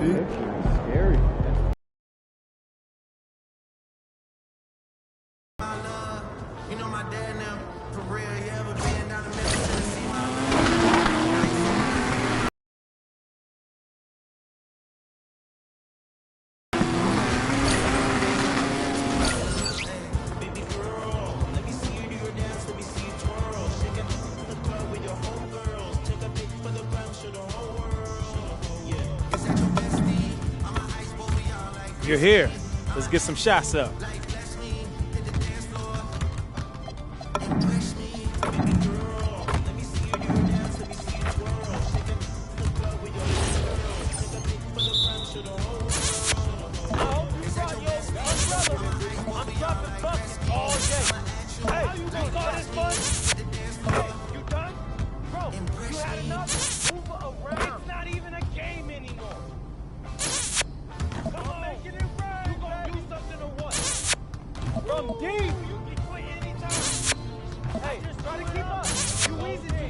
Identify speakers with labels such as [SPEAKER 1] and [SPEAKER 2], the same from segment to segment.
[SPEAKER 1] Scary.
[SPEAKER 2] You know my dad now, for real, you ever been down to Memphis, Tennessee, my baby girl, let me see you do your dance, let me see you twirl. Shake it in the club with your homegirls. Take a pic for the gram, show the whole world. Yeah. Is that your bestie? I'm an ice boy, y'all like.
[SPEAKER 3] You're here. Let's get some shots up.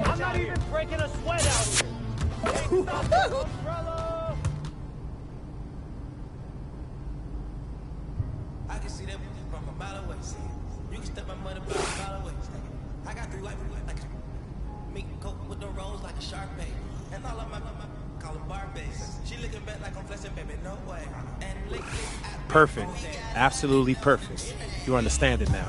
[SPEAKER 4] I'm not even breaking a sweat out here. Umbrella.
[SPEAKER 2] I can see that from a mile away. See, you can step my money by a mile away. I got 3 white people like me, coke with the rolls like a Sharpay, and all of my call them Barbies. She looking back like I'm flexing, baby, no way. And lately,
[SPEAKER 3] Perfect. Absolutely perfect. You understand it now.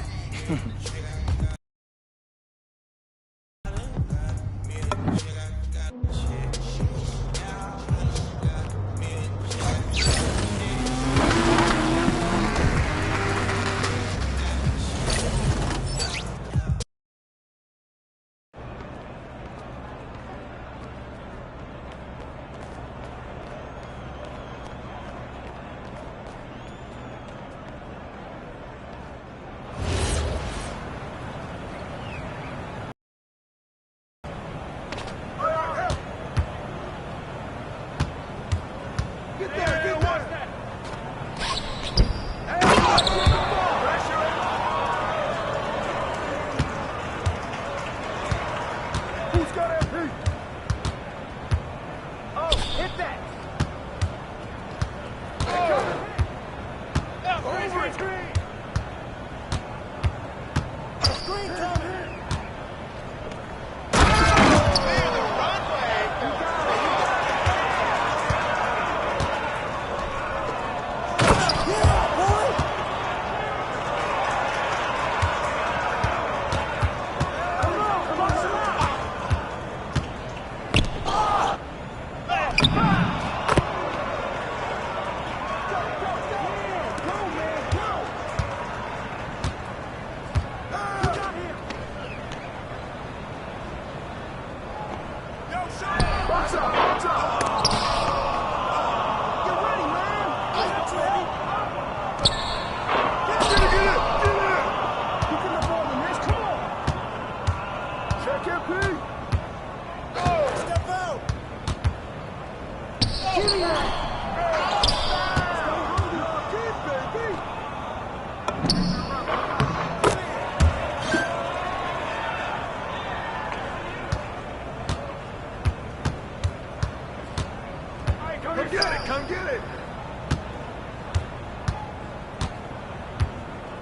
[SPEAKER 1] Come get it!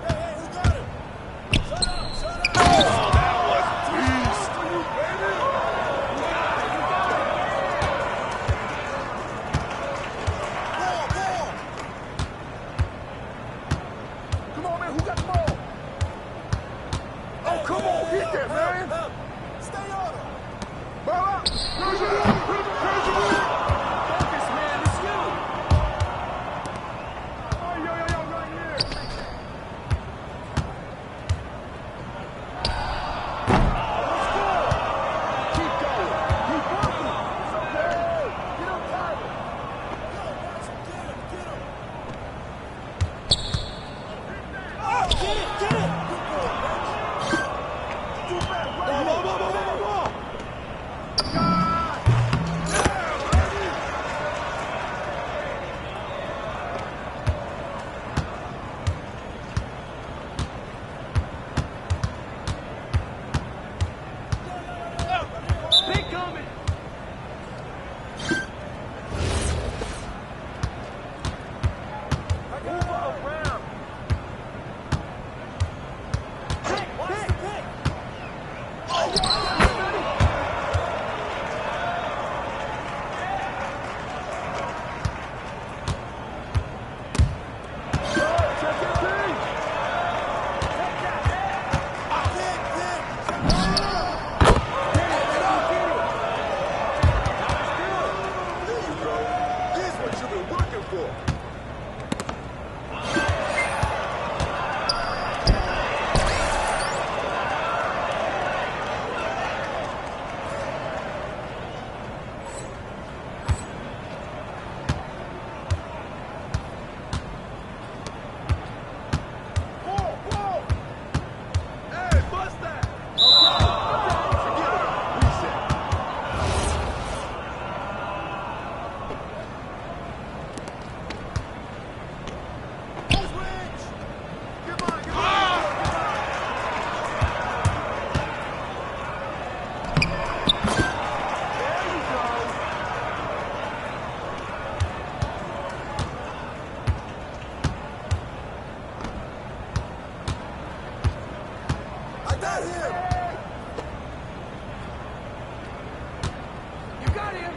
[SPEAKER 2] hey, who got him? Shut up, shut up!
[SPEAKER 1] Oh, that was beast! Come on, man, who got the ball? Oh, come on, hit that, man!
[SPEAKER 2] Stay on him!
[SPEAKER 1] Ball out! Close your wing! Close your wing! Focus, man, it's you! Oh, yo, right here! Keep going! Keep working! It's okay! Get up, Tyler!
[SPEAKER 2] Get it!
[SPEAKER 1] Too fast! Ball! That him!
[SPEAKER 4] You got him.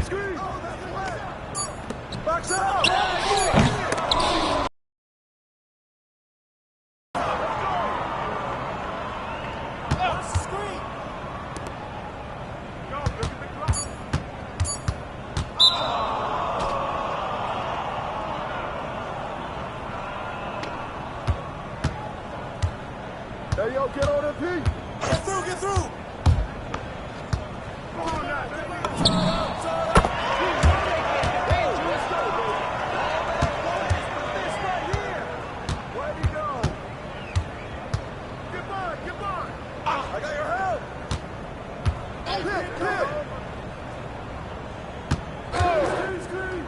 [SPEAKER 1] Screen! Oh, that's wet! Box out! What's the screen? Yo, look at the clock. Hey, yo, get on that P. Get through, get through. Come on now, baby. This right here. Where'd he go? Get by. I got your help. Pick. Screen.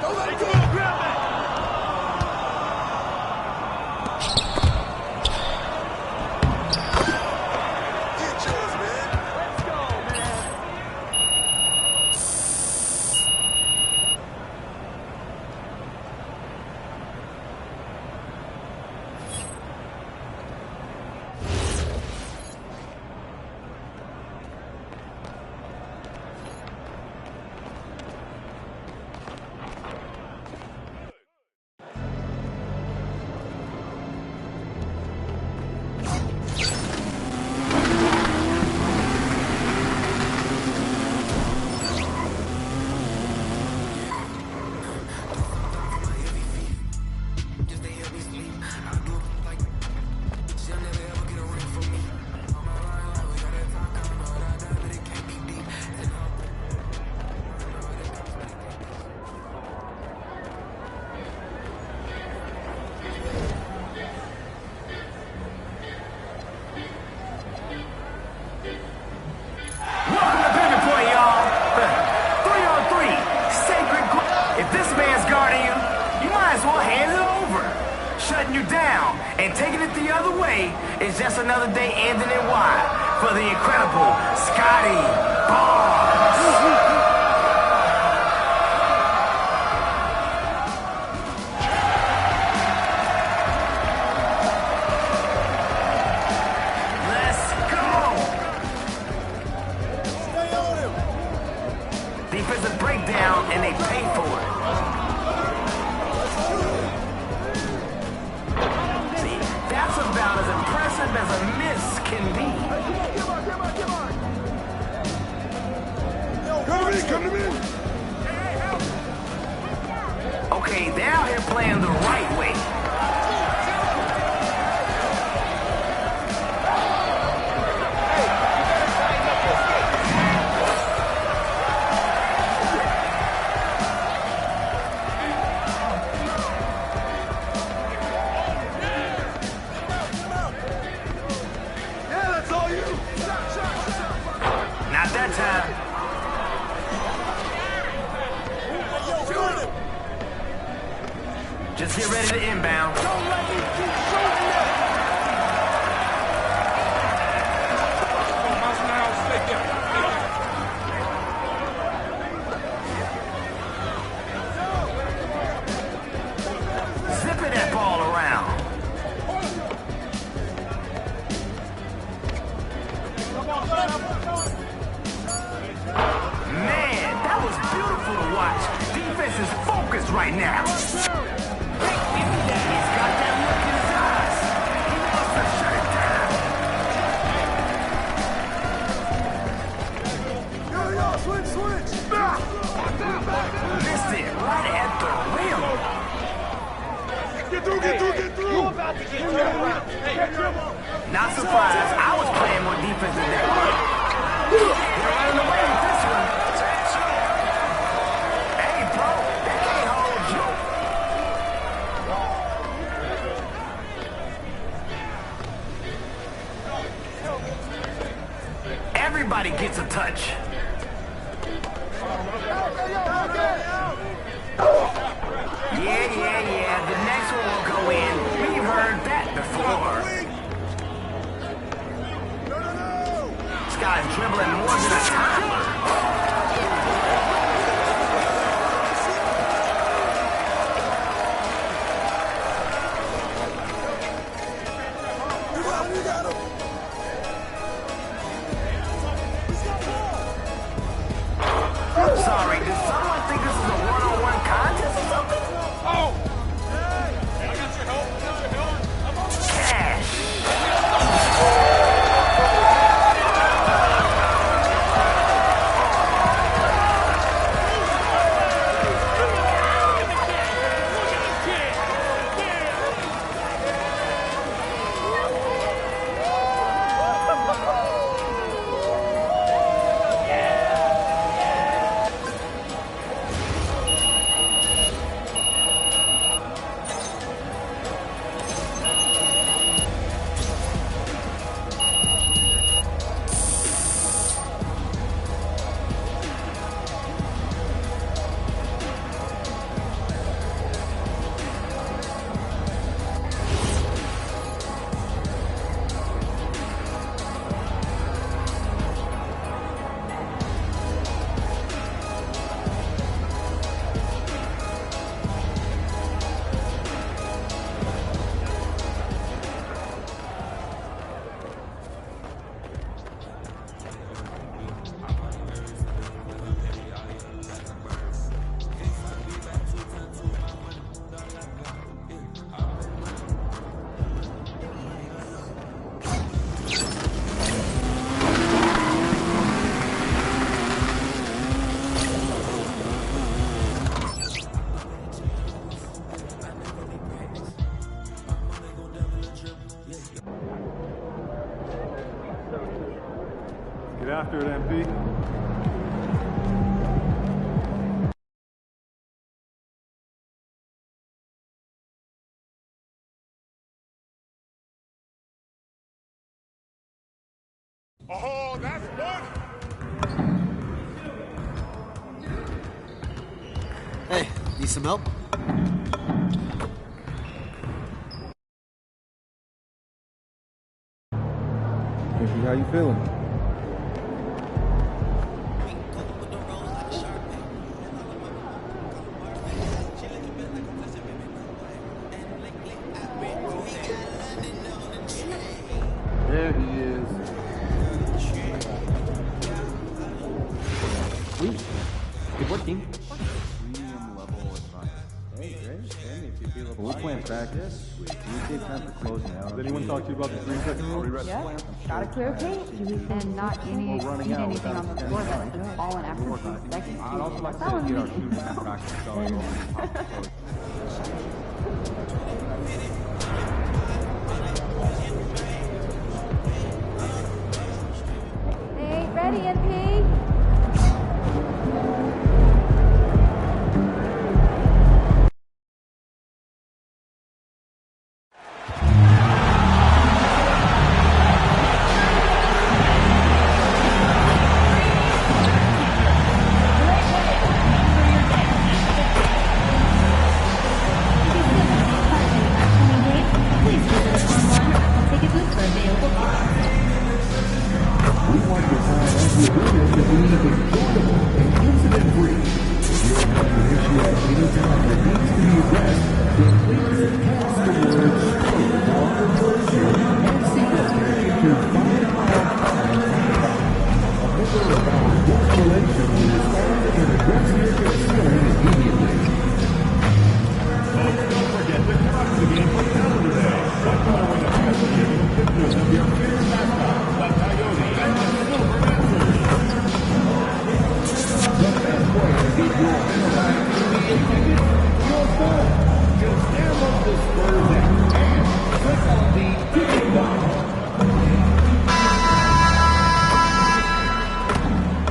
[SPEAKER 1] Don't let him go. Grab that. Get yours, man.
[SPEAKER 4] Let's go, man.
[SPEAKER 5] Welcome to Pivot Point, y'all. 3-on-3, sacred. If this man's guarding you, you might as well hand it over. Shutting you down and taking it the other way is just another day ending in Y for the incredible Scotty Barnes. Let's go.
[SPEAKER 1] Stay on him.
[SPEAKER 5] Defensive breakdown, and they pay for it. See, that's about as impressive as a miss can be.
[SPEAKER 1] Get on. Come to me.
[SPEAKER 5] Okay, they're out here playing the right way.
[SPEAKER 1] Yeah, that's all you.
[SPEAKER 5] Not that time.
[SPEAKER 1] Yo, shoot him.
[SPEAKER 5] Just get ready to inbound.
[SPEAKER 1] Don't let me keep shooting them.
[SPEAKER 5] Zipping that ball around. Man, that was beautiful to watch. Defense is focused right now. He's got that look in his eyes. He wants to shut it down.
[SPEAKER 1] Yo, switch.
[SPEAKER 5] Missed it right at the rim.
[SPEAKER 1] Get through.
[SPEAKER 4] You about to get turned around.
[SPEAKER 5] Not surprised. I was playing more defense than that. They're running away with this one. Hey, bro, they can't hold you. Everybody gets a touch. Yeah. The next one will go in. We've heard that before. This guy's dribbling more than a toddler. Sorry, does someone think this is a one-on-one contest or something?
[SPEAKER 1] Oh! Hey, I got your help. I'm on the
[SPEAKER 5] Cash.
[SPEAKER 1] Get after it, MP. Oh, that's one!
[SPEAKER 6] Hey, need some help?
[SPEAKER 1] How you feeling? There he is.
[SPEAKER 7] Sweet. Good work, team.
[SPEAKER 1] Medium level advice. Hey, great. If you feel we'll plan practice. We take time to close now. Has anyone talked to you about the 3 seconds before we rest the plan?
[SPEAKER 8] Got a clear paint and not any eat anything on the floor that's just fallen after 2 seconds.
[SPEAKER 1] I'd also like to get our students in practice going over.
[SPEAKER 8] They ain't ready, NP.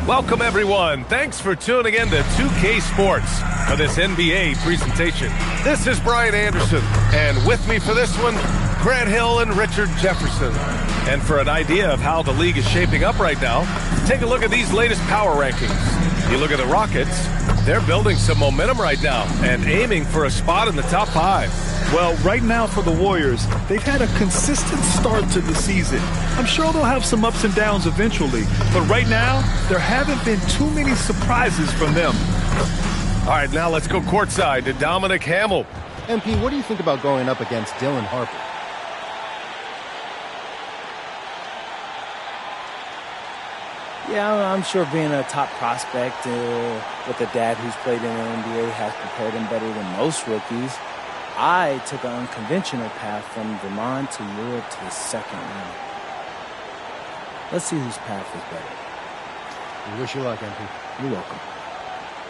[SPEAKER 9] Welcome, everyone. Thanks for tuning in to 2K Sports for this NBA presentation. This is Brian Anderson, and with me for this one, Grant Hill and Richard Jefferson. And for an idea of how the league is shaping up right now, take a look at these latest power rankings. You look at the Rockets, they're building some momentum right now and aiming for a spot in the top 5.
[SPEAKER 10] Well, right now for the Warriors, they've had a consistent start to the season. I'm sure they'll have some ups and downs eventually, but right now, there haven't been too many surprises from them.
[SPEAKER 9] All right, now let's go courtside to Dominic Hamill.
[SPEAKER 11] MP, what do you think about going up against Dylan Harper?
[SPEAKER 3] Yeah, I'm sure being a top prospect with a dad who's played in the NBA has prepared him better than most rookies. I took an unconventional path from Vermont to Europe to the second round. Let's see whose path is better.
[SPEAKER 11] We wish you luck, MP.
[SPEAKER 3] You're welcome.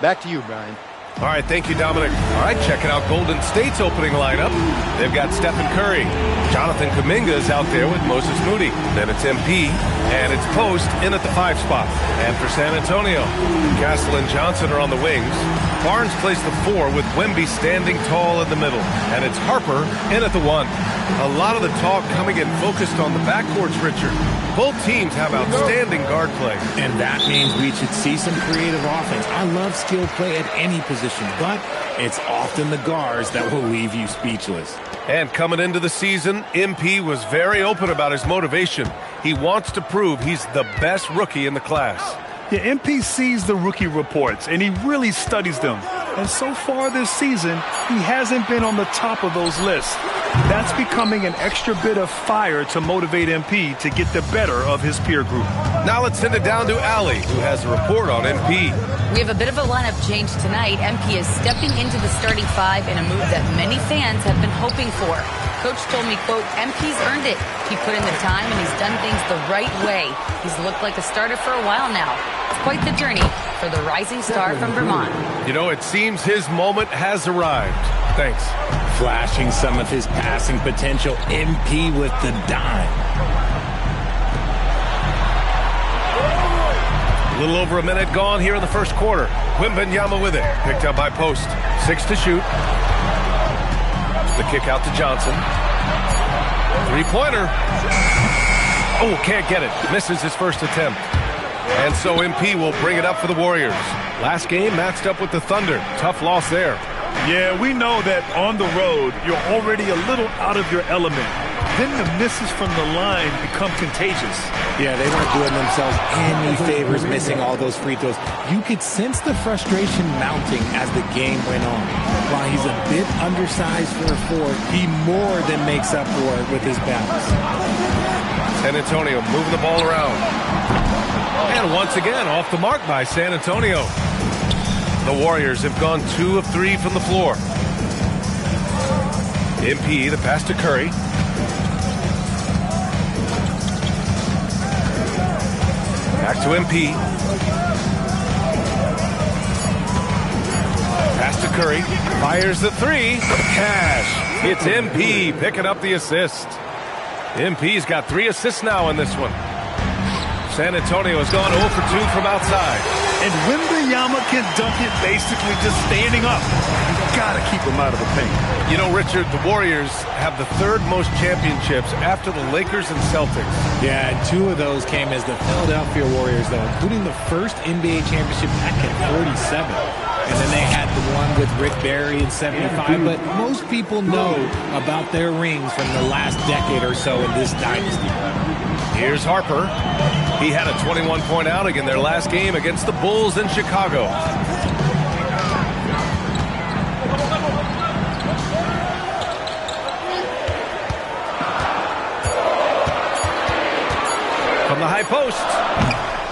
[SPEAKER 11] Back to you, Brian.
[SPEAKER 9] All right, thank you, Dominic. All right, checking out Golden State's opening lineup. They've got Stephen Curry. Jonathan Kuminga is out there with Moses Moody. Then it's MP, and it's Post in at the 5 spot. And for San Antonio, Castle and Johnson are on the wings. Barnes plays the 4 with Wemby standing tall in the middle. And it's Harper in at the 1. A lot of the talk coming in focused on the backcourts, Richard. Both teams have outstanding guard play.
[SPEAKER 12] And that means we should see some creative offense. I love skill play at any position, but it's often the guards that will leave you speechless.
[SPEAKER 9] And coming into the season, MP was very open about his motivation. He wants to prove he's the best rookie in the class.
[SPEAKER 10] Yeah, MP sees the rookie reports, and he really studies them. And so far this season, he hasn't been on the top of those lists. That's becoming an extra bit of fire to motivate MP to get the better of his peer group.
[SPEAKER 9] Now let's send it down to Allie, who has a report on MP.
[SPEAKER 13] We have a bit of a lineup change tonight. MP is stepping into the starting 5 in a move that many fans have been hoping for. Coach told me, quote, MP's earned it. He put in the time and he's done things the right way. He's looked like a starter for a while now. It's quite the journey for the rising star from Vermont.
[SPEAKER 9] You know, it seems his moment has arrived. Thanks.
[SPEAKER 12] Flashing some of his passing potential, MP with the dime.
[SPEAKER 9] A little over a minute gone here in the first quarter. Wembanyama with it. Picked up by Post. 6 to shoot. The kick out to Johnson. 3-pointer. Oh, can't get it. Misses his first attempt. And so MP will bring it up for the Warriors. Last game matched up with the Thunder. Tough loss there.
[SPEAKER 10] Yeah, we know that on the road, you're already a little out of your element. Then the misses from the line become contagious.
[SPEAKER 12] Yeah, they weren't doing themselves any favors missing all those free throws. You could sense the frustration mounting as the game went on. While he's a bit undersized for a forward, he more than makes up for it with his balance.
[SPEAKER 9] San Antonio moving the ball around. And once again, off the mark by San Antonio. The Warriors have gone 2 of 3 from the floor. MP, the pass to Curry. Back to MP. Pass to Curry. Fires the 3. Cash. It's MP picking up the assist. MP's got 3 assists now in this one. San Antonio has gone 0 for 2 from outside.
[SPEAKER 10] And Wembanyama can dunk it basically just standing up. You've got to keep him out of the paint.
[SPEAKER 9] You know, Richard, the Warriors have the 3rd most championships after the Lakers and Celtics.
[SPEAKER 12] Yeah, and 2 of those came as the Philadelphia Warriors, though, including the first NBA championship back in 47. And then they had the one with Rick Barry in 75. But most people know about their rings from the last decade or so in this dynasty.
[SPEAKER 9] Here's Harper. He had a 21-point outing in their last game against the Bulls in Chicago. From the high post.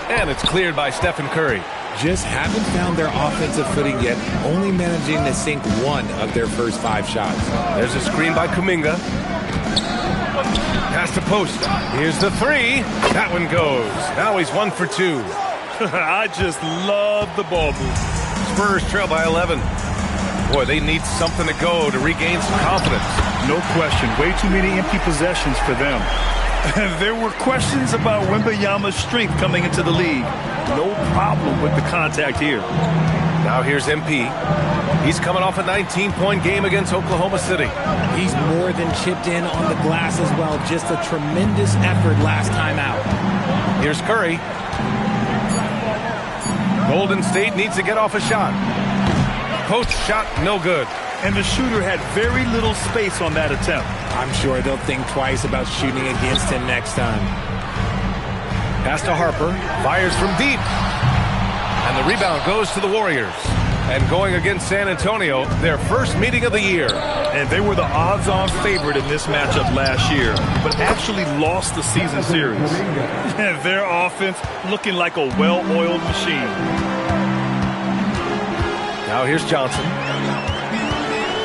[SPEAKER 9] And it's cleared by Stephen Curry.
[SPEAKER 12] Just haven't found their offensive footing yet, only managing to sink 1 of their first 5 shots.
[SPEAKER 9] There's a screen by Kuminga. Pass to Post. Here's the 3. That one goes. Now he's 1 for 2.
[SPEAKER 10] I just love the ball move.
[SPEAKER 9] Spurs trail by 11. Boy, they need something to go to regain some confidence.
[SPEAKER 10] No question. Way too many empty possessions for them. There were questions about Wembanyama's strength coming into the league. No problem with the contact here.
[SPEAKER 9] Now here's MP. He's coming off a 19-point game against Oklahoma City.
[SPEAKER 12] He's more than chipped in on the glass as well. Just a tremendous effort last time out.
[SPEAKER 9] Here's Curry. Golden State needs to get off a shot. Post shot, no good.
[SPEAKER 10] And the shooter had very little space on that attempt.
[SPEAKER 12] I'm sure they'll think twice about shooting against him next time.
[SPEAKER 9] Pass to Harper. Fires from deep. And the rebound goes to the Warriors. And going against San Antonio, their first meeting of the year.
[SPEAKER 10] And they were the odds-on favorite in this matchup last year, but actually lost the season series. And their offense looking like a well-oiled machine.
[SPEAKER 9] Now here's Johnson.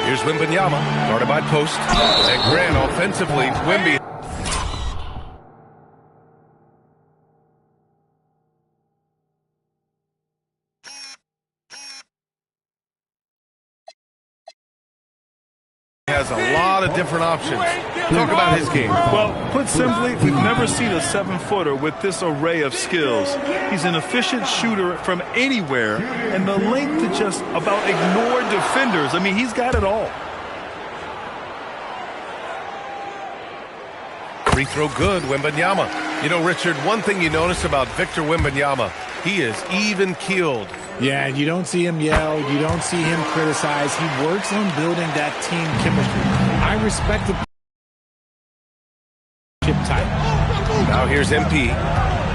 [SPEAKER 9] Here's Wembanyama, guarded by Post. And Grant offensively, Wemby. Has a lot of different options. Talk about his game.
[SPEAKER 10] Well, put simply, we've never seen a 7-footer with this array of skills. He's an efficient shooter from anywhere, and the length to just about ignore defenders. I mean, he's got it all.
[SPEAKER 9] Free throw good, Wembanyama. You know, Richard, one thing you notice about Victor Wembanyama, he is even-keeled.
[SPEAKER 12] Yeah, you don't see him yell. You don't see him criticize. He works on building that team chemistry. I respect the chip type.
[SPEAKER 9] Now here's MP.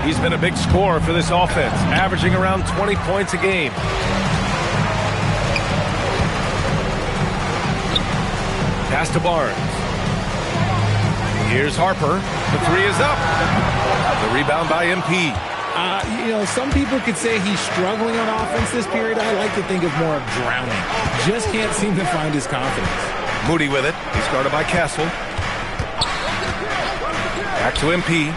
[SPEAKER 9] He's been a big scorer for this offense, averaging around 20 points a game. Pass to Barnes. Here's Harper. The three is up. The rebound by MP.
[SPEAKER 12] You know, some people could say he's struggling on offense this period. I like to think of more of drowning. Just can't seem to find his confidence.
[SPEAKER 9] Moody with it. He's guarded by Castle. Back to MP.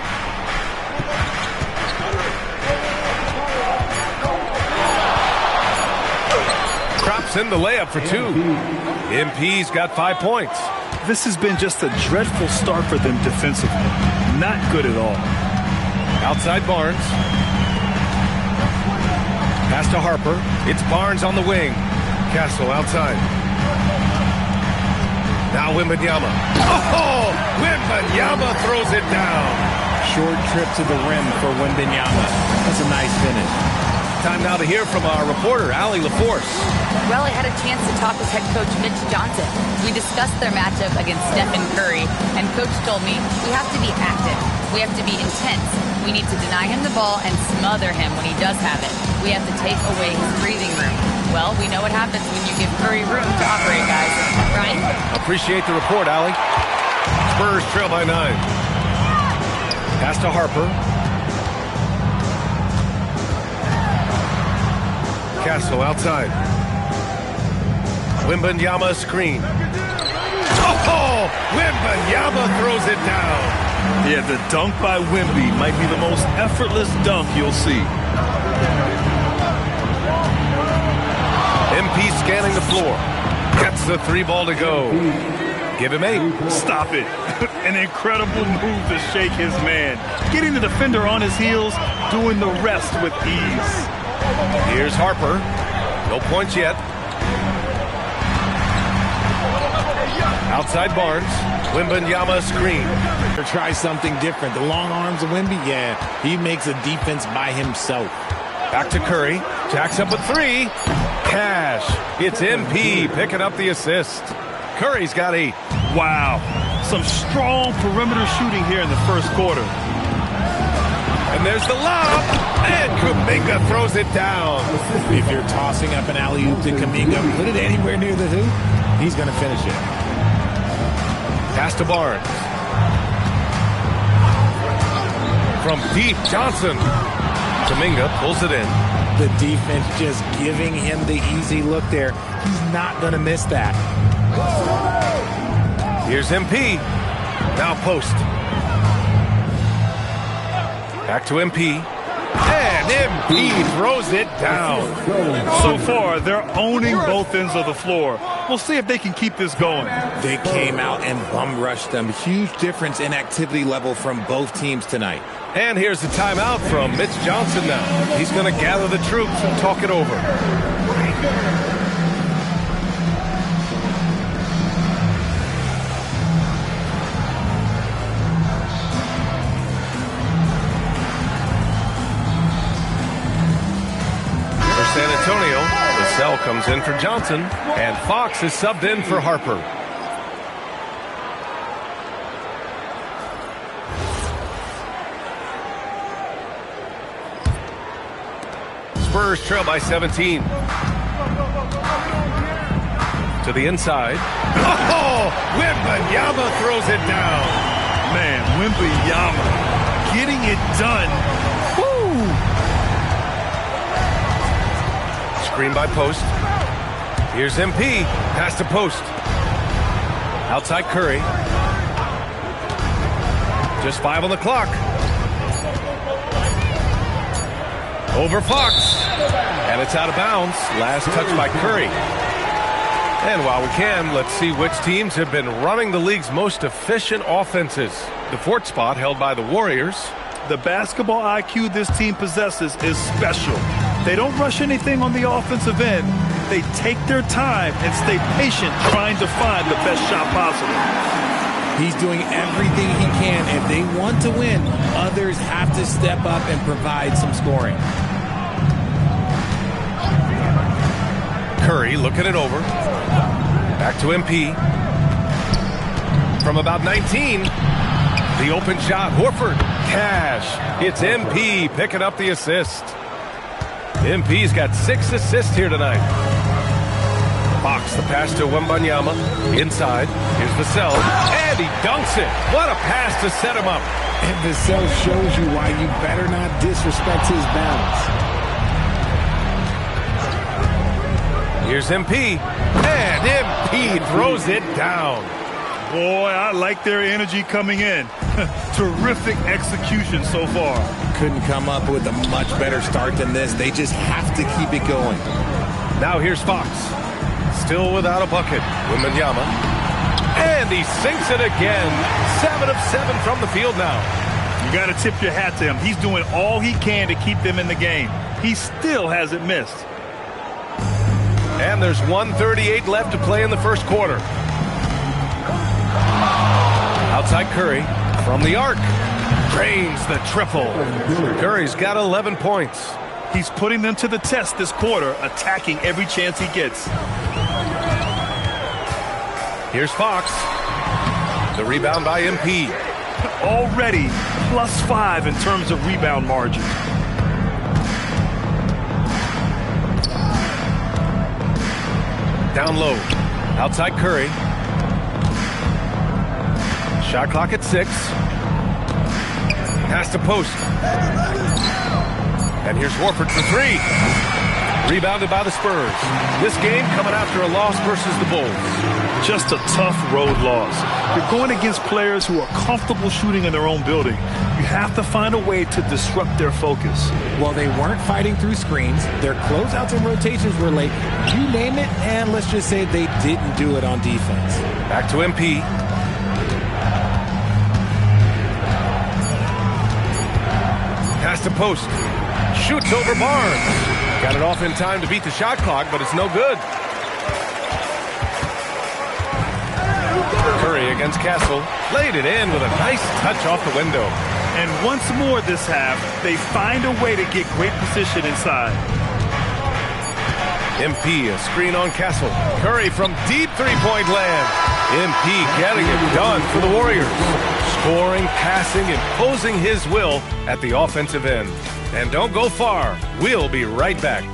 [SPEAKER 9] Crops in the layup for two. MP's got 5 points.
[SPEAKER 10] This has been just a dreadful start for them defensively. Not good at all.
[SPEAKER 9] Outside Barnes. Pass to Harper. It's Barnes on the wing. Castle outside. Now Wembanyama. Oh! Wembanyama throws it down.
[SPEAKER 12] Short trip to the rim for Wembanyama. That's a nice finish.
[SPEAKER 9] Time now to hear from our reporter, Allie LaForce.
[SPEAKER 13] Well, I had a chance to talk with head coach Mitch Johnson. We discussed their matchup against Stephen Curry, and coach told me we have to be active. We have to be intense. We need to deny him the ball and smother him when he does have it. We have to take away his breathing room. Well, we know what happens when you give Curry room to operate, guys. Ryan?
[SPEAKER 9] Appreciate the report, Allie. Spurs trail by 9. Pass to Harper. Castle outside. Wembanyama screen. Oh! Wembanyama throws it down.
[SPEAKER 10] Yeah, the dunk by Wemby might be the most effortless dunk you'll see.
[SPEAKER 9] MP scanning the floor. Gets the 3 ball to go. Give him 8.
[SPEAKER 10] Stop it. An incredible move to shake his man. Getting the defender on his heels, doing the rest with ease.
[SPEAKER 9] Here's Harper. No points yet. Outside Barnes. Wembanyama screen.
[SPEAKER 12] Or try something different. The long arms of Wemby, yeah, he makes a defense by himself.
[SPEAKER 9] Back to Curry. Jacks up a 3. Cash. It's MP picking up the assist. Curry's got 8.
[SPEAKER 10] Wow. Some strong perimeter shooting here in the first quarter.
[SPEAKER 9] And there's the lob. And Kuminga throws it down.
[SPEAKER 12] If you're tossing up an alley-oop to Kuminga, put it anywhere near the hoop, he's going to finish it.
[SPEAKER 9] Pass to Barnes. From deep, Johnson. Kuminga pulls it in.
[SPEAKER 12] The defense just giving him the easy look there. He's not going to miss that.
[SPEAKER 9] Here's MP. Now Post. Back to MP. And MP throws it down.
[SPEAKER 10] So far, they're owning both ends of the floor. We'll see if they can keep this going.
[SPEAKER 12] They came out and bum rushed them. Huge difference in activity level from both teams tonight.
[SPEAKER 9] And here's the timeout from Mitch Johnson now. He's going to gather the troops and talk it over. For San Antonio, Vassell comes in for Johnson, and Fox is subbed in for Harper. Spurs trail by 17. To the inside. Oh! Wembanyama throws it down.
[SPEAKER 10] Man, Wembanyama getting it done. Woo!
[SPEAKER 9] Screen by Post. Here's MP. Pass to Post. Outside Curry. Just 5 on the clock. Over Fox. And it's out of bounds. Last touch by Curry. And while we can, let's see which teams have been running the league's most efficient offenses. The 4th spot held by the Warriors.
[SPEAKER 10] The basketball IQ this team possesses is special. They don't rush anything on the offensive end. They take their time and stay patient trying to find the best shot possible.
[SPEAKER 12] He's doing everything he can. If they want to win, others have to step up and provide some scoring.
[SPEAKER 9] Curry looking it over. Back to MP. From about 19. The open shot. Horford. Cash. It's MP picking up the assist. MP's got 6 assists here tonight. Fox the pass to Wembanyama. Inside. Here's Vassell. And he dunks it. What a pass to set him up.
[SPEAKER 12] And Vassell shows you why you better not disrespect his balance.
[SPEAKER 9] Here's MP. And MP throws it down.
[SPEAKER 10] Boy, I like their energy coming in. Terrific execution so far.
[SPEAKER 12] Couldn't come up with a much better start than this. They just have to keep it going.
[SPEAKER 9] Now here's Fox. Still without a bucket. Wembanyama. And he sinks it again. 7 of 7 from the field now.
[SPEAKER 10] You got to tip your hat to him. He's doing all he can to keep them in the game. He still hasn't missed.
[SPEAKER 9] And there's 1:38 left to play in the first quarter. Outside Curry from the arc. Drains the triple. Curry's got 11 points.
[SPEAKER 10] He's putting them to the test this quarter, attacking every chance he gets.
[SPEAKER 9] Here's Fox. The rebound by MP.
[SPEAKER 10] Already +5 in terms of rebound margin.
[SPEAKER 9] Down low. Outside Curry. Shot clock at 6. Pass to Post. And here's Horford for 3. Rebounded by the Spurs. This game coming after a loss versus the Bulls.
[SPEAKER 10] Just a tough road loss. You're going against players who are comfortable shooting in their own building. You have to find a way to disrupt their focus.
[SPEAKER 12] Well, they weren't fighting through screens. Their closeouts and rotations were late. You name it, and let's just say they didn't do it on defense.
[SPEAKER 9] Back to MP. Pass to Post. Shoots over Barnes. Got it off in time to beat the shot clock, but it's no good. Curry against Castle. Laid it in with a nice touch off the window.
[SPEAKER 10] And once more this half, they find a way to get great position inside.
[SPEAKER 9] MP, a screen on Castle. Curry from deep three-point land. MP getting it done for the Warriors. Scoring, passing, imposing his will at the offensive end. And don't go far. We'll be right back.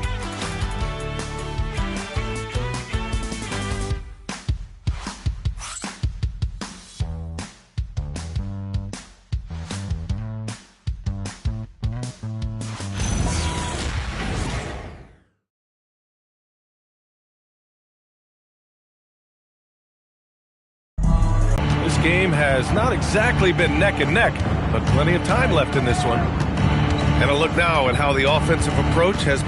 [SPEAKER 9] This game has not exactly been neck and neck, but plenty of time left in this one. And a look now at how the offensive approach has...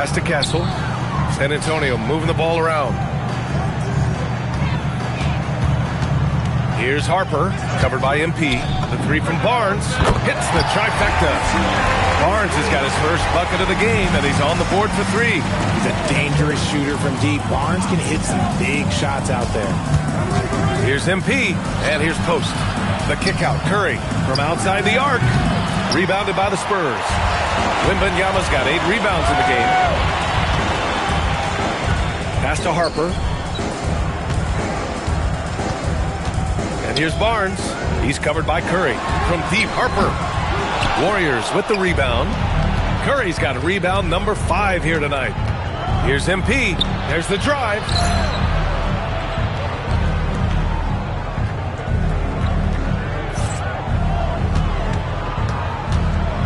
[SPEAKER 9] Pass to Castle. San Antonio moving the ball around. Here's Harper, covered by MP. The three from Barnes hits the trifecta. Barnes has got his first bucket of the game, and he's on the board for three.
[SPEAKER 12] He's a dangerous shooter from deep. Barnes can hit some big shots out there.
[SPEAKER 9] Here's MP, and here's Post. The kick out, Curry from outside the arc. Rebounded by the Spurs. Wembanyama's got 8 rebounds in the game. Pass to Harper. And here's Barnes. He's covered by Curry. From deep, Harper. Warriors with the rebound. Curry's got rebound number 5 here tonight. Here's MP. There's the drive.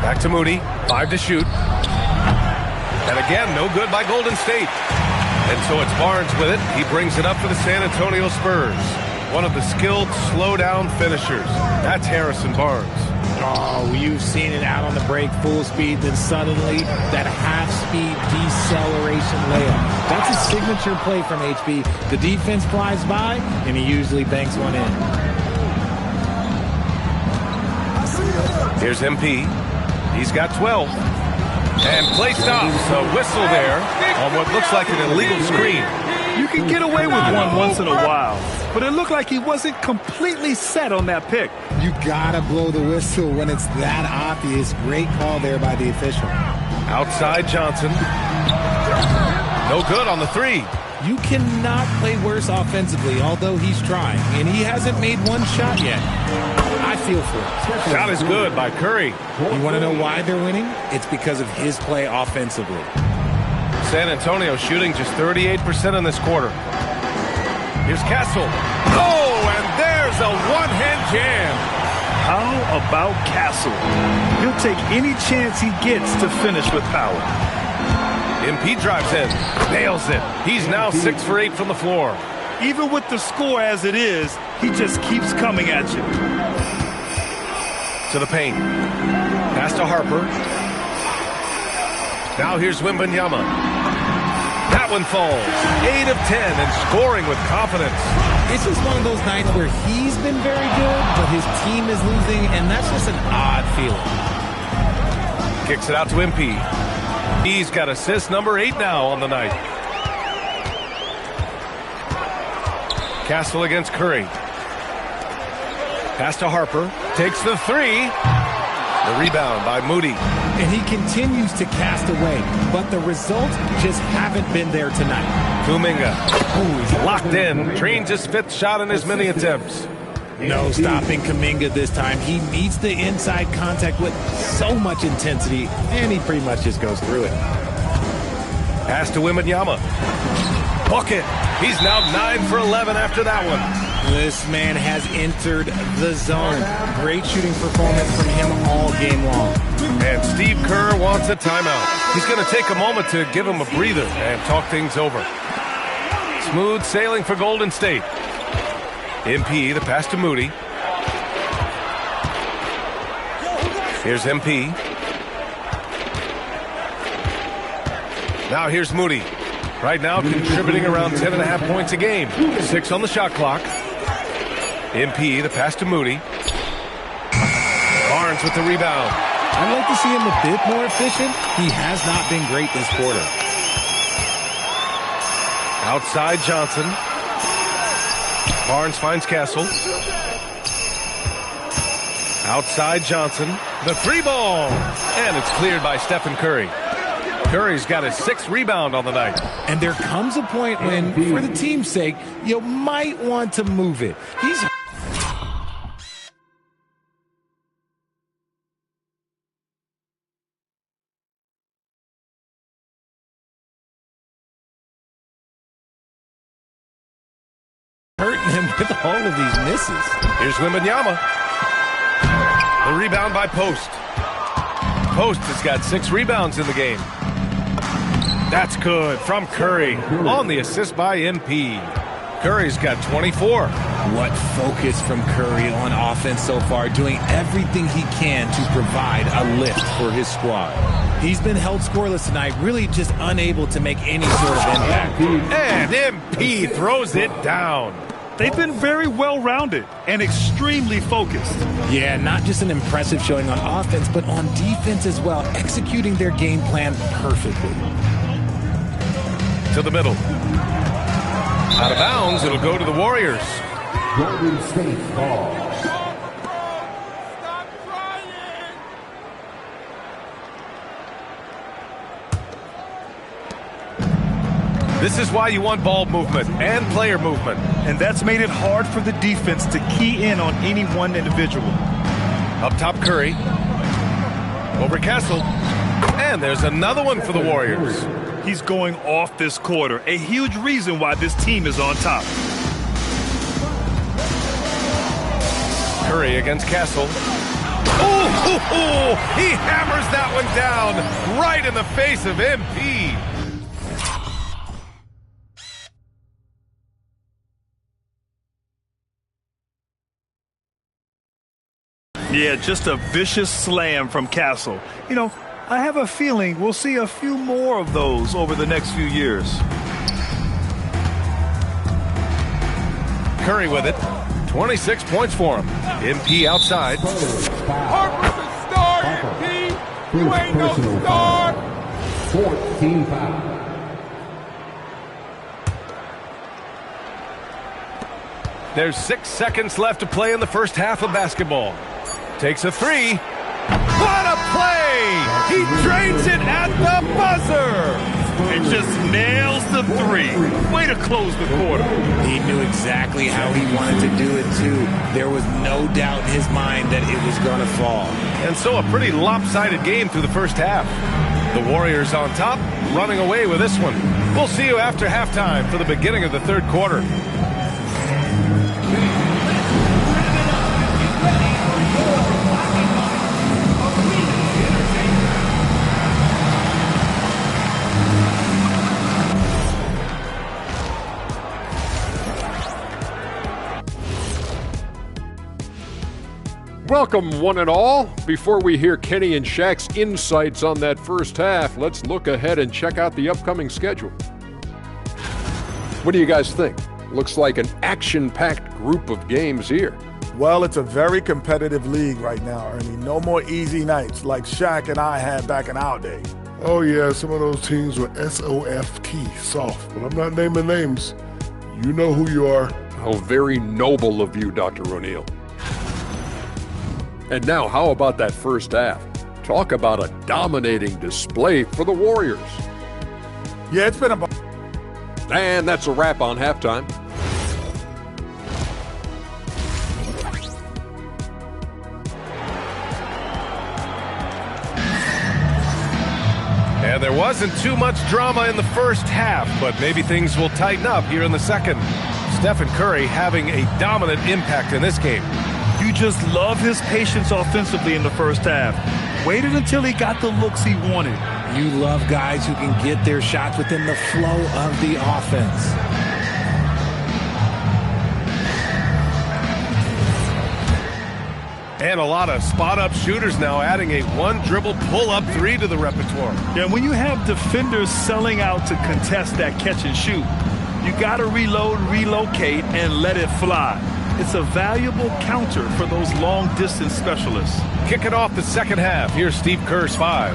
[SPEAKER 9] Back to Moody. 5 to shoot. And again, no good by Golden State. And so it's Barnes with it. He brings it up for the San Antonio Spurs. One of the skilled slow-down finishers. That's Harrison Barnes.
[SPEAKER 12] Oh, you've seen it out on the break, full speed, then suddenly that half-speed deceleration layup. That's a signature play from HB. The defense flies by, and he usually banks one in.
[SPEAKER 9] Here's MP. He's got 12. And play stops. A whistle there on what looks like an illegal screen.
[SPEAKER 10] You can get away with one once in a while, but it looked like he wasn't completely set on that pick.
[SPEAKER 12] You gotta blow the whistle when it's that obvious. Great call there by the official.
[SPEAKER 9] Outside Johnson. No good on the 3.
[SPEAKER 12] You cannot play worse offensively, although he's trying, and he hasn't made one shot yet. I feel for him.
[SPEAKER 9] Shot is good by Curry.
[SPEAKER 12] You want to know why they're winning? It's because of his play offensively.
[SPEAKER 9] San Antonio shooting just 38% in this quarter. Here's Castle. Oh, and there's a one-hand jam.
[SPEAKER 10] How about Castle? He'll take any chance he gets to finish with power.
[SPEAKER 9] MP drives in, nails it. He's now 6 for 8 from the floor.
[SPEAKER 10] Even with the score as it is, he just keeps coming at you.
[SPEAKER 9] To the paint. Pass to Harper. Now here's Wembanyama. That one falls. 8 of 10 and scoring with confidence.
[SPEAKER 12] It's just one of those nights where he's been very good, but his team is losing, and that's just an odd feeling.
[SPEAKER 9] Kicks it out to MP. He's got assist number 8 now on the night. Castle against Curry. Pass to Harper. Takes the 3. The rebound by Moody.
[SPEAKER 12] And he continues to cast away, but the results just haven't been there tonight.
[SPEAKER 9] Kuminga. Oh, he's locked in. Trains his 5th shot in as many attempts.
[SPEAKER 12] No stopping Kuminga this time. He meets the inside contact with so much intensity, and he pretty much just goes through it.
[SPEAKER 9] Pass to Wembanyama. Bucket. He's now 9 for 11 after that one.
[SPEAKER 12] This man has entered the zone. Great shooting performance from him all game long.
[SPEAKER 9] And Steve Kerr wants a timeout. He's going to take a moment to give him a breather and talk things over. Smooth sailing for Golden State. MP, the pass to Moody. Here's MP. Now here's Moody. Right now contributing around 10.5 points a game. 6 on the shot clock. MP, the pass to Moody. Barnes with the rebound.
[SPEAKER 12] I'd like to see him a bit more efficient. He has not been great this quarter.
[SPEAKER 9] Outside Johnson. Barnes finds Castle. Outside Johnson. The 3 ball. And it's cleared by Stephen Curry. Curry's got his 6th rebound on the night.
[SPEAKER 12] And there comes a point when, for the team's sake, you might want to move it. He's hurting him with all of these misses.
[SPEAKER 9] Here's Wembanyama. The rebound by Post. Post has got 6 rebounds in the game. That's good from Curry on the assist by MP. Curry's got 24.
[SPEAKER 12] What focus from Curry on offense so far, doing everything he can to provide a lift for his squad. He's been held scoreless tonight, really just unable to make any sort of impact.
[SPEAKER 9] And MP throws it down.
[SPEAKER 10] They've been very well-rounded and extremely focused.
[SPEAKER 12] Yeah, not just an impressive showing on offense, but on defense as well, executing their game plan perfectly.
[SPEAKER 9] To the middle. Out of bounds, it'll go to the Warriors.
[SPEAKER 14] Golden State ball.
[SPEAKER 9] This is why you want ball movement and player movement.
[SPEAKER 10] And that's made it hard for the defense to key in on any one individual.
[SPEAKER 9] Up top, Curry. Over Castle. And there's another one for the Warriors.
[SPEAKER 10] He's going off this quarter. A huge reason why this team is on top.
[SPEAKER 9] Curry against Castle. Oh, he hammers that one down right in the face of MP.
[SPEAKER 10] Yeah, just a vicious slam from Castle. You know, I have a feeling we'll see a few more of those over the next few years.
[SPEAKER 9] Curry with it. 26 points for him. MP outside.
[SPEAKER 14] Harper's a star, MP. You ain't no star. 14 foul.
[SPEAKER 9] There's 6 seconds left to play in the first half of basketball. Takes a three. What a play! He drains it at the buzzer!
[SPEAKER 10] And just nails the three. Way to close the quarter.
[SPEAKER 12] He knew exactly how he wanted to do it, too. There was no doubt in his mind that it was going to fall.
[SPEAKER 9] And so a pretty lopsided game through the first half. The Warriors on top, running away with this one. We'll see you after halftime for the beginning of the third quarter.
[SPEAKER 15] Welcome, one and all. Before we hear Kenny and Shaq's insights on that first half, let's look ahead and check out the upcoming schedule. What do you guys think? Looks like an action-packed group of games here.
[SPEAKER 16] Well, it's a very competitive league right now, Ernie. No more easy nights like Shaq and I had back in our day.
[SPEAKER 17] Oh, yeah, some of those teams were S-O-F-T, soft, but I'm not naming names. You know who you are.
[SPEAKER 15] How very noble of you, Dr. O'Neill. And now, how about that first half? Talk about a dominating display for the Warriors.
[SPEAKER 16] Yeah, it's been a...
[SPEAKER 15] And that's a wrap on halftime.
[SPEAKER 9] And there wasn't too much drama in the first half, but maybe things will tighten up here in the second. Stephen Curry having a dominant impact in this game.
[SPEAKER 10] You just love his patience offensively in the first half. Waited until he got the looks he wanted.
[SPEAKER 12] You love guys who can get their shots within the flow of the offense.
[SPEAKER 9] And a lot of spot-up shooters now, adding a one-dribble pull-up three to the repertoire.
[SPEAKER 10] Yeah, when you have defenders selling out to contest that catch and shoot, you got to reload, relocate, and let it fly. It's a valuable counter for those long-distance specialists.
[SPEAKER 9] Kicking off the second half, here's Steve Kerr's five.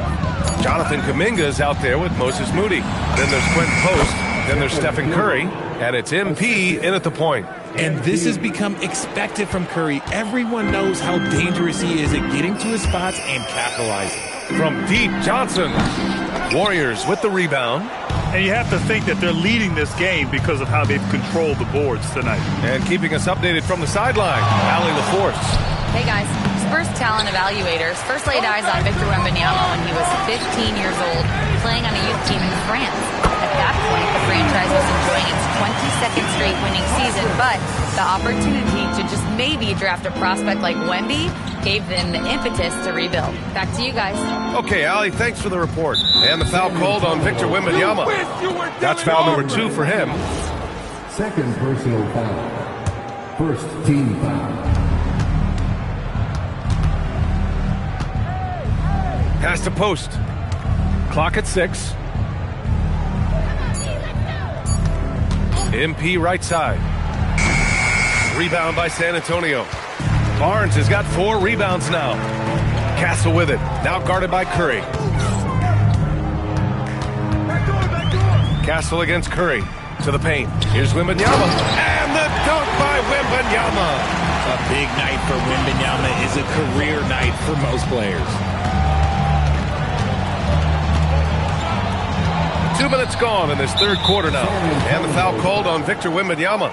[SPEAKER 9] Jonathan Kuminga's out there with Moses Moody. Then there's Quentin Post. Then there's Stephen Curry. And it's MP in at the point.
[SPEAKER 12] And this has become expected from Curry. Everyone knows how dangerous he is at getting to his spots and capitalizing.
[SPEAKER 9] From deep, Johnson. Warriors with the rebound.
[SPEAKER 10] And you have to think that they're leading this game because of how they've controlled the boards tonight.
[SPEAKER 9] And keeping us updated from the sideline, Allie LaForce.
[SPEAKER 13] Hey guys, Spurs talent evaluators first laid eyes on Victor Wembanyama when he was 15 years old, playing on a youth team in France. At that point, the franchise was enjoying its 22nd straight winning season, but the opportunity to just maybe draft a prospect like Wemby gave them the impetus to rebuild. Back to you guys.
[SPEAKER 9] Okay, Allie, thanks for the report. And the foul called on Victor Wembanyama. That's foul number 2 for him.
[SPEAKER 14] Second personal foul. First team foul.
[SPEAKER 9] Pass to post. Clock at 6. MP right side. Rebound by San Antonio. Barnes has got 4 rebounds now. Castle with it. Now guarded by Curry. Castle against Curry. To the paint. Here's Wembanyama. And the dunk by Wembanyama.
[SPEAKER 12] A big night for Wembanyama is a career night for most players.
[SPEAKER 9] 2 minutes gone in this third quarter now. And the foul called on Victor Wembanyama.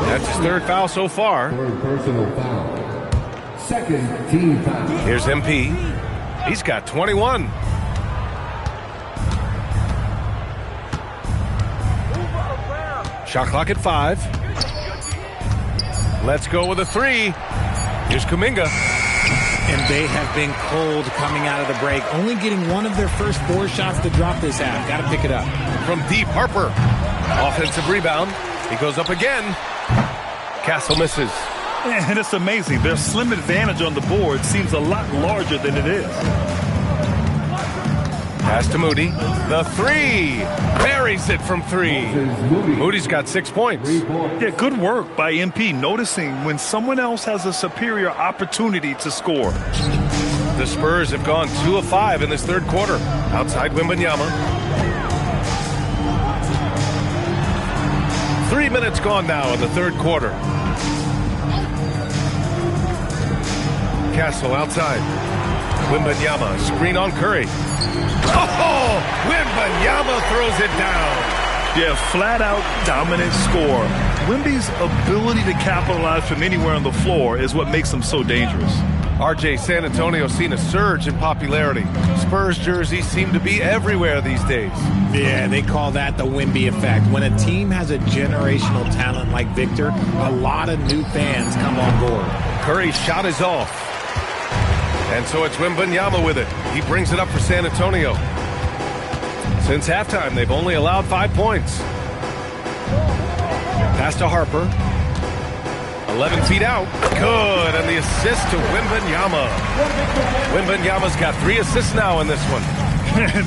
[SPEAKER 9] That's his 3rd foul so far.
[SPEAKER 14] Third personal foul. Second team foul.
[SPEAKER 9] Here's MP. He's got 21. Shot clock at 5. Let's go with a 3. Here's Kuminga.
[SPEAKER 12] And they have been cold coming out of the break, only getting one of their first 4 shots to drop this half. Got to pick it up.
[SPEAKER 9] From deep, Harper. Offensive rebound. He goes up again. Castle misses.
[SPEAKER 10] And it's amazing. Their slim advantage on the board seems a lot larger than it is.
[SPEAKER 9] Pass to Moody. The 3. Buries it from 3. Moody's got 6 points.
[SPEAKER 10] Yeah, good work by MP noticing when someone else has a superior opportunity to score.
[SPEAKER 9] The Spurs have gone 2 of 5 in this third quarter. Outside Wembanyama. 3 minutes gone now in the third quarter. Castle outside. Wembanyama, screen on Curry. Oh, Wembanyama throws it down.
[SPEAKER 10] Yeah, flat-out dominant score. Wemby's ability to capitalize from anywhere on the floor is what makes him so dangerous.
[SPEAKER 9] RJ, San Antonio's seen a surge in popularity. Spurs jerseys seem to be everywhere these days.
[SPEAKER 12] Yeah, they call that the Wemby effect. When a team has a generational talent like Victor, a lot of new fans come on board.
[SPEAKER 9] Curry's shot is off. And so it's Wembanyama with it. He brings it up for San Antonio. Since halftime, they've only allowed 5 points. Pass to Harper. 11 feet out. Good. And the assist to Wembanyama. Wembanyama's got 3 assists now in this one.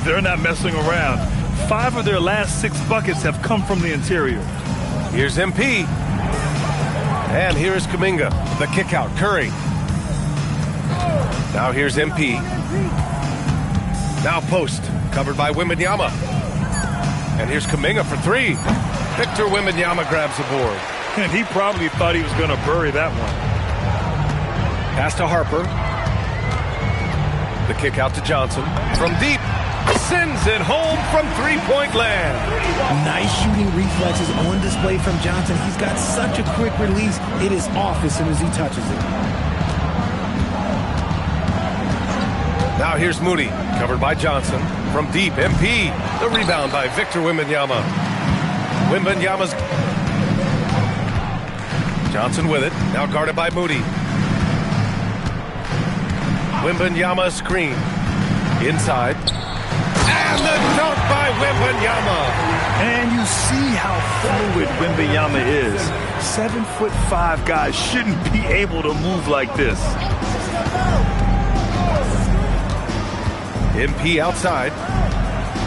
[SPEAKER 10] They're not messing around. 5 of their last 6 buckets have come from the interior.
[SPEAKER 9] Here's MP. And here's Kuminga. The kick out. Curry. Now here's MP. Now post. Covered by Wembanyama. And here's Kuminga for 3. Victor Wembanyama grabs the board.
[SPEAKER 10] And he probably thought he was going to bury that one.
[SPEAKER 9] Pass to Harper. The kick out to Johnson. From deep. Sends it home from 3-point land.
[SPEAKER 12] Nice shooting reflexes on display from Johnson. He's got such a quick release. It is off as soon as he touches it.
[SPEAKER 9] Now here's Moody, covered by Johnson. From deep, MP. The rebound by Victor Wembanyama. Wembanyama's... Johnson with it, now guarded by Moody. Wembanyama screen. Inside. And the dunk by Wembanyama.
[SPEAKER 10] And you see how fluid Wembanyama is. 7'5" guys shouldn't be able to move like this.
[SPEAKER 9] MP outside.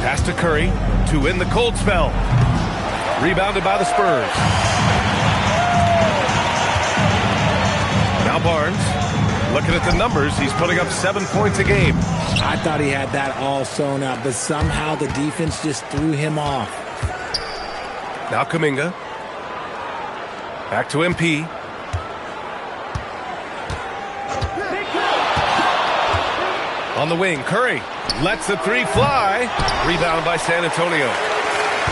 [SPEAKER 9] Pass to Curry to win the cold spell. Rebounded by the Spurs. Now Barnes. Looking at the numbers, he's putting up 7 points a game.
[SPEAKER 12] I thought he had that all sewn up, but somehow the defense just threw him off.
[SPEAKER 9] Now Kuminga. Back to MP. On the wing, Curry lets the 3 fly. Rebound by San Antonio.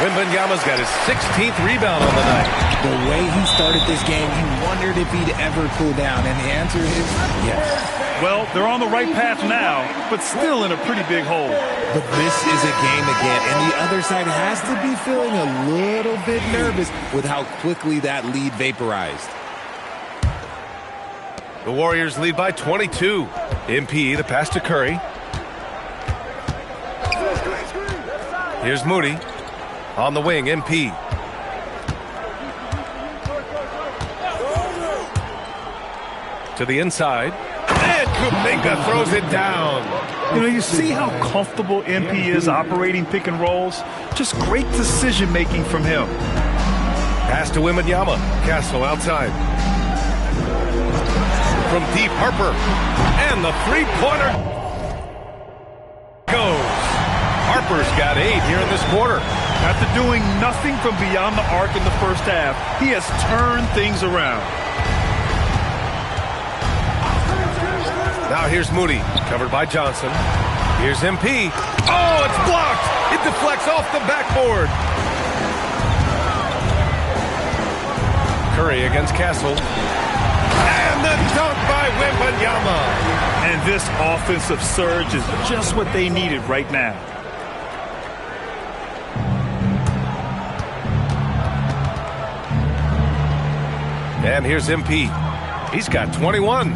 [SPEAKER 9] Wembanyama's got his 16th rebound on the night.
[SPEAKER 12] The way he started this game, he wondered if he'd ever cool down, and the answer is yes.
[SPEAKER 10] Well, they're on the right path now, but still in a pretty big hole.
[SPEAKER 12] But this is a game again, and the other side has to be feeling a little bit nervous with how quickly that lead vaporized.
[SPEAKER 9] The Warriors lead by 22. MP, the pass to Curry. Here's Moody. On the wing, MP. to the inside. And Kuminga throws it down.
[SPEAKER 10] You know, you see how comfortable MP is operating pick and rolls? Just great decision-making from him.
[SPEAKER 9] Pass to Wembanyama. Castle outside. From deep, Harper. And the three-pointer goes. Harper's got 8 here in this quarter.
[SPEAKER 10] After doing nothing from beyond the arc in the first half, he has turned things around.
[SPEAKER 9] Now here's Moody, covered by Johnson. Here's MP. Oh, it's blocked. It deflects off the backboard. Curry against Castle. And the dunk by Wembanyama.
[SPEAKER 10] And this offensive surge is just what they needed right now.
[SPEAKER 9] And here's MP. He's got 21.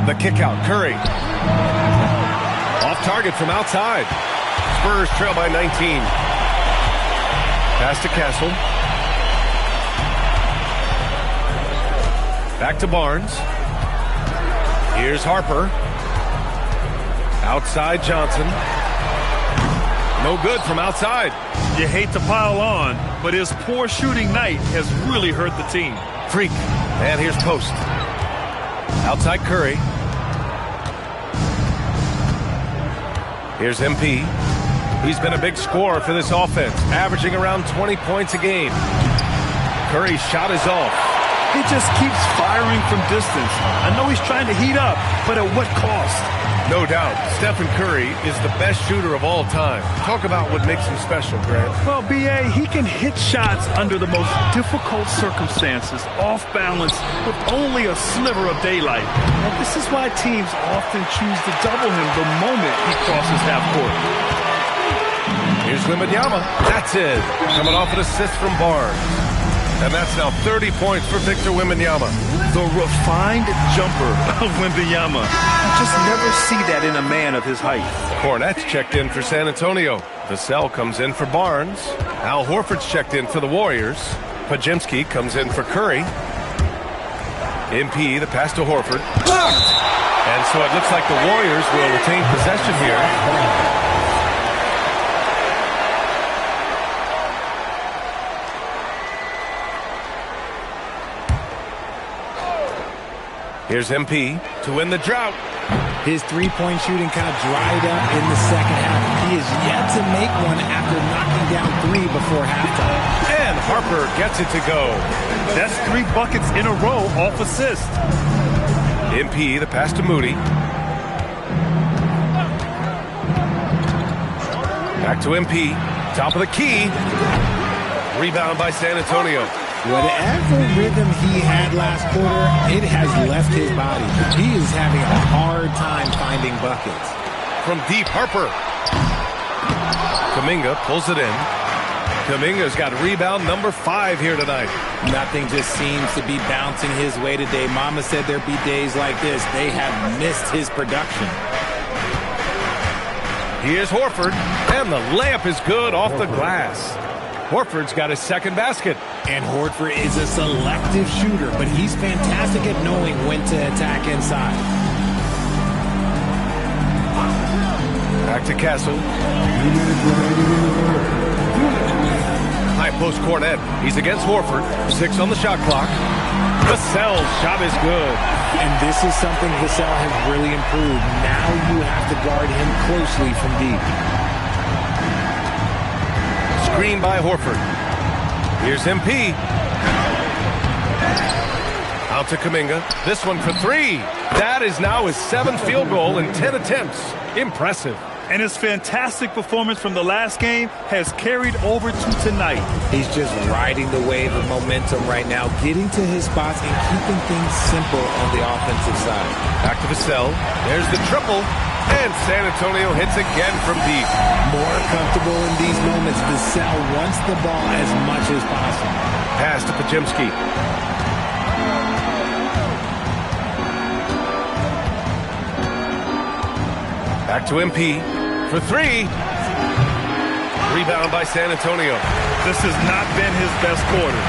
[SPEAKER 9] The kick out, Curry. Off target from outside. Spurs trail by 19. Pass to Castle. Back to Barnes. Here's Harper. Outside Johnson. No good from outside.
[SPEAKER 10] You hate to pile on, but his poor shooting night has really hurt the team.
[SPEAKER 9] Freak. And here's Post. Outside Curry. Here's MP. He's been a big scorer for this offense, averaging around 20 points a game. Curry's shot is off.
[SPEAKER 10] He just keeps firing from distance. I know he's trying to heat up, but at what cost?
[SPEAKER 9] No doubt, Stephen Curry is the best shooter of all time. Talk about what makes him special, Grant.
[SPEAKER 10] Well, B.A., he can hit shots under the most difficult circumstances, off balance, with only a sliver of daylight. And this is why teams often choose to double him the moment he crosses half court.
[SPEAKER 9] Here's Wembanyama. That's it. Coming off an assist from Barnes. And that's now 30 points for Victor Wembanyama.
[SPEAKER 10] The refined jumper of Wembanyama. You just never see that in a man of his height.
[SPEAKER 9] Cornette's checked in for San Antonio. Vassell comes in for Barnes. Al Horford's checked in for the Warriors. Podziemski comes in for Curry. MP, the pass to Horford. Blocked! And so it looks like the Warriors will retain possession here. Here's MP to win the drought.
[SPEAKER 12] His three-point shooting kind of dried up in the second half. He is yet to make one after knocking down 3 before halftime.
[SPEAKER 9] And Harper gets it to go.
[SPEAKER 10] That's 3 buckets in a row off assist.
[SPEAKER 9] MP, the pass to Moody. Back to MP. Top of the key. Rebound by San Antonio.
[SPEAKER 12] Whatever rhythm he had last quarter, it has left his body. He is having a hard time finding buckets.
[SPEAKER 9] From deep, Harper. Kuminga pulls it in. Kuminga's got rebound number 5 here tonight.
[SPEAKER 12] Nothing just seems to be bouncing his way today. Mama said there'd be days like this. They have missed his production.
[SPEAKER 9] Here's Horford, and the layup is good off the glass. Horford's got his second basket.
[SPEAKER 12] And Horford is a selective shooter, but he's fantastic at knowing when to attack inside.
[SPEAKER 9] Back to Castle. High post Cornette. He's against Horford. 6 on the shot clock. Vassell's shot is good.
[SPEAKER 12] And this is something Vassell has really improved. Now you have to guard him closely from deep.
[SPEAKER 9] Screen by Horford. Here's MP. Out to Kuminga. This one for 3. That is now his 7th field goal in 10 attempts. Impressive.
[SPEAKER 10] And his fantastic performance from the last game has carried over to tonight.
[SPEAKER 12] He's just riding the wave of momentum right now, getting to his spots and keeping things simple on the offensive side.
[SPEAKER 9] Back to Vassell. There's the triple. And San Antonio hits again from deep.
[SPEAKER 12] More comfortable in these moments. Vassell wants the ball as much as possible.
[SPEAKER 9] Pass to Podziemski. Back to MP for 3. Rebound by San Antonio.
[SPEAKER 10] This has not been his best quarter.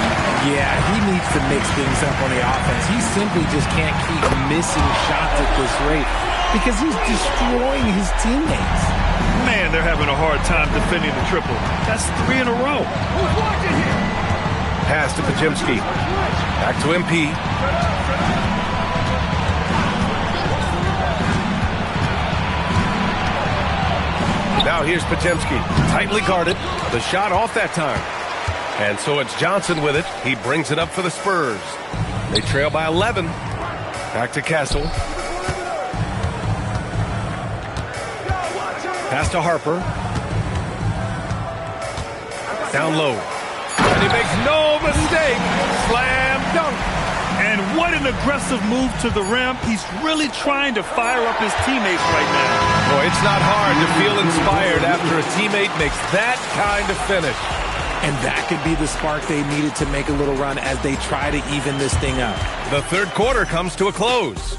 [SPEAKER 12] Yeah, he needs to mix things up on the offense. He simply just can't keep missing shots at this rate because he's destroying his teammates.
[SPEAKER 10] Man, they're having a hard time defending the triple. That's 3 in a row.
[SPEAKER 9] Pass to Podziemski. Back to MP. Now here's Podziemski. Tightly guarded. The shot off that time. And so it's Johnson with it. He brings it up for the Spurs. They trail by 11. Back to Castle. Pass to Harper. Down low. And he makes no mistake. Slam dunk.
[SPEAKER 10] And what an aggressive move to the rim. He's really trying to fire up his teammates right now.
[SPEAKER 9] Boy, it's not hard to feel inspired after a teammate makes that kind of finish.
[SPEAKER 12] And that could be the spark they needed to make a little run as they try to even this thing up.
[SPEAKER 9] The third quarter comes to a close.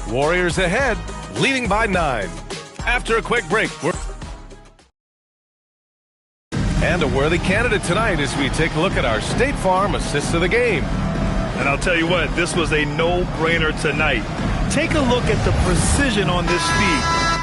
[SPEAKER 9] Warriors ahead, leading by 9. After a quick break, and a worthy candidate tonight as we take a look at our State Farm Assist of the Game.
[SPEAKER 10] And I'll tell you what, this was a no-brainer tonight. Take a look at the precision on this feed.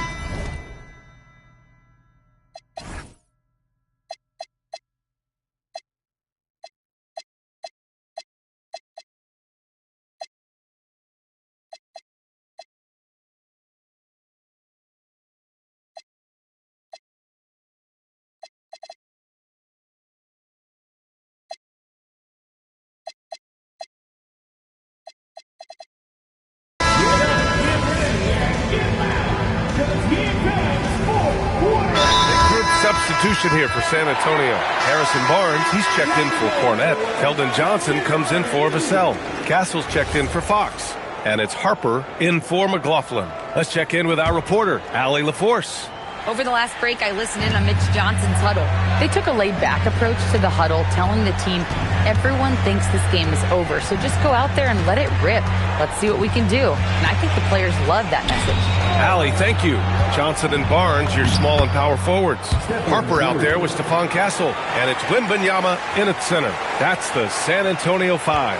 [SPEAKER 9] Substitution here for San Antonio. Harrison Barnes, he's checked in for Cornette. Keldon Johnson comes in for Vassell. Castle's checked in for Fox. And it's Harper in for McLaughlin. Let's check in with our reporter, Allie LaForce.
[SPEAKER 13] Over the last break, I listened in on Mitch Johnson's huddle. They took a laid-back approach to the huddle, telling the team, everyone thinks this game is over, so just go out there and let it rip. Let's see what we can do. And I think the players love that message.
[SPEAKER 9] Allie, thank you. Johnson and Barnes, your small and power forwards. Harper out there with Stephon Castle. And it's Wembanyama in at center. That's the San Antonio 5.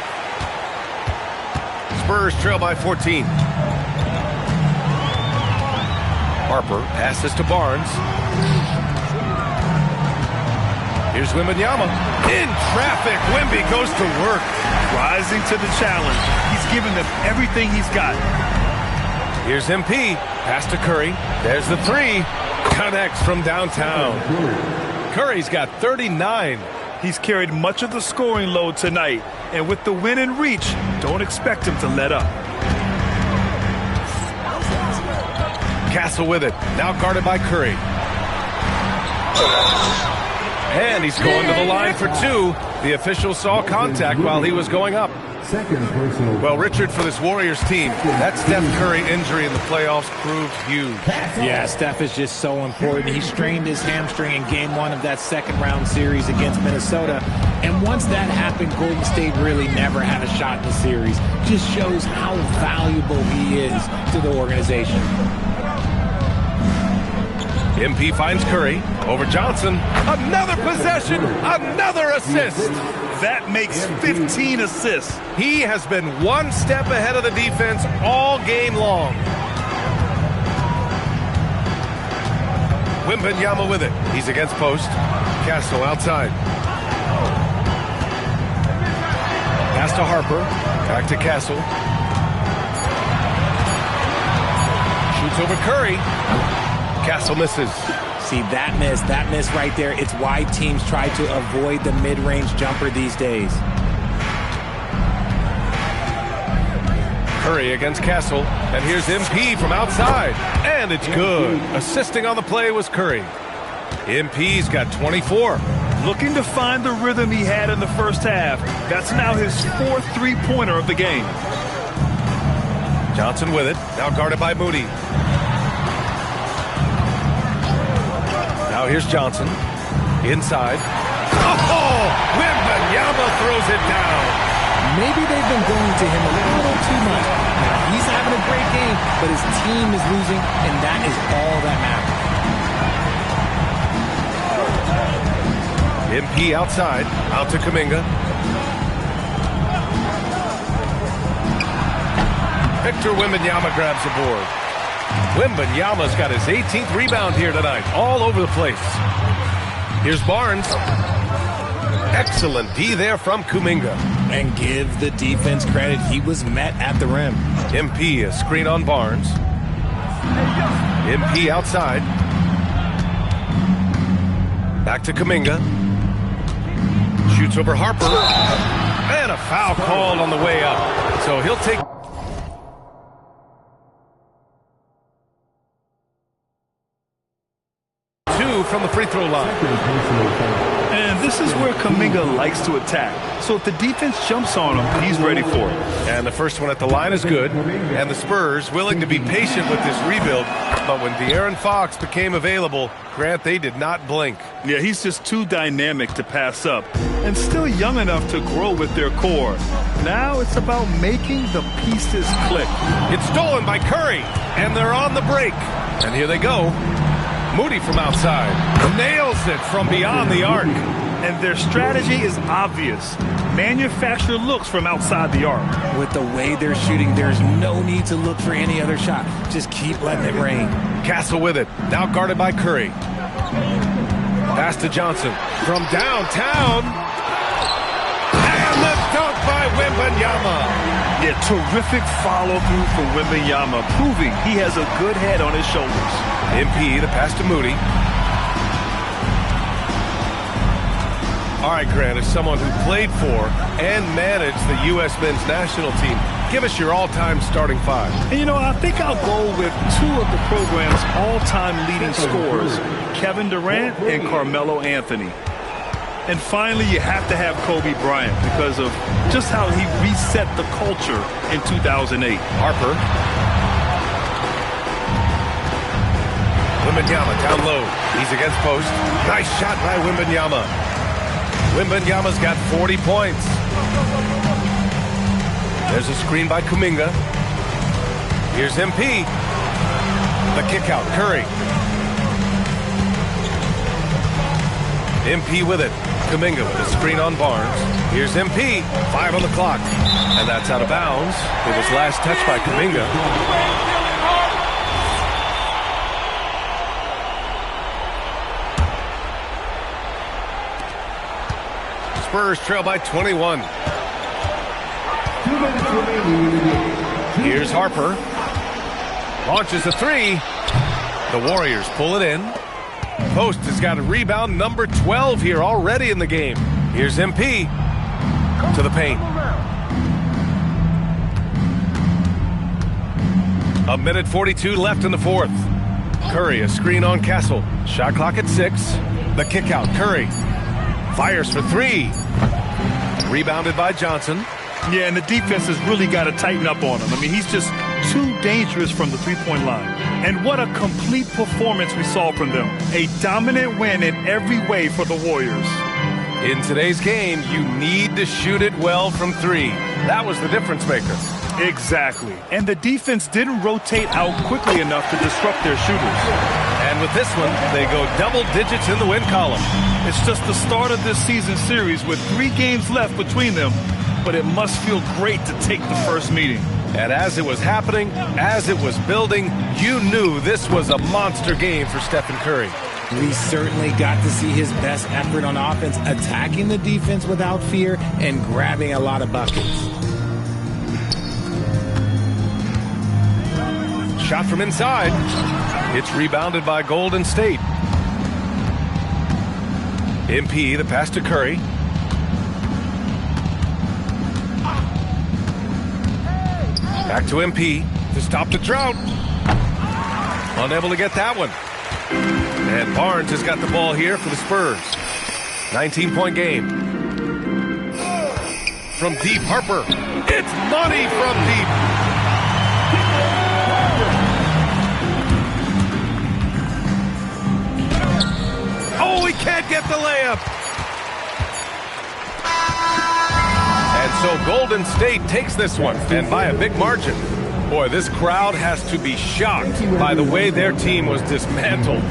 [SPEAKER 9] Spurs trail by 14. Harper passes to Barnes. Here's Wembanyama. In traffic, Wemby goes to work.
[SPEAKER 10] Rising to the challenge. He's giving them everything he's got.
[SPEAKER 9] Here's MP. Pass to Curry. There's the 3. Connects from downtown. Curry's got 39.
[SPEAKER 10] He's carried much of the scoring load tonight. And with the win in reach, don't expect him to let up.
[SPEAKER 9] Castle with it. Now guarded by Curry. And he's going to the line for 2. The official saw contact while he was going up. Well, Richard, for this Warriors team, that Steph Curry injury in the playoffs proved huge.
[SPEAKER 12] Yeah, Steph is just so important. He strained his hamstring in game 1 of that second-round series against Minnesota. And once that happened, Golden State really never had a shot in the series. Just shows how valuable he is to the organization.
[SPEAKER 9] MP finds Curry over Johnson. Another possession, another assist.
[SPEAKER 10] That makes 15 assists.
[SPEAKER 9] He has been one step ahead of the defense all game long. Wembanyama with it. He's against post. Castle outside. Pass to Harper. Back to Castle. Shoots over Curry. Castle misses.
[SPEAKER 12] See, that miss right there, it's why teams try to avoid the mid-range jumper these days.
[SPEAKER 9] Curry against Castle, and here's MP from outside, and it's good. Assisting on the play was Curry. MP's got 24.
[SPEAKER 10] Looking to find the rhythm he had in the first half. That's now his 4th three-pointer of the game.
[SPEAKER 9] Johnson with it, now guarded by Moody. Now here's Johnson. Inside. Oh! Wembanyama throws it down.
[SPEAKER 12] Maybe they've been going to him a little too much. Now, he's having a great game, but his team is losing, and that is all that matters.
[SPEAKER 9] MP outside, out to Kuminga. Victor Wembanyama grabs the board. Wembanyama's got his 18th rebound here tonight, all over the place. Here's Barnes. Excellent D there from Kuminga.
[SPEAKER 12] And give the defense credit, he was met at the rim.
[SPEAKER 9] MP, a screen on Barnes. MP outside. Back to Kuminga. Shoots over Harper. And a foul called on the way up. So he'll take... two from the free throw line.
[SPEAKER 10] And this is where Kuminga likes to attack. So if the defense jumps on him, he's ready for it.
[SPEAKER 9] And the first one at the line is good. And the Spurs willing to be patient with this rebuild. But when De'Aaron Fox became available, Grant, they did not blink.
[SPEAKER 10] Yeah, he's just too dynamic to pass up. And still young enough to grow with their core. Now it's about making the pieces click.
[SPEAKER 9] It's stolen by Curry. And they're on the break. And here they go. Moody from outside. Nails it from beyond the arc.
[SPEAKER 10] And their strategy is obvious. Manufacture looks from outside the arc.
[SPEAKER 12] With the way they're shooting, there's no need to look for any other shot. Just keep letting it rain.
[SPEAKER 9] Castle with it. Now guarded by Curry. Pass to Johnson. From downtown. And the dunk by Wembanyama.
[SPEAKER 10] Yeah, terrific follow-through from Wembanyama, proving he has a good head on his shoulders.
[SPEAKER 9] MP, the pass to Moody. All right, Grant, as someone who played for and managed the U.S. men's national team, give us your all-time starting five.
[SPEAKER 10] And, you know, I think I'll go with two of the program's all-time leading scorers, Kevin Durant and Carmelo Anthony. And finally, you have to have Kobe Bryant because of just how he reset the culture in 2008.
[SPEAKER 9] Harper. Wembanyama down low. He's against post. Nice shot by Wembanyama. Wembanyama's got 40 points. There's a screen by Kuminga. Here's MP. The kick out. Curry. MP with it. Kuminga with a screen on Barnes. Here's MP. 5 on the clock. And that's out of bounds. It was last touched by Kuminga. Spurs trail by 21. Here's Harper. Launches a three. The Warriors pull it in. Post has got a rebound number 12 here already in the game. Here's MP to the paint. A minute 42 left in the fourth. Curry, a screen on Castle. Shot clock at 6. The kick out. Curry fires for 3. Rebounded by Johnson.
[SPEAKER 10] Yeah, and the defense has really got to tighten up on him. I mean, he's just too dangerous from the three-point line. And what a complete performance we saw from them. A dominant win in every way for the Warriors.
[SPEAKER 9] In today's game, you need to shoot it well from 3. That was the difference maker.
[SPEAKER 10] Exactly. And the defense didn't rotate out quickly enough to disrupt their shooters.
[SPEAKER 9] And with this one, they go double digits in the win column.
[SPEAKER 10] It's just the start of this season series with 3 games left between them, but it must feel great to take the first meeting.
[SPEAKER 9] And as it was happening, as it was building, you knew this was a monster game for Stephen Curry.
[SPEAKER 12] We certainly got to see his best effort on offense, attacking the defense without fear and grabbing a lot of buckets.
[SPEAKER 9] Shot from inside. It's rebounded by Golden State. MP, the pass to Curry. Back to MP to stop the drought. Unable to get that one. And Barnes has got the ball here for the Spurs. 19-point game. From deep, Harper. It's money from deep. Oh, he can't get the layup. And so Golden State takes this one, and by a big margin. Boy, this crowd has to be shocked by the way their team was dismantled.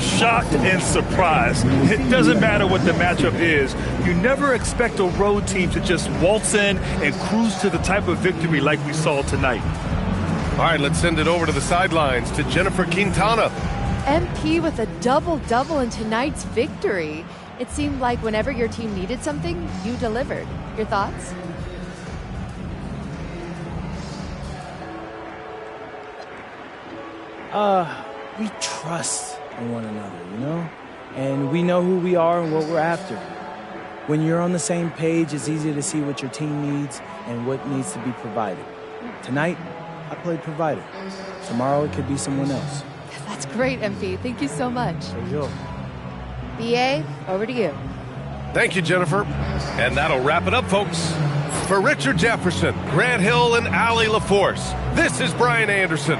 [SPEAKER 10] Shocked and surprised. It doesn't matter what the matchup is. You never expect a road team to just waltz in and cruise to the type of victory like we saw tonight.
[SPEAKER 9] All right, let's send it over to the sidelines to Jennifer Quintana.
[SPEAKER 18] MP with a double-double in tonight's victory. It seemed like whenever your team needed something, you delivered. Your thoughts?
[SPEAKER 3] We trust in one another, you know? And we know who we are and what we're after. When you're on the same page, it's easy to see what your team needs and what needs to be provided. Tonight, I played provider. Tomorrow, it could be someone else.
[SPEAKER 18] That's great, MP. Thank you so much.
[SPEAKER 3] Sure.
[SPEAKER 18] BA, over to you.
[SPEAKER 9] Thank you, Jennifer. And that'll wrap it up, folks. For Richard Jefferson, Grant Hill, and Allie LaForce, this is Brian Anderson.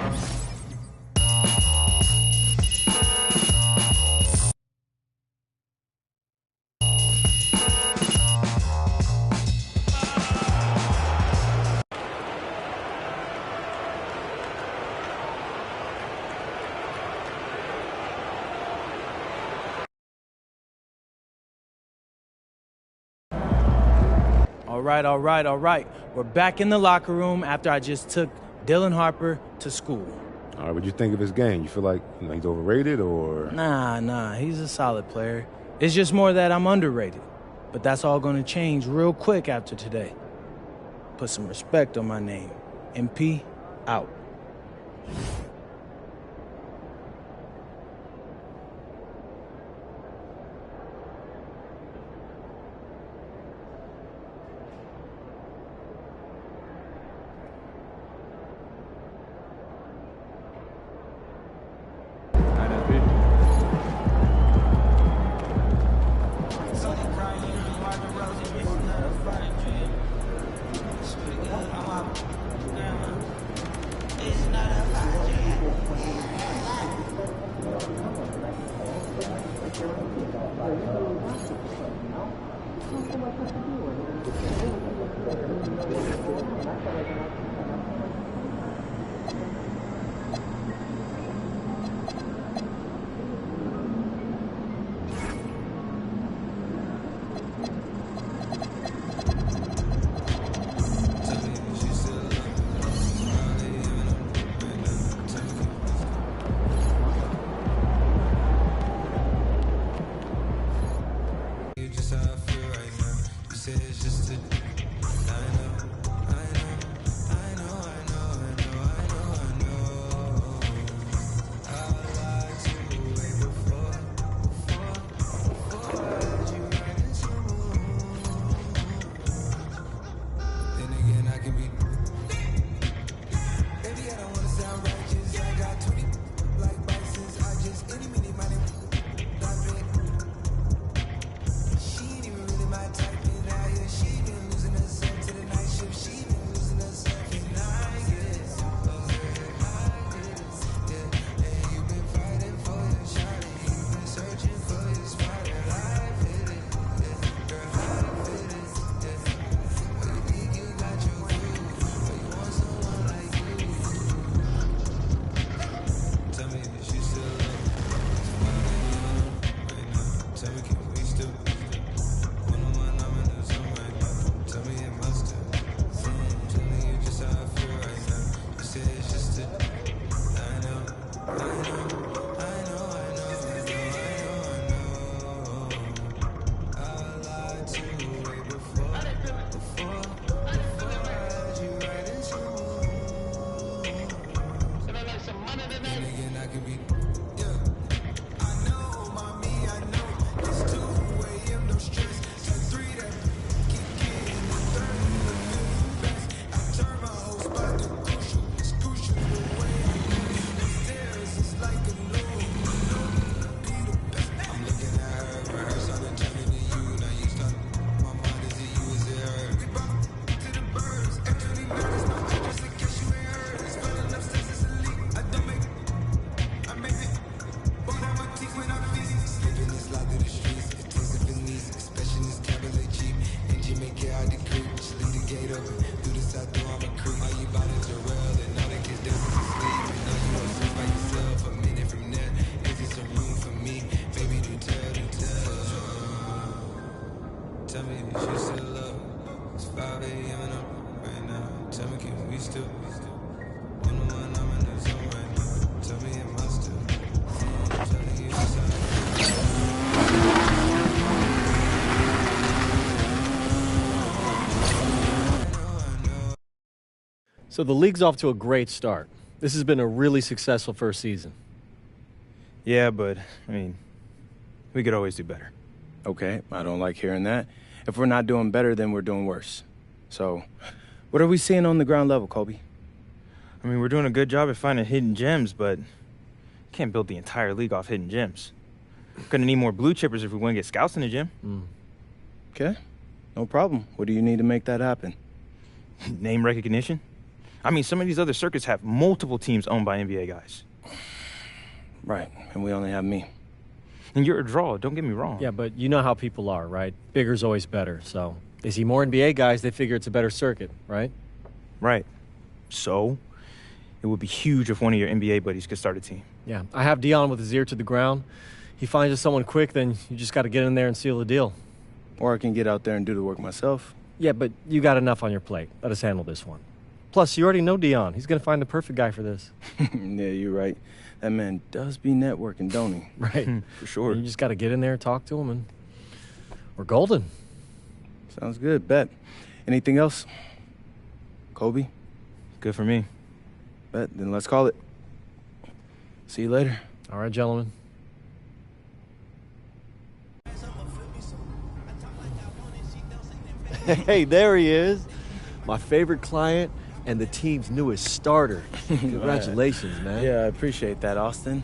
[SPEAKER 3] All right. We're back in the locker room after I just took Dylan Harper to school.
[SPEAKER 19] All right, what'd you think of his game? You feel like he's overrated or?
[SPEAKER 3] Nah, he's a solid player. It's just more that I'm underrated. But that's all going to change real quick after today. Put some respect on my name. MP, out.
[SPEAKER 20] Tell me that you still love. It's 5 a.m. and I'm right now. Tell me, can we still? One on one, I'm in the zone right now. Tell me, am I still? Telling you it's
[SPEAKER 21] So the league's off to a great start. This has been a really successful first season.
[SPEAKER 22] Yeah, but, I mean, we could always do better.
[SPEAKER 3] Okay, I don't like hearing that. If we're not doing better, then we're doing worse. So, what are we seeing on the ground level, Kobe?
[SPEAKER 22] I mean, we're doing a good job at finding hidden gems, but can't build the entire league off hidden gems. Gonna need more blue chippers if we want to get scouts in the gym.
[SPEAKER 3] Okay, no problem. What do you need to make that happen?
[SPEAKER 22] Name recognition? I mean, some of these other circuits have multiple teams owned by NBA guys.
[SPEAKER 3] Right, and we only have me.
[SPEAKER 22] And you're a draw, don't get me wrong.
[SPEAKER 21] Yeah, but you know how people are, right? Bigger's always better, so they see more NBA guys, they figure it's a better circuit, right?
[SPEAKER 22] Right. So, it would be huge if one of your NBA buddies could start a team.
[SPEAKER 21] Yeah, I have Dion with his ear to the ground. He finds us someone quick, then you just got to get in there and seal the deal.
[SPEAKER 3] Or I can get out there and do the work myself.
[SPEAKER 21] Yeah, but you got enough on your plate. Let us handle this one. Plus, you already know Dion. He's going to find the perfect guy for this.
[SPEAKER 3] Yeah, you're right. That man does be networking, don't he?
[SPEAKER 21] Right.
[SPEAKER 22] For sure.
[SPEAKER 21] You just got to get in there, talk to him, and we're golden.
[SPEAKER 3] Sounds good, bet. Anything else? Kobe?
[SPEAKER 22] Good for me.
[SPEAKER 3] Bet, then let's call it. See you later.
[SPEAKER 21] All right, gentlemen. Hey, there he is. My favorite client and the team's newest starter. Congratulations, man.
[SPEAKER 3] Yeah, I appreciate that, Austin.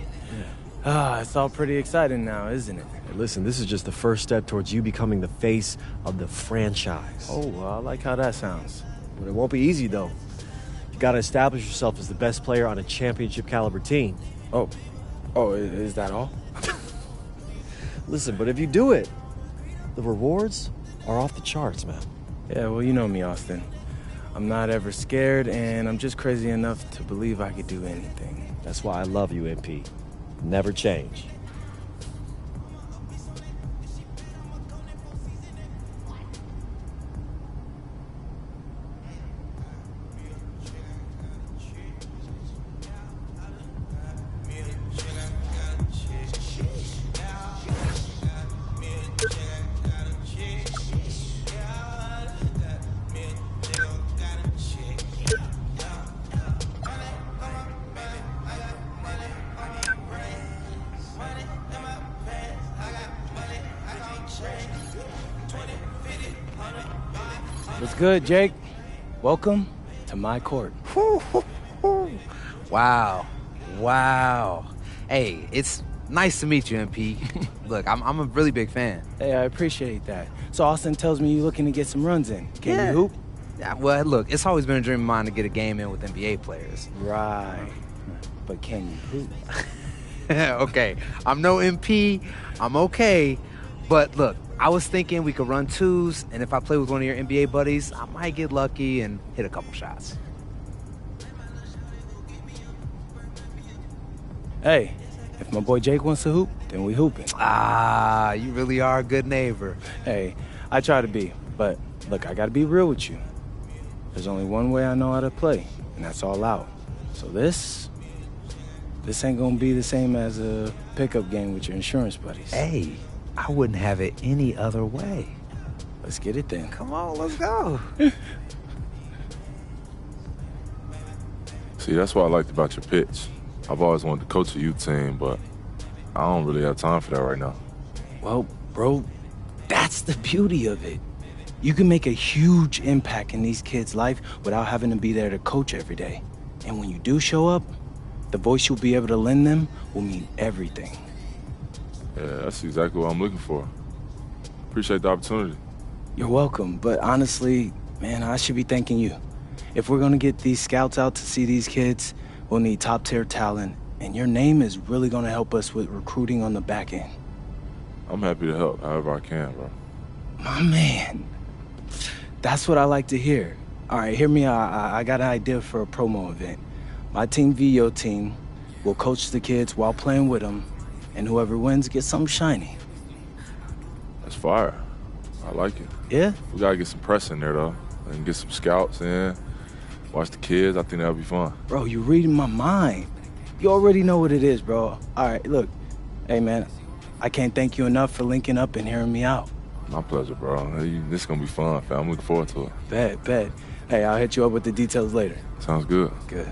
[SPEAKER 3] It's all pretty exciting now, isn't it?
[SPEAKER 21] Hey, listen, this is just the first step towards you becoming the face of the franchise.
[SPEAKER 3] Oh, well, I like how that sounds.
[SPEAKER 21] But it won't be easy, though. You got to establish yourself as the best player on a championship-caliber team.
[SPEAKER 3] Oh, is that all?
[SPEAKER 21] Listen, but if you do it, the rewards are off the charts, man.
[SPEAKER 3] Yeah, well, you know me, Austin. I'm not ever scared, and I'm just crazy enough to believe I could do anything.
[SPEAKER 21] That's why I love you, MP. Never change.
[SPEAKER 3] What's good, Jake? Welcome to my court.
[SPEAKER 23] Wow. Hey, it's nice to meet you, MP. Look, I'm a really big fan.
[SPEAKER 3] Hey, I appreciate that. So Austin tells me you're looking to get some runs in. Can you hoop?
[SPEAKER 23] Yeah, well, look, it's always been a dream of mine to get a game in with NBA players.
[SPEAKER 3] Right. But can you hoop?
[SPEAKER 23] Okay, I'm no MP. I'm okay. But look, I was thinking we could run twos, and if I play with one of your NBA buddies, I might get lucky and hit a couple shots.
[SPEAKER 3] Hey, if my boy Jake wants to hoop, then we hooping.
[SPEAKER 23] Ah, you really are a good neighbor.
[SPEAKER 3] Hey, I try to be, but look, I gotta be real with you. There's only one way I know how to play, and that's all out. So this ain't gonna be the same as a pickup game with your insurance buddies.
[SPEAKER 23] Hey, I wouldn't have it any other way.
[SPEAKER 3] Let's get it then.
[SPEAKER 23] Come on, let's go.
[SPEAKER 24] See, that's what I liked about your pitch. I've always wanted to coach a youth team, but I don't really have time for that right now.
[SPEAKER 3] Well, bro, that's the beauty of it. You can make a huge impact in these kids' life without having to be there to coach every day. And when you do show up, the voice you'll be able to lend them will mean everything.
[SPEAKER 24] Yeah, that's exactly what I'm looking for. Appreciate the opportunity.
[SPEAKER 3] You're welcome, but honestly, man, I should be thanking you. If we're gonna get these scouts out to see these kids, we'll need top-tier talent, and your name is really gonna help us with recruiting on the back end.
[SPEAKER 24] I'm happy to help however I can, bro.
[SPEAKER 3] My man, that's what I like to hear. All right, hear me out. I got an idea for a promo event. My team v your team. We'll coach the kids while playing with them, and whoever wins gets something shiny.
[SPEAKER 24] That's fire. I like it.
[SPEAKER 3] Yeah?
[SPEAKER 24] We got to get some press in there, though, and get some scouts in, watch the kids. I think that'll be fun.
[SPEAKER 3] Bro, you're reading my mind. You already know what it is, bro. All right, look. Hey, man, I can't thank you enough for linking up and hearing me out.
[SPEAKER 24] My pleasure, bro. Hey, this is going to be fun, fam. I'm looking forward to it.
[SPEAKER 3] Bet. Hey, I'll hit you up with the details later.
[SPEAKER 24] Sounds good.
[SPEAKER 3] Good.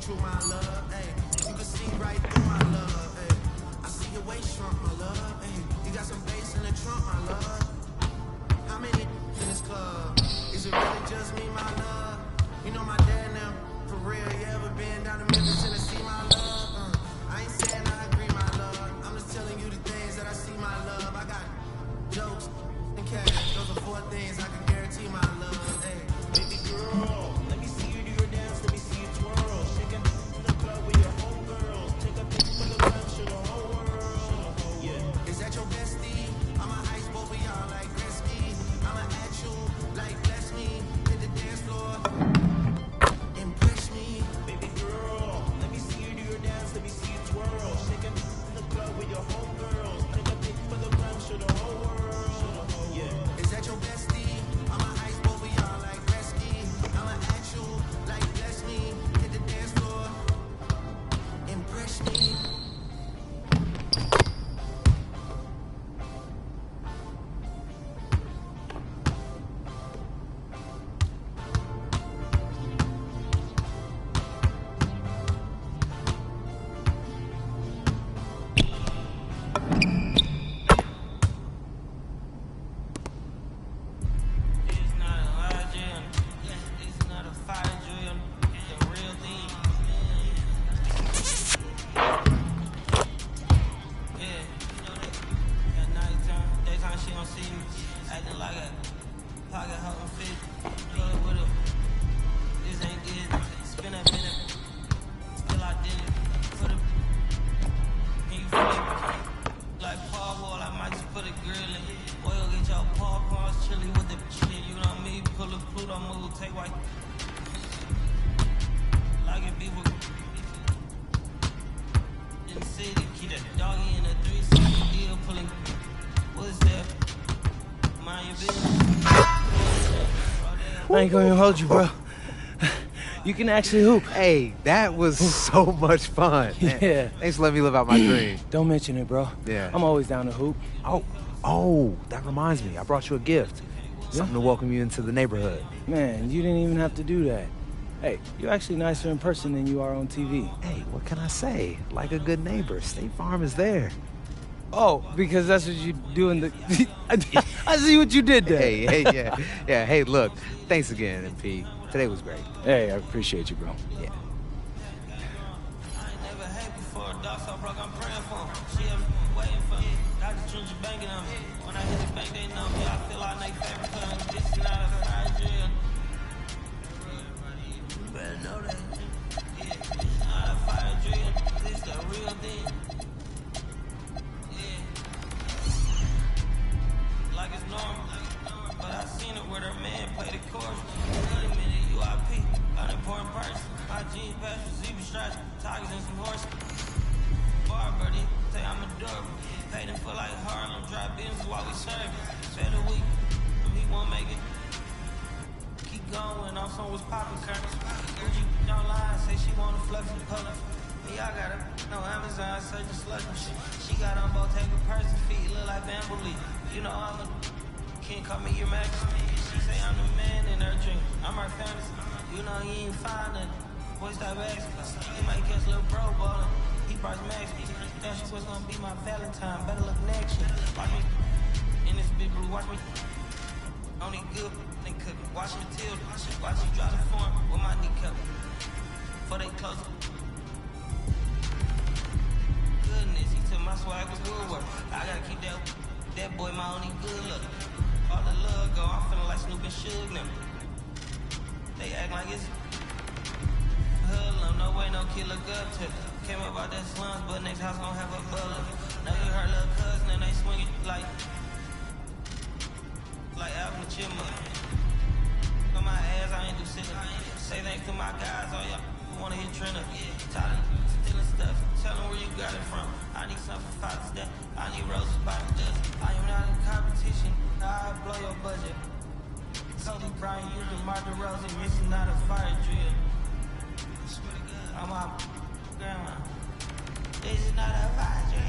[SPEAKER 2] True, my love.
[SPEAKER 20] love, hey. You can see right through my love, hey. I see your waist shrunk, my love, hey. You got some bass in the trunk, my love. How many in this club? Is it really just me, my love? You know my dad now, for real. You ever been down to Memphis, Tennessee, my love? I ain't saying I agree, my love. I'm just telling you the things that I see, my love. I got jokes and cash. Those are 4 things I can guarantee, my love. Hey, baby girl, let me see you do your dance. Let me see you twirl. Shake it in the club with your homegirls. Take a pic for the club, show the whole world. Yeah, is that your bestie? I'ma ice both of y'all like Gretzky. I'ma at you like bless me. Hit the dance floor. Impress me, baby girl. Let me see you do your dance. Let me see you twirl. Shake it in the club with your homegirls. Take a pic for the club, show the whole world. Yeah, is that your bestie? I'ma ice both of y'all like Gretzky. I'ma at you like bless me. Hit the dance floor. Impress me.
[SPEAKER 3] I ain't gonna even hold you, bro. You can actually hoop.
[SPEAKER 23] Hey, that was so much fun. Man,
[SPEAKER 3] Yeah.
[SPEAKER 23] thanks for letting me live out my dream.
[SPEAKER 3] Don't mention it, bro.
[SPEAKER 23] Yeah.
[SPEAKER 3] I'm always down to hoop.
[SPEAKER 23] Oh, that reminds me. I brought you a gift. Something to welcome you into the neighborhood.
[SPEAKER 3] Man, you didn't even have to do that. Hey, you're actually nicer in person than you are on TV.
[SPEAKER 23] Hey, what can I say? Like a good neighbor, State Farm is there.
[SPEAKER 3] Oh, because that's what you do in the... I see what you did there.
[SPEAKER 23] Hey, yeah. Yeah, hey, look. Thanks again, MP. Today was great.
[SPEAKER 3] Hey, I appreciate you, bro.
[SPEAKER 23] Yeah.
[SPEAKER 20] Like it's normal, but I seen it where their man played the chorus. 30 minute UIP, unimportant person. My jeans patch with zebra stripes, tigers and some horses. Bar birdie, say I'm adorable. Paid him for like Harlem, drive business while we serve. Spend a week, he won't make it. Keep going, on some was popping curtains. Gucci don't lie, say she wanna fluff the color. Me, I got her, no Amazon, searching slush and shit. She got on Bottega purse feet, look like bamboo leaf. You know I'm a king, call me your majesty. She say I'm the man in her dream, I'm her fantasy. You know he ain't find nothing, boy stop asking. He might catch little bro ballin', he price max me. Now she was gonna be my Valentine, better look next year. Watch me, in this big blue, watch me. Only good, they cook, watch me till, watch me drive the form with my kneecap. Before they close it. Goodness, he took my swag was Woodward. I gotta keep that boy my only good look. All the love go, I'm feeling like Snoop and Suge now. They act like it's hoodlum, no way, no kid look up to. Came up out that slums, but next house gon' have a bullet. Now you heard little cousin and they swing it like Alvin the Chipmunk. On my ass, I ain't do shit. Say thanks to my guys, oh y'all wanna hit Trina. Tired of stealing stuff, tell them where you got it from. I need something for Father's Day, I need roses by the dozen. I am not in competition, I blow your budget. Kobe Bryant, you can mark the rose and this is not a fire drill. I'm my grandma. This is not a fire drill.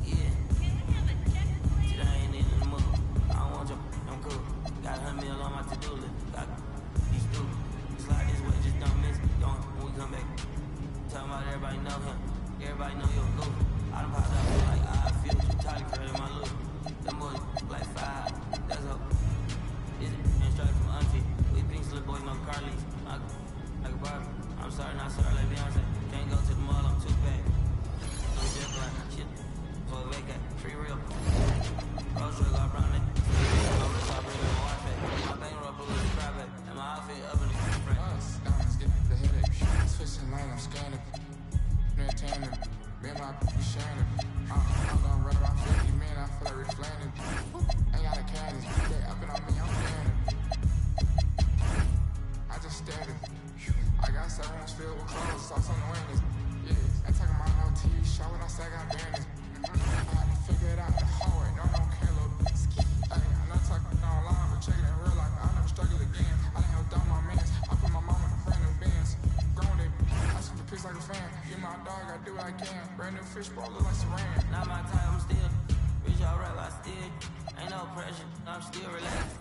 [SPEAKER 20] Yeah. I ain't in the mood. I don't to-do list. Got these stupid. Slide this way, just don't miss. Don't when we come back. Talking about everybody know him. Everybody know you're a goof. I done popped up like I feel you. Tally Curry in my look. Them boys like 5. That's up. Is it? And straight from auntie. We pink slip boys, no Carly's. Like a Barbie. I'm sorry, not sorry like Beyonce. Can't go to the mall, I'm too bad. No shit like shit. For a vacate. Free real. Rose sugar, I brown it. My wrist, I bring in my watch back. My bankroll blue is a crab back. And my outfit up in the front.
[SPEAKER 2] Diamonds get the headache. Switching lane, I'm scanning. Entertaining. Me and my be sharing it. I'm gonna run around 50 men, I feel like Rick Flanders. Ain't got a candy. They up and on me, I'm scanning. I just stared it. I got 7 rooms filled with clothes, sauce on the wings. Yeah, ain't talking about no TV show when I say I got banners. I had to figure it out the hallway. No, I don't care, little ski. Hey, I'm not talking online, but check it in real life. I never struggle again. I didn't help down my mans. I put my mom in a brand new Benz. Grown day, I shoot the pics like a fan. Get my dog, I do what I can. Brand new fish bowl, look like Saran.
[SPEAKER 20] Not my time, I'm still rich, all rap, I still ain't no pressure, I'm still relaxed.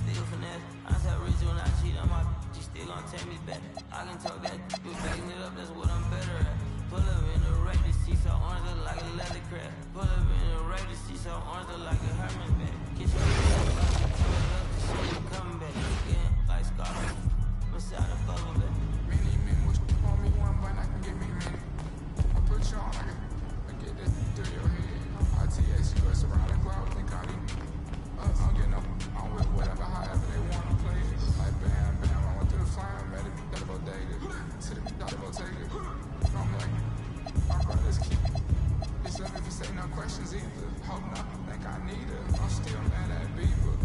[SPEAKER 20] Still finesse, I tell rich when I cheat on my she still gon' take me back. I can talk that, we backing it up, that's what I'm better at. Pull up in the race, she so orange look like a leather crab. Pull up in the race, she so orange look like a Hermes bag. Get your up, she ain't coming back. Again, like Scarface, beside the bubble back.
[SPEAKER 2] Many men, which want me one, but I can get me many. I put you on, I get this through your head. ITX, around the cloud, think I need. I'm getting up, I'm with whatever, however they want to play it. Like bam, bam, I went through the flying, met it, that bodega, to the dollar bodega. I'm like, my brothers keep this up if you say no questions either. Hope not, think I need it. I'm still mad at Bieber.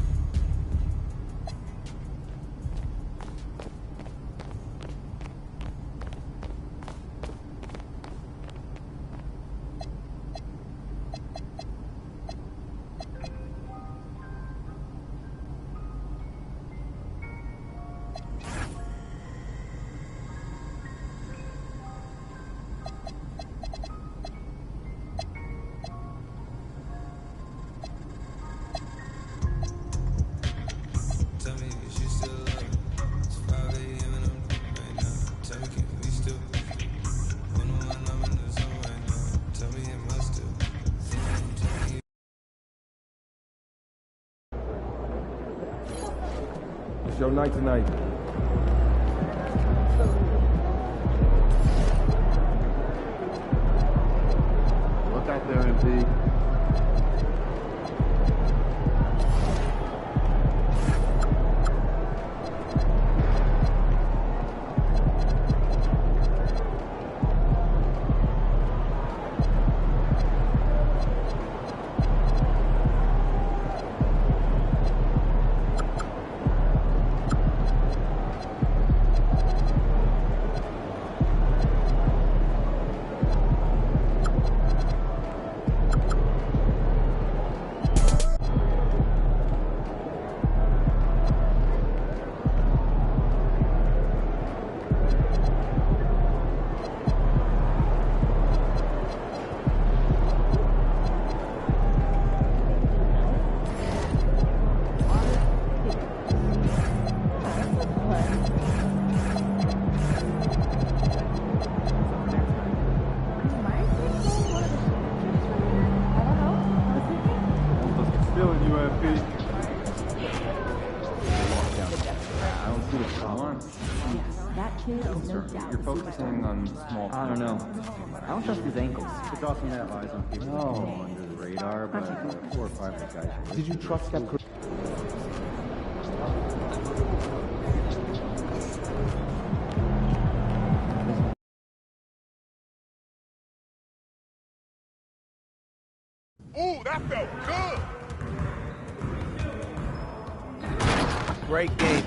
[SPEAKER 19] Your night tonight.
[SPEAKER 1] Look out there, MP. You're focusing on small.
[SPEAKER 7] I don't know. I don't trust his ankles.
[SPEAKER 1] It's awesome to have eyes on people that go under the radar, but 4 or 5 of the guys.
[SPEAKER 7] Did you trust that?
[SPEAKER 14] Ooh, that felt good.
[SPEAKER 23] Great game.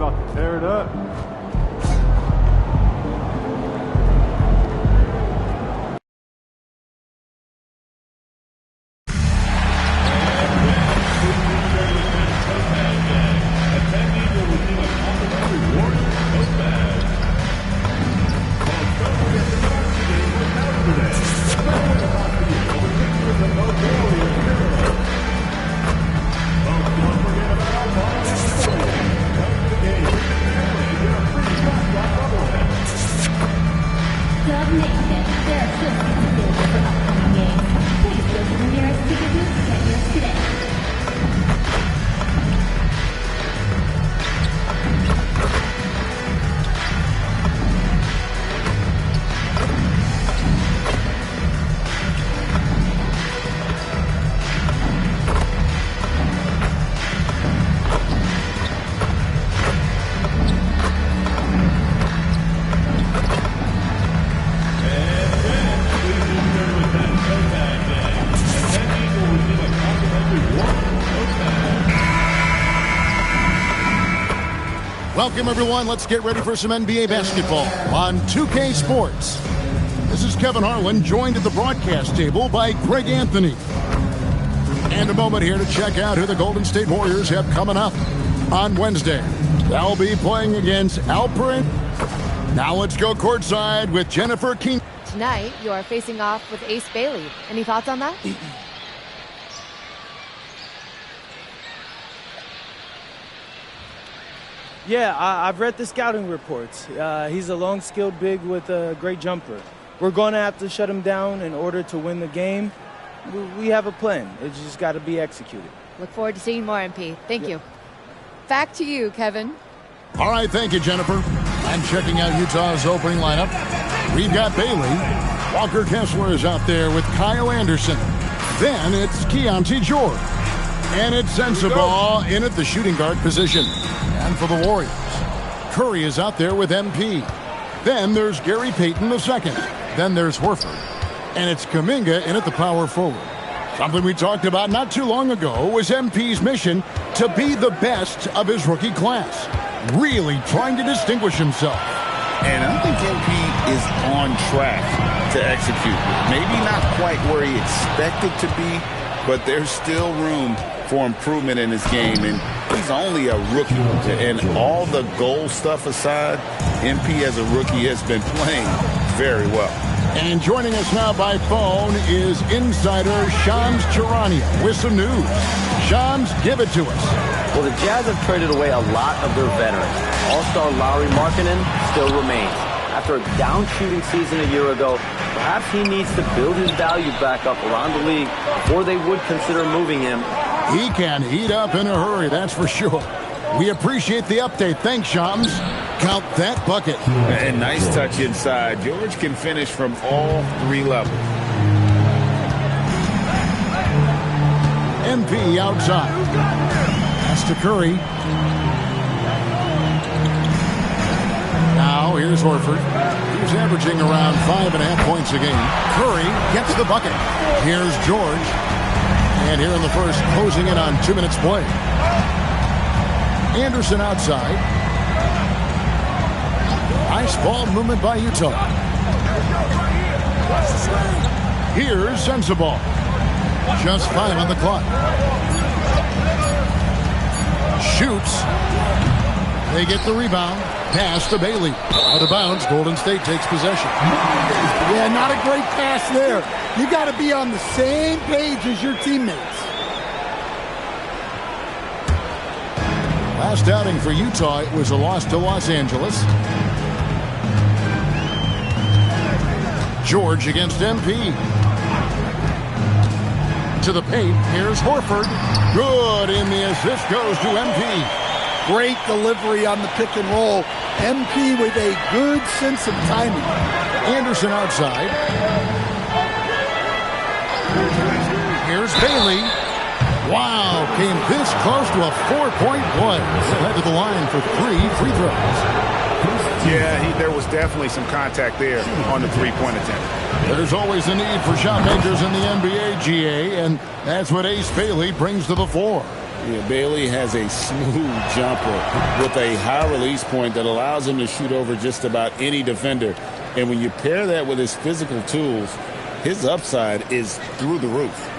[SPEAKER 1] about to tear it up.
[SPEAKER 4] Welcome, everyone. Let's get ready for some NBA basketball on 2K Sports. This is Kevin Harlan, joined at the broadcast table by Greg Anthony. And a moment here to check out who the Golden State Warriors have coming up on Wednesday. They'll be playing against Alperen. Now let's go courtside with Jennifer King.
[SPEAKER 18] Tonight, you are facing off with Ace Bailey. Any thoughts on that?
[SPEAKER 3] Yeah, I've read the scouting reports. He's a long, skilled big with a great jumper. We're going to have to shut him down in order to win the game. We have a plan. It's just got to be executed.
[SPEAKER 18] Look forward to seeing more, MP. Thank you. Back to you, Kevin.
[SPEAKER 4] All right, thank you, Jennifer. I'm checking out Utah's opening lineup. We've got Bailey. Walker Kessler is out there with Kyle Anderson. Then it's Keontae George. And it's Sensabaugh in at the shooting guard position. And for the Warriors, Curry is out there with MP. Then there's Gary Payton II. Then there's Horford. And it's Kuminga in at the power forward. Something we talked about not too long ago was MP's mission to be the best of his rookie class. Really trying to distinguish himself.
[SPEAKER 5] And I think MP is on track to execute. Maybe not quite where he expected to be, but there's still room for improvement in his game, and he's only a rookie. And all the goal stuff aside, MP as a rookie has been playing very well.
[SPEAKER 4] And joining us now by phone is insider Shams Charania with some news. Shams, give it to us.
[SPEAKER 6] Well, the Jazz have traded away a lot of their veterans. All-star Lauri Markkanen still remains. After a down shooting season a year ago, perhaps he needs to build his value back up around the league before they would consider moving him.
[SPEAKER 4] He can heat up in a hurry, that's for sure. We appreciate the update. Thanks, Shams. Count that bucket.
[SPEAKER 5] And nice touch inside. George can finish from all three levels.
[SPEAKER 4] MP outside. Pass to Curry. Now here's Horford. He's averaging around 5.5 points a game. Curry gets the bucket. Here's George. And here in the first, closing in on 2 minutes play. Anderson outside. Nice ball movement by Utah. Here's Sensabaugh. Just 5 on the clock. Shoots. They get the rebound. Pass to Bailey. Out of bounds. Golden State takes possession.
[SPEAKER 8] Yeah, not a great pass there. You got to be on the same page as your teammates.
[SPEAKER 4] Last outing for Utah, it was a loss to Los Angeles. George against MP. To the paint, here's Horford. Good, and the assist goes to MP.
[SPEAKER 8] Great delivery on the pick and roll. MP with a good sense of timing.
[SPEAKER 4] Anderson outside. Here's Bailey. Wow, came this close to a 4-point play. Head to the line for 3 free throws.
[SPEAKER 5] Yeah, there was definitely some contact there on the three-point attempt.
[SPEAKER 4] There's always a need for shot makers in the NBA, GA, and that's what Ace Bailey brings to the floor.
[SPEAKER 5] Yeah, Bailey has a smooth jumper with a high release point that allows him to shoot over just about any defender. And when you pair that with his physical tools, his upside is through the roof.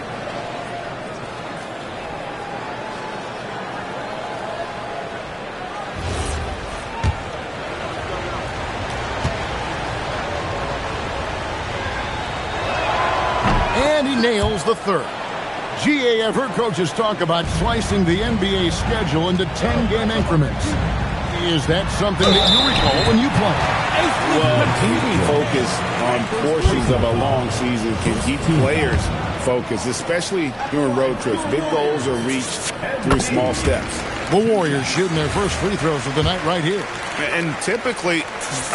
[SPEAKER 4] And he nails the third. G.A. I've heard coaches talk about slicing the NBA schedule into 10-game increments. Is that something that you recall when you play?
[SPEAKER 5] Well, keeping focus on portions of a long season can keep players focused, especially during road trips. Big goals are reached through small steps.
[SPEAKER 4] The Warriors shooting their first free throws of the night right here.
[SPEAKER 5] And typically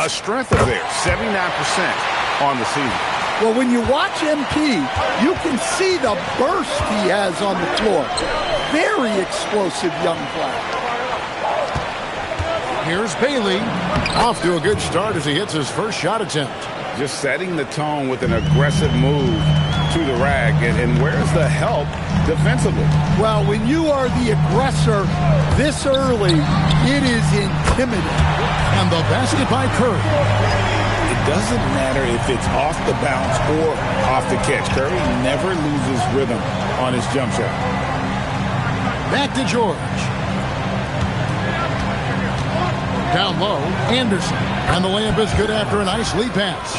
[SPEAKER 5] a strength of theirs, 79% on the season.
[SPEAKER 8] Well, when you watch MP, you can see the burst he has on the floor. Very explosive young player.
[SPEAKER 4] Here's Bailey. Off to a good start as he hits his first shot attempt.
[SPEAKER 5] Just setting the tone with an aggressive move to the rack. And where's the help defensively?
[SPEAKER 8] Well, when you are the aggressor this early, it is intimidating.
[SPEAKER 4] And the basket by Curry.
[SPEAKER 5] It doesn't matter if it's off the bounce or off the catch. Curry never loses rhythm on his jump shot.
[SPEAKER 4] Back to George. Down low, Anderson. And the layup is good after a nice lead pass.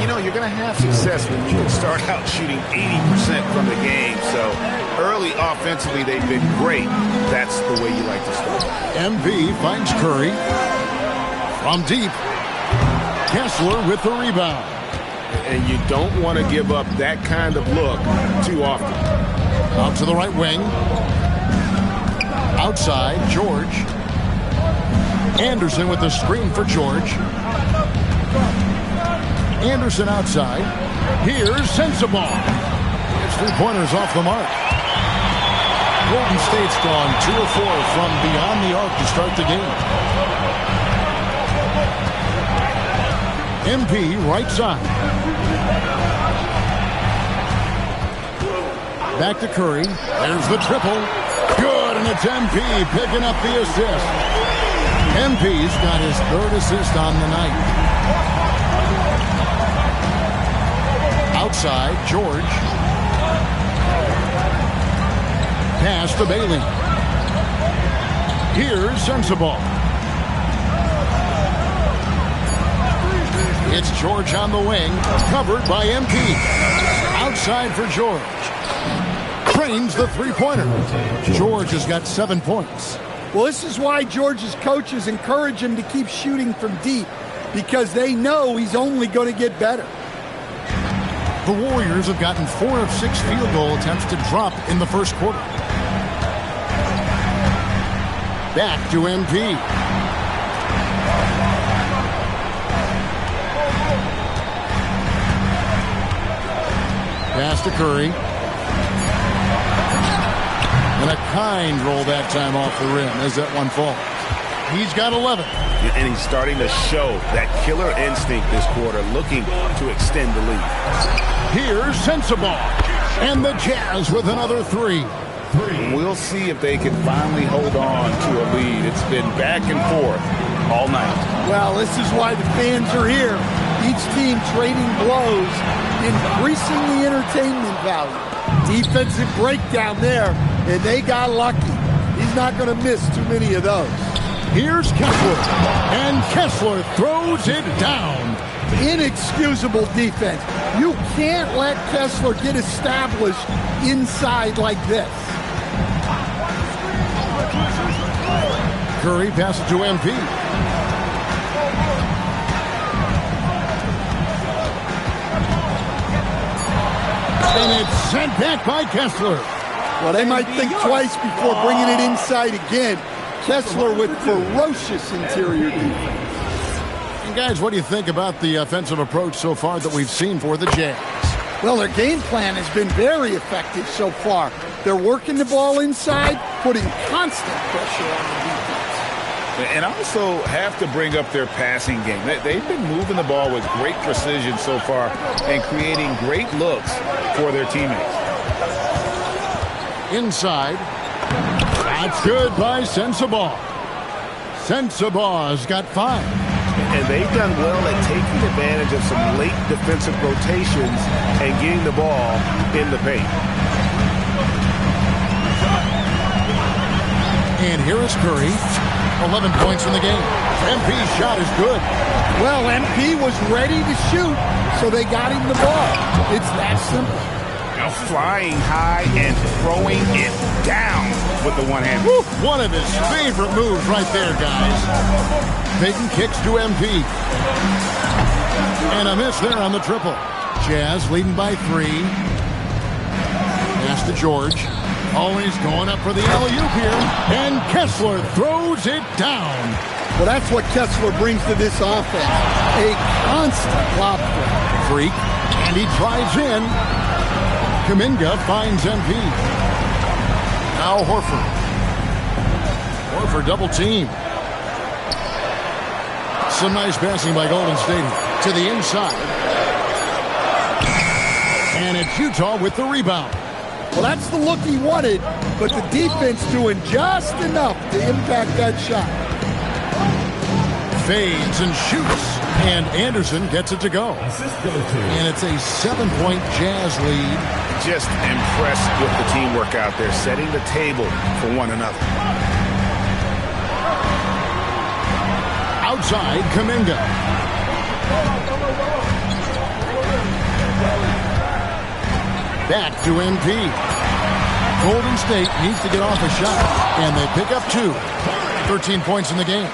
[SPEAKER 5] You know, you're going to have success when you can start out shooting 80% from the game. So early offensively, they've been great. That's the way you like to start.
[SPEAKER 4] MV finds Curry. From deep. Kessler with the rebound.
[SPEAKER 5] And you don't want to give up that kind of look too often.
[SPEAKER 4] Out to the right wing. Outside, George. Anderson with the screen for George. Anderson outside. Here's Sensabaugh. It's three-pointers off the mark. Golden State's gone 2 of 4 from beyond the arc to start the game. MP right side. Back to Curry. There's the triple. Good, and it's MP picking up the assist. MP's got his third assist on the night. Outside, George. Pass to Bailey. Here's Sensabaugh. It's George on the wing, covered by MP. Outside for George. Trains the three-pointer. George has got 7 points.
[SPEAKER 8] Well, this is why George's coaches encourage him to keep shooting from deep, because they know he's only going to get better.
[SPEAKER 4] The Warriors have gotten 4 of 6 field goal attempts to drop in the first quarter. Back to MP. Pass to Curry. And a kind roll that time off the rim as that one falls. He's got 11.
[SPEAKER 5] And he's starting to show that killer instinct this quarter, looking to extend the lead.
[SPEAKER 4] Here's Sensabaugh. And the Jazz with another 3.
[SPEAKER 5] We'll see if they can finally hold on to a lead. It's been back and forth all night.
[SPEAKER 8] Well, this is why the fans are here. Each team trading blows, increasing the entertainment value. Defensive breakdown there, and they got lucky. He's not going to miss too many of those.
[SPEAKER 4] Here's Kessler, and Kessler throws it down.
[SPEAKER 8] Inexcusable defense. You can't let Kessler get established inside like this.
[SPEAKER 4] Curry passes to MP. And it's sent back by Kessler.
[SPEAKER 8] Well, they might think twice before bringing it inside again. Kessler with ferocious interior defense.
[SPEAKER 4] And guys, what do you think about the offensive approach so far that we've seen for the Jazz?
[SPEAKER 8] Well, their game plan has been very effective so far. They're working the ball inside, putting constant pressure on the defense.
[SPEAKER 5] And also have to bring up their passing game. They've been moving the ball with great precision so far and creating great looks for their teammates.
[SPEAKER 4] Inside, That's good by Sensabaugh. Sensabaugh's got 5.
[SPEAKER 9] And they've done well at taking advantage of some late defensive rotations and getting the ball in the paint.
[SPEAKER 4] And here is Curry. 11 points in the game. MP's shot is good.
[SPEAKER 8] Well, MP was ready to shoot, so they got him the ball. It's that simple.
[SPEAKER 5] Flying high and throwing it down with the one hand.
[SPEAKER 4] Woo, one of his favorite moves right there, guys. Payton kicks to MP. And a miss there on the triple. Jazz leading by 3. Pass to George. Always going up for the alley-oop here. And Kessler throws it down.
[SPEAKER 8] Well, that's what Kessler brings to this offense. A constant lob threat.
[SPEAKER 4] Freak. And he drives in. Kuminga finds MP. Now Horford. Horford double team. Some nice passing by Golden State to the inside. And it's Utah with the rebound.
[SPEAKER 8] Well, that's the look he wanted, but the defense doing just enough to impact that shot.
[SPEAKER 4] Fades and shoots. And Anderson gets it to go. And it's a 7-point Jazz lead.
[SPEAKER 5] Just impressed with the teamwork out there, setting the table for one another.
[SPEAKER 4] Outside, Kuminga. Back to MP. Golden State needs to get off a shot, and they pick up 2. 13 points in the game.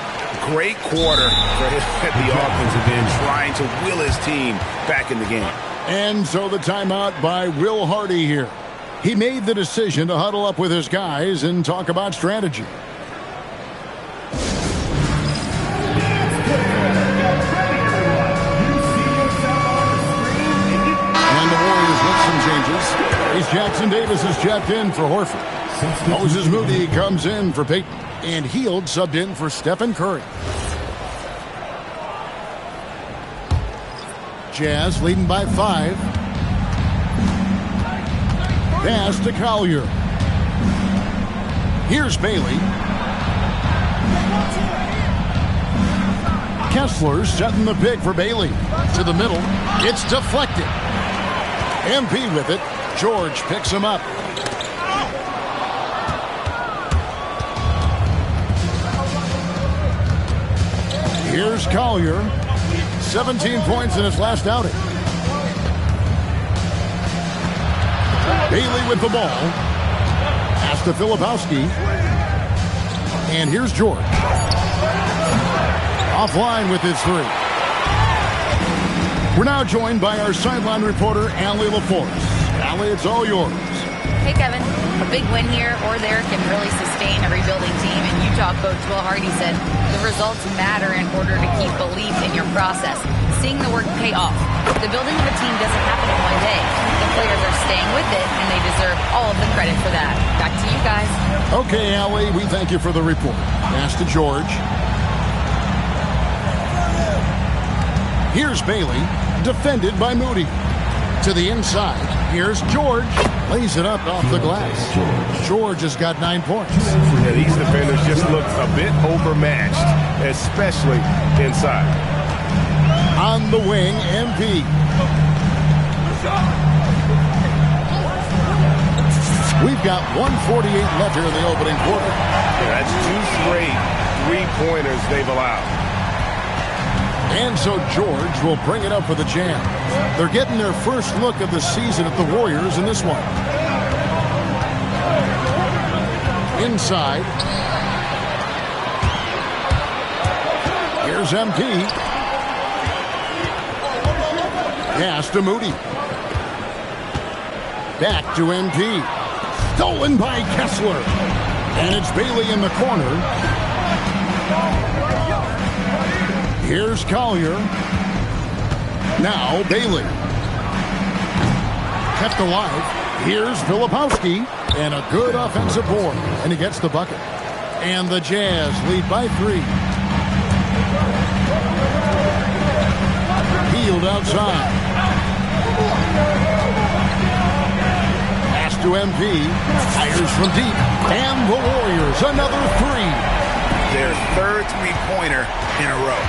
[SPEAKER 5] Great quarter for the offensive end, trying to will his team back in the game.
[SPEAKER 4] And so the timeout by Will Hardy here. He made the decision to huddle up with his guys and talk about strategy. And the Warriors with some changes. Ace Jackson Davis is checked in for Horford. Moses Moody comes in for Payton. And Hield subbed in for Stephen Curry. Jazz leading by 5. Pass to Collier. Here's Bailey. Kessler setting the pick for Bailey. To the middle. It's deflected. MP with it. George picks him up. Here's Collier. 17 points in his last outing. Bailey with the ball. Pass to Filipowski. And here's George. Offline with his 3. We're now joined by our sideline reporter, Allie LaForce. Allie, it's all yours.
[SPEAKER 13] Hey, Kevin. A big win here or there can really sustain a rebuilding team. And Utah coach Will Hardy said the results matter in order to keep belief in your process. Seeing the work pay off. The building of a team doesn't happen in one day. The players are staying with it, and they deserve all of the credit for that. Back to you guys.
[SPEAKER 4] Okay, Allie, we thank you for the report. Pass to George. Here's Bailey, defended by Moody. To the inside, here's George. Lays it up off the glass. George has got 9 points.
[SPEAKER 9] Yeah, these defenders just look a bit overmatched, especially inside.
[SPEAKER 4] On the wing, MP. We've got 1:48 left here in the opening quarter.
[SPEAKER 9] Yeah, that's 2 straight three-pointers they've allowed.
[SPEAKER 4] And so George will bring it up for the Jam. They're getting their first look of the season at the Warriors in this one. Inside. Here's MP. Pass to Moody. Back to MP. Stolen by Kessler. And it's Bailey in the corner. Here's Collier. Now Bailey. Kept alive. Here's Filipowski. And a good offensive board. And he gets the bucket. And the Jazz lead by 3. Hield outside. Pass to to MP. Fires from deep. And the Warriors, another three.
[SPEAKER 5] Their third three-pointer in a row.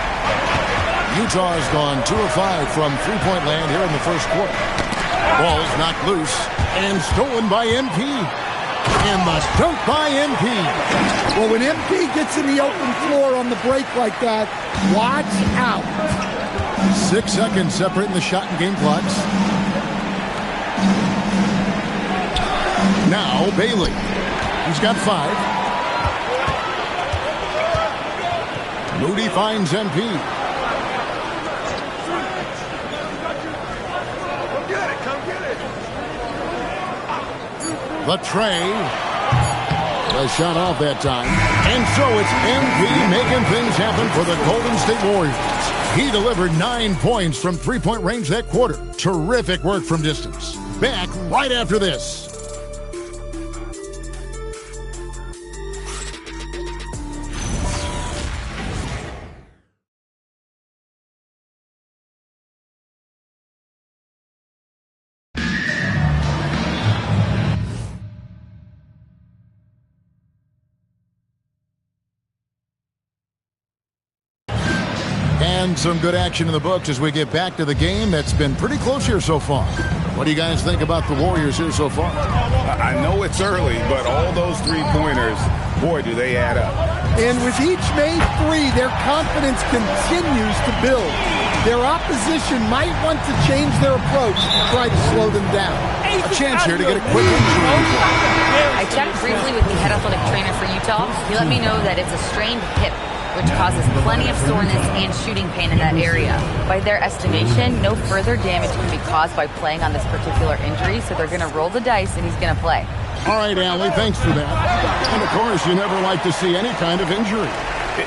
[SPEAKER 4] Utah has gone 2 of 5 from three-point land here in the first quarter. Ball's knocked loose and stolen by MP. And the dunk by MP.
[SPEAKER 8] Well, when MP gets in the open floor on the break like that, watch out.
[SPEAKER 4] 6 seconds separating the shot and game clocks. Now Bailey. He's got 5. Moody finds MP. The tray. The shot off that time. And so it's MP making things happen for the Golden State Warriors. He delivered 9 points from three-point range that quarter. Terrific work from distance. Back right after this. And some good action in the books as we get back to the game that's been pretty close here so far. What do you guys think about the Warriors here so far?
[SPEAKER 5] I know it's early, but all those three-pointers, boy, do they add up.
[SPEAKER 8] And with each made three, their confidence continues to build. Their opposition might want to change their approach to try to slow them down.
[SPEAKER 4] A chance here to get a quick injury report.
[SPEAKER 13] I checked briefly with the head athletic trainer for Utah. He let me know that it's a strained hip, which causes plenty of soreness and shooting pain in that area. By their estimation, no further damage can be caused by playing on this particular injury, so they're going to roll the dice and he's going to play.
[SPEAKER 4] All right, Allie, thanks for that. And, of course, you never like to see any kind of injury.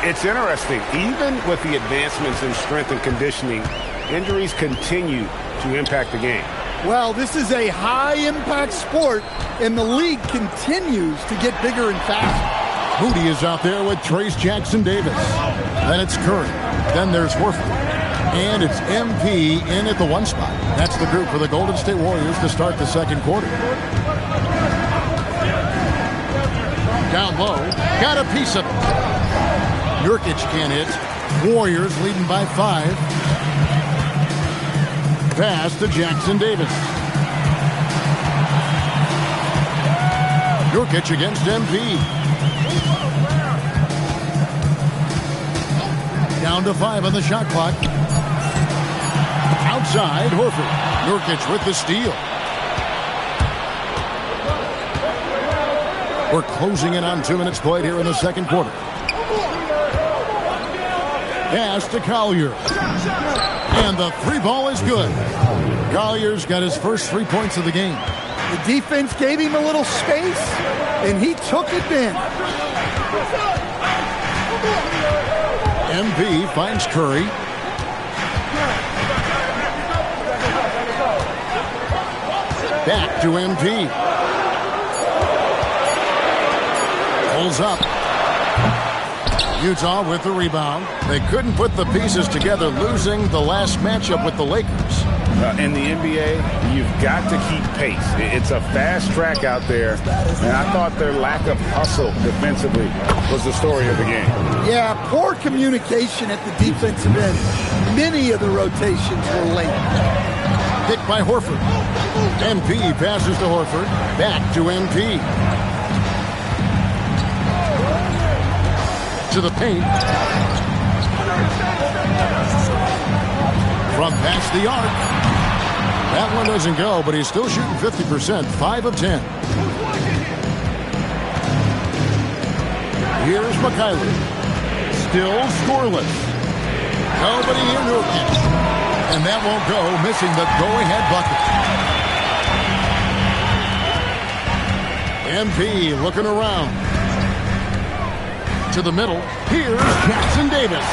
[SPEAKER 9] It's interesting. Even with the advancements in strength and conditioning, injuries continue to impact the game.
[SPEAKER 8] Well, this is a high-impact sport, and the league continues to get bigger and faster.
[SPEAKER 4] Moody is out there with Trace Jackson-Davis. Then it's Curry. Then there's Horford. And it's MP in at the 1 spot. That's the group for the Golden State Warriors to start the second quarter. Down low. Got a piece of it. Nurkic can't hit. Warriors leading by 5. Pass to Jackson-Davis. Nurkic against MP. Down to 5 on the shot clock. Outside, Horford. Nurkic with the steal. We're closing in on 2 minutes played here in the second quarter. Pass to Collier. And the 3 ball is good. Collier's got his first 3 points of the game.
[SPEAKER 8] The defense gave him a little space, and he took advantage.
[SPEAKER 4] MP finds Curry. Back to MP. Pulls up. Utah with the rebound. They couldn't put the pieces together, losing the last matchup with the Lakers.
[SPEAKER 5] In the NBA, you've got to keep pace. It's a fast track out there, and I thought their lack of hustle defensively was the story of the game.
[SPEAKER 8] Yeah, poor communication at the defensive end. Many of the rotations were late.
[SPEAKER 4] Hit by Horford. MP passes to Horford. Back to MP. To the paint. From past the arc. That one doesn't go, but he's still shooting 50%, 5 of 10. Here's McKinley. Still scoreless. Nobody in Nurkic. And that won't go, missing the go-ahead bucket. MP looking around. To the middle. Here's Jackson-Davis.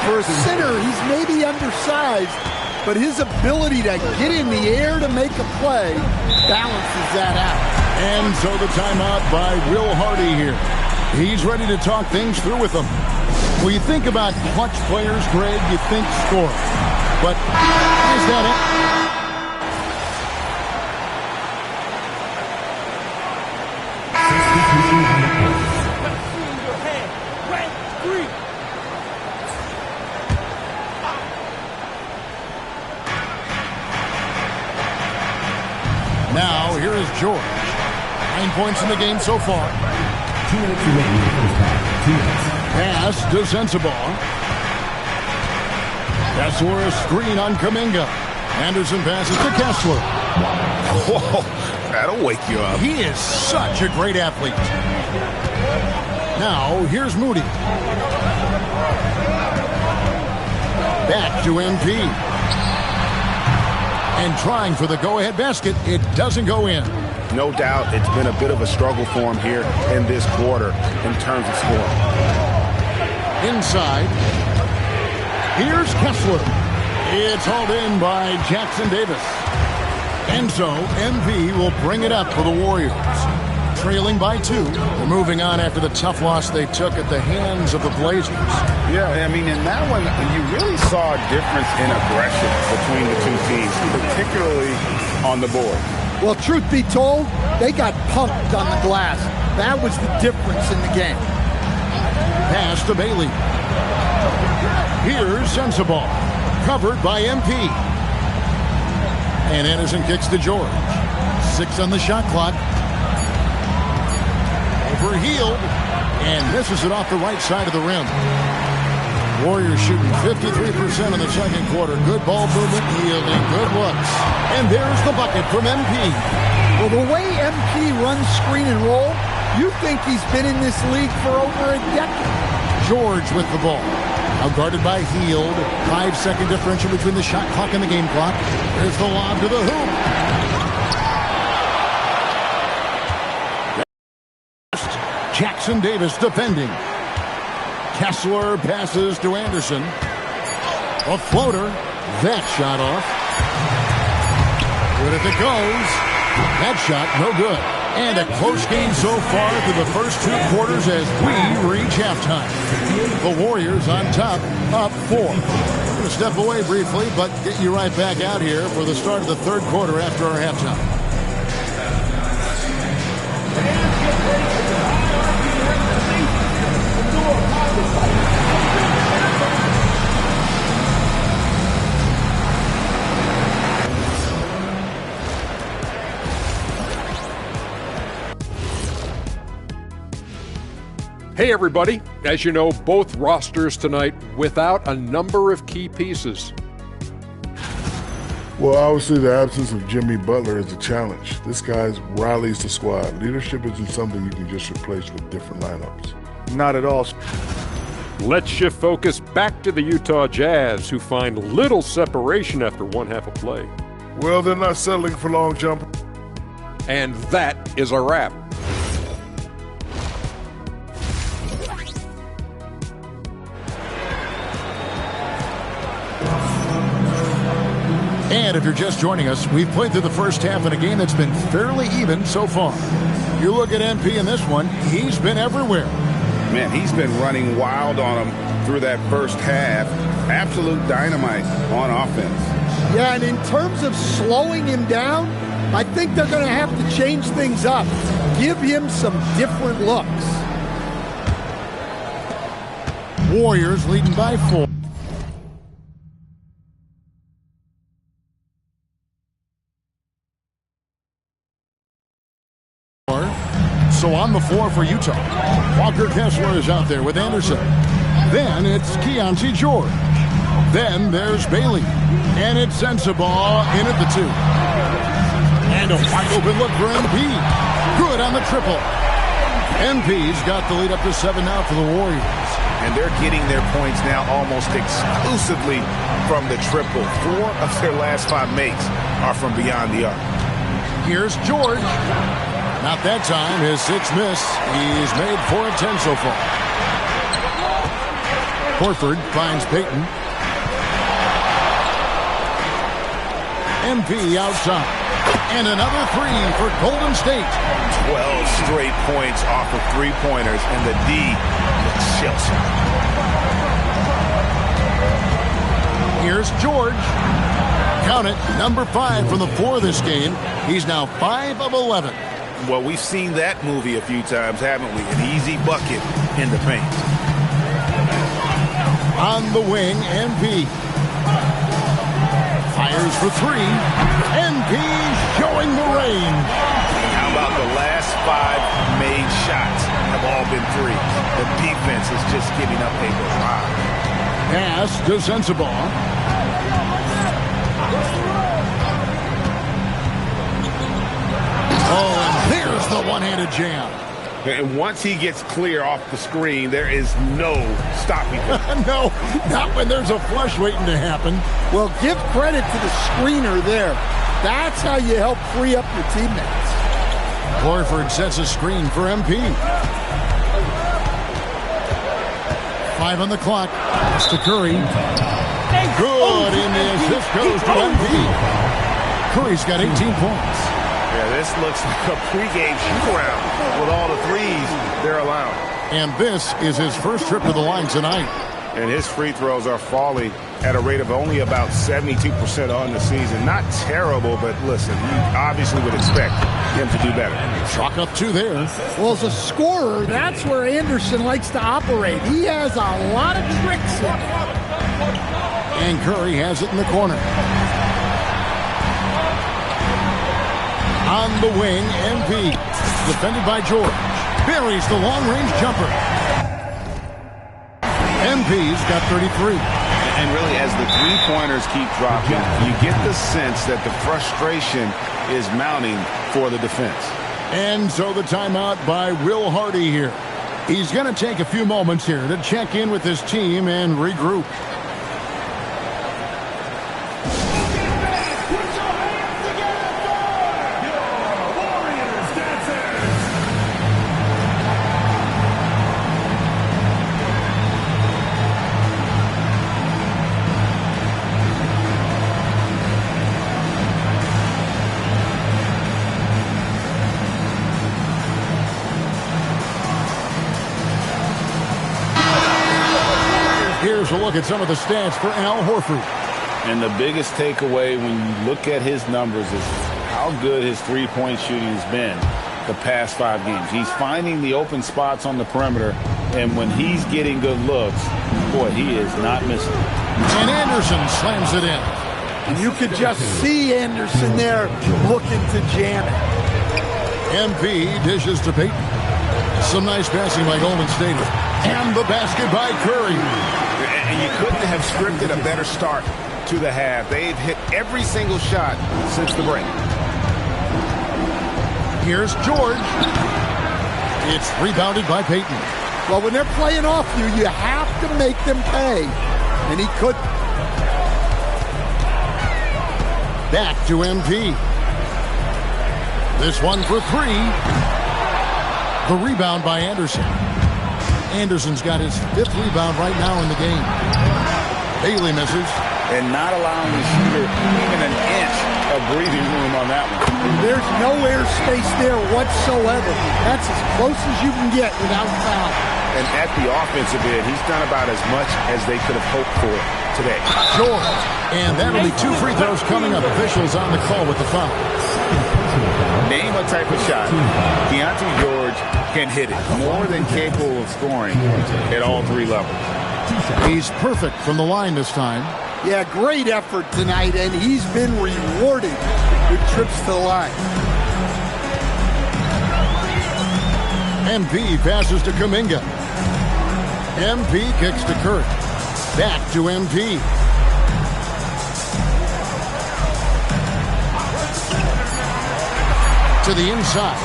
[SPEAKER 8] For a center, he's maybe undersized, but his ability to get in the air to make a play balances that out.
[SPEAKER 4] And so the timeout by Will Hardy here. He's ready to talk things through with them. When you think about clutch players, Greg, you think score. But is that it? Now, here is George. 9 points in the game so far.
[SPEAKER 11] 2 minutes remaining in the first half. 2 minutes.
[SPEAKER 4] Pass to Sensabaugh. Kessler a screen on Kuminga. Anderson passes to Kessler.
[SPEAKER 9] Whoa, that'll wake you up.
[SPEAKER 4] He is such a great athlete. Now, here's Moody. Back to MP. And trying for the go-ahead basket. It doesn't go in.
[SPEAKER 5] No doubt it's been a bit of a struggle for him here in this quarter in terms of scoring.
[SPEAKER 4] Inside. Here's Kessler. It's hauled in by Jackson Davis. And so MP will bring it up for the Warriors. Trailing by 2. They're moving on after the tough loss they took at the hands of the Blazers.
[SPEAKER 5] Yeah, I mean, in that one, you really saw a difference in aggression between the two teams, particularly on the board.
[SPEAKER 8] Well, truth be told, they got punked on the glass. That was the difference in the game.
[SPEAKER 4] Pass to Bailey. Here's Sensabaugh. Covered by MP. And Anderson kicks to George. 6 on the shot clock. Overhealed. And misses it off the right side of the rim. Warriors shooting 53% in the second quarter. Good ball movement, yielding good looks. And there's the bucket from MP.
[SPEAKER 8] Well, the way MP runs screen and roll, you think he's been in this league for over a decade.
[SPEAKER 4] George with the ball. Now guarded by Hield. 5-second differential between the shot clock and the game clock. There's the lob to the hoop. Jackson Davis defending. Kessler passes to Anderson. A floater. That shot off. Good if it goes. That shot no good. And a close game so far through the first 2 quarters as we reach halftime. The Warriors on top, up 4. We're going to step away briefly, but get you right back out here for the start of the third quarter after our halftime.
[SPEAKER 15] Hey everybody, as you know, both rosters tonight without a number of key pieces.
[SPEAKER 16] Well, obviously the absence of Jimmy Butler is a challenge. This guy rallies the squad. Leadership isn't something you can just replace with different lineups.
[SPEAKER 1] Not at all.
[SPEAKER 15] Let's shift focus back to the Utah Jazz, who find little separation after one half of play.
[SPEAKER 16] Well, they're not settling for long jump.
[SPEAKER 15] And that is a wrap.
[SPEAKER 4] And if you're just joining us, we've played through the first half in a game that's been fairly even so far. You look at MP in this one, he's been everywhere.
[SPEAKER 5] Man, he's been running wild on him through that first half. Absolute dynamite on offense.
[SPEAKER 8] Yeah, and in terms of slowing him down, I think they're going to have to change things up. Give him some different looks.
[SPEAKER 4] Warriors leading by 4. So on the floor for Utah, Walker Kessler is out there with Anderson. Then it's Keontae George. Then there's Bailey. And it's Sensabaugh in at the 2. And a wide open look for MP. Good on the triple. MP's got the lead up to 7 now for the Warriors.
[SPEAKER 5] And they're getting their points now almost exclusively from the triple. 4 of their last 5 makes are from beyond the arc.
[SPEAKER 4] Here's George. Not that time, his 6th miss. He's made 4 of 10 so far. Horford finds Payton. MP outside. And another 3 for Golden State.
[SPEAKER 5] 12 straight points off of 3-pointers, and the D looks shell-shocked.
[SPEAKER 4] Here's George. Count it, number 5 from the 4 this game. He's now 5 of 11.
[SPEAKER 5] Well, we've seen that movie a few times, haven't we? An easy bucket in the paint.
[SPEAKER 4] On the wing, MP. Fires for three. MP showing the range.
[SPEAKER 5] How about the last 5 made shots have all been threes? The defense is just giving up a barrage.
[SPEAKER 4] Pass to Sensabaugh. Oh, and there's the one-handed jam.
[SPEAKER 5] And once he gets clear off the screen, there is no stopping him.
[SPEAKER 4] No, not when there's a flush waiting to happen.
[SPEAKER 8] Well, give credit to the screener there. That's how you help free up your teammates.
[SPEAKER 4] Horford sets a screen for MP. 5 on the clock. It's to Curry. Good, and the assist goes to MP. Curry's got 18 points.
[SPEAKER 5] Yeah, this looks like a pregame shoot-around with all the threes they're allowing.
[SPEAKER 4] And this is his first trip to the line tonight.
[SPEAKER 5] And his free throws are falling at a rate of only about 72% on the season. Not terrible, but listen, you obviously would expect him to do better.
[SPEAKER 4] Chalk up 2 there.
[SPEAKER 8] Well, as a scorer, that's where Anderson likes to operate. He has a lot of tricks in it.
[SPEAKER 4] And Curry has it in the corner. On the wing, MP. Defended by George. Buries the long-range jumper. MP's got 33.
[SPEAKER 5] And really, as the three-pointers keep dropping, you get the sense that the frustration is mounting for the defense.
[SPEAKER 4] And so the timeout by Will Hardy here. He's going to take a few moments here to check in with his team and regroup. Here's a look at some of the stats for Al Horford.
[SPEAKER 5] And the biggest takeaway when you look at his numbers is how good his three-point shooting has been the past 5 games. He's finding the open spots on the perimeter, and when he's getting good looks, boy, he is not missing.
[SPEAKER 4] And Anderson slams it in.
[SPEAKER 8] And you could just see Anderson there looking to jam it.
[SPEAKER 4] MP dishes to Payton. Some nice passing by Golden State. And the basket by Curry.
[SPEAKER 5] And you couldn't have scripted a better start to the half. They've hit every single shot since the break.
[SPEAKER 4] Here's George. It's rebounded by Payton.
[SPEAKER 8] Well, when they're playing off you, you have to make them pay. And he couldn't.
[SPEAKER 4] Back to MP. This one for 3. The rebound by Anderson. Anderson's got his 5th rebound right now in the game. Bailey misses.
[SPEAKER 5] And not allowing the shooter even an inch of breathing room on that one.
[SPEAKER 8] There's no airspace there whatsoever. That's as close as you can get without foul.
[SPEAKER 5] And at the offensive end, he's done about as much as they could have hoped for today.
[SPEAKER 4] George. And that'll be 2 free throws coming up. Officials on the call with the foul.
[SPEAKER 5] Name a type of shot. Keontae George can hit it. More than capable of scoring at all 3 levels.
[SPEAKER 4] He's perfect from the line this time.
[SPEAKER 8] Yeah, great effort tonight, and he's been rewarded with trips to the line.
[SPEAKER 4] MP passes to Kuminga. MP kicks to Curry. Back to MP. To the inside.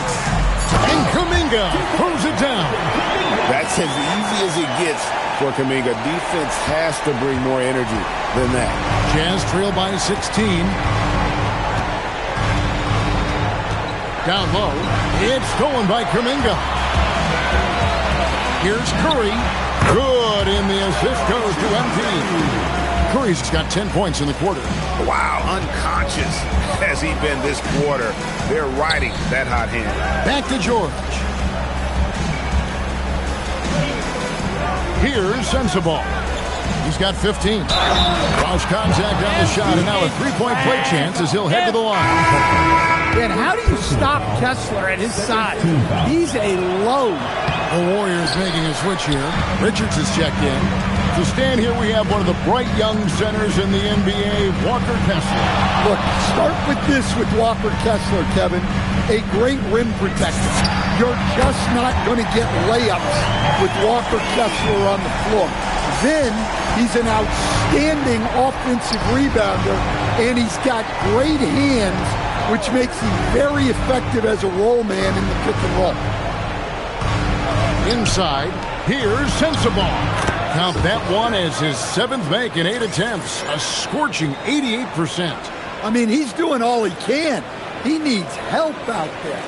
[SPEAKER 4] And Kuminga throws it down.
[SPEAKER 5] That's as easy as it gets for Kuminga. Defense has to bring more energy than that.
[SPEAKER 4] Jazz trail by 16. Down low. It's stolen by Kuminga. Here's Curry. Good, and the assist goes to MP. Curry's got 10 points in the quarter.
[SPEAKER 5] Wow, unconscious has he been this quarter. They're riding that hot hand.
[SPEAKER 4] Back to George. Here's Sensabaugh. He's got 15. Draws contact on the shot, and now a three-point play chance as he'll head to the line.
[SPEAKER 8] And how do you stop Kessler at his size? He's a load.
[SPEAKER 4] The Warriors making a switch here. Richards is checked in. To stand here, we have one of the bright young centers in the NBA, Walker Kessler.
[SPEAKER 8] Look, start with this with Walker Kessler, Kevin. A great rim protector. You're just not going to get layups with Walker Kessler on the floor. Then he's an outstanding offensive rebounder, and he's got great hands, which makes him very effective as a roll man in the pick and roll.
[SPEAKER 4] Inside, here's Sensabaugh. Count that one as his 7th make in 8 attempts, a scorching 88%.
[SPEAKER 8] I mean, he's doing all he can. He needs help out there.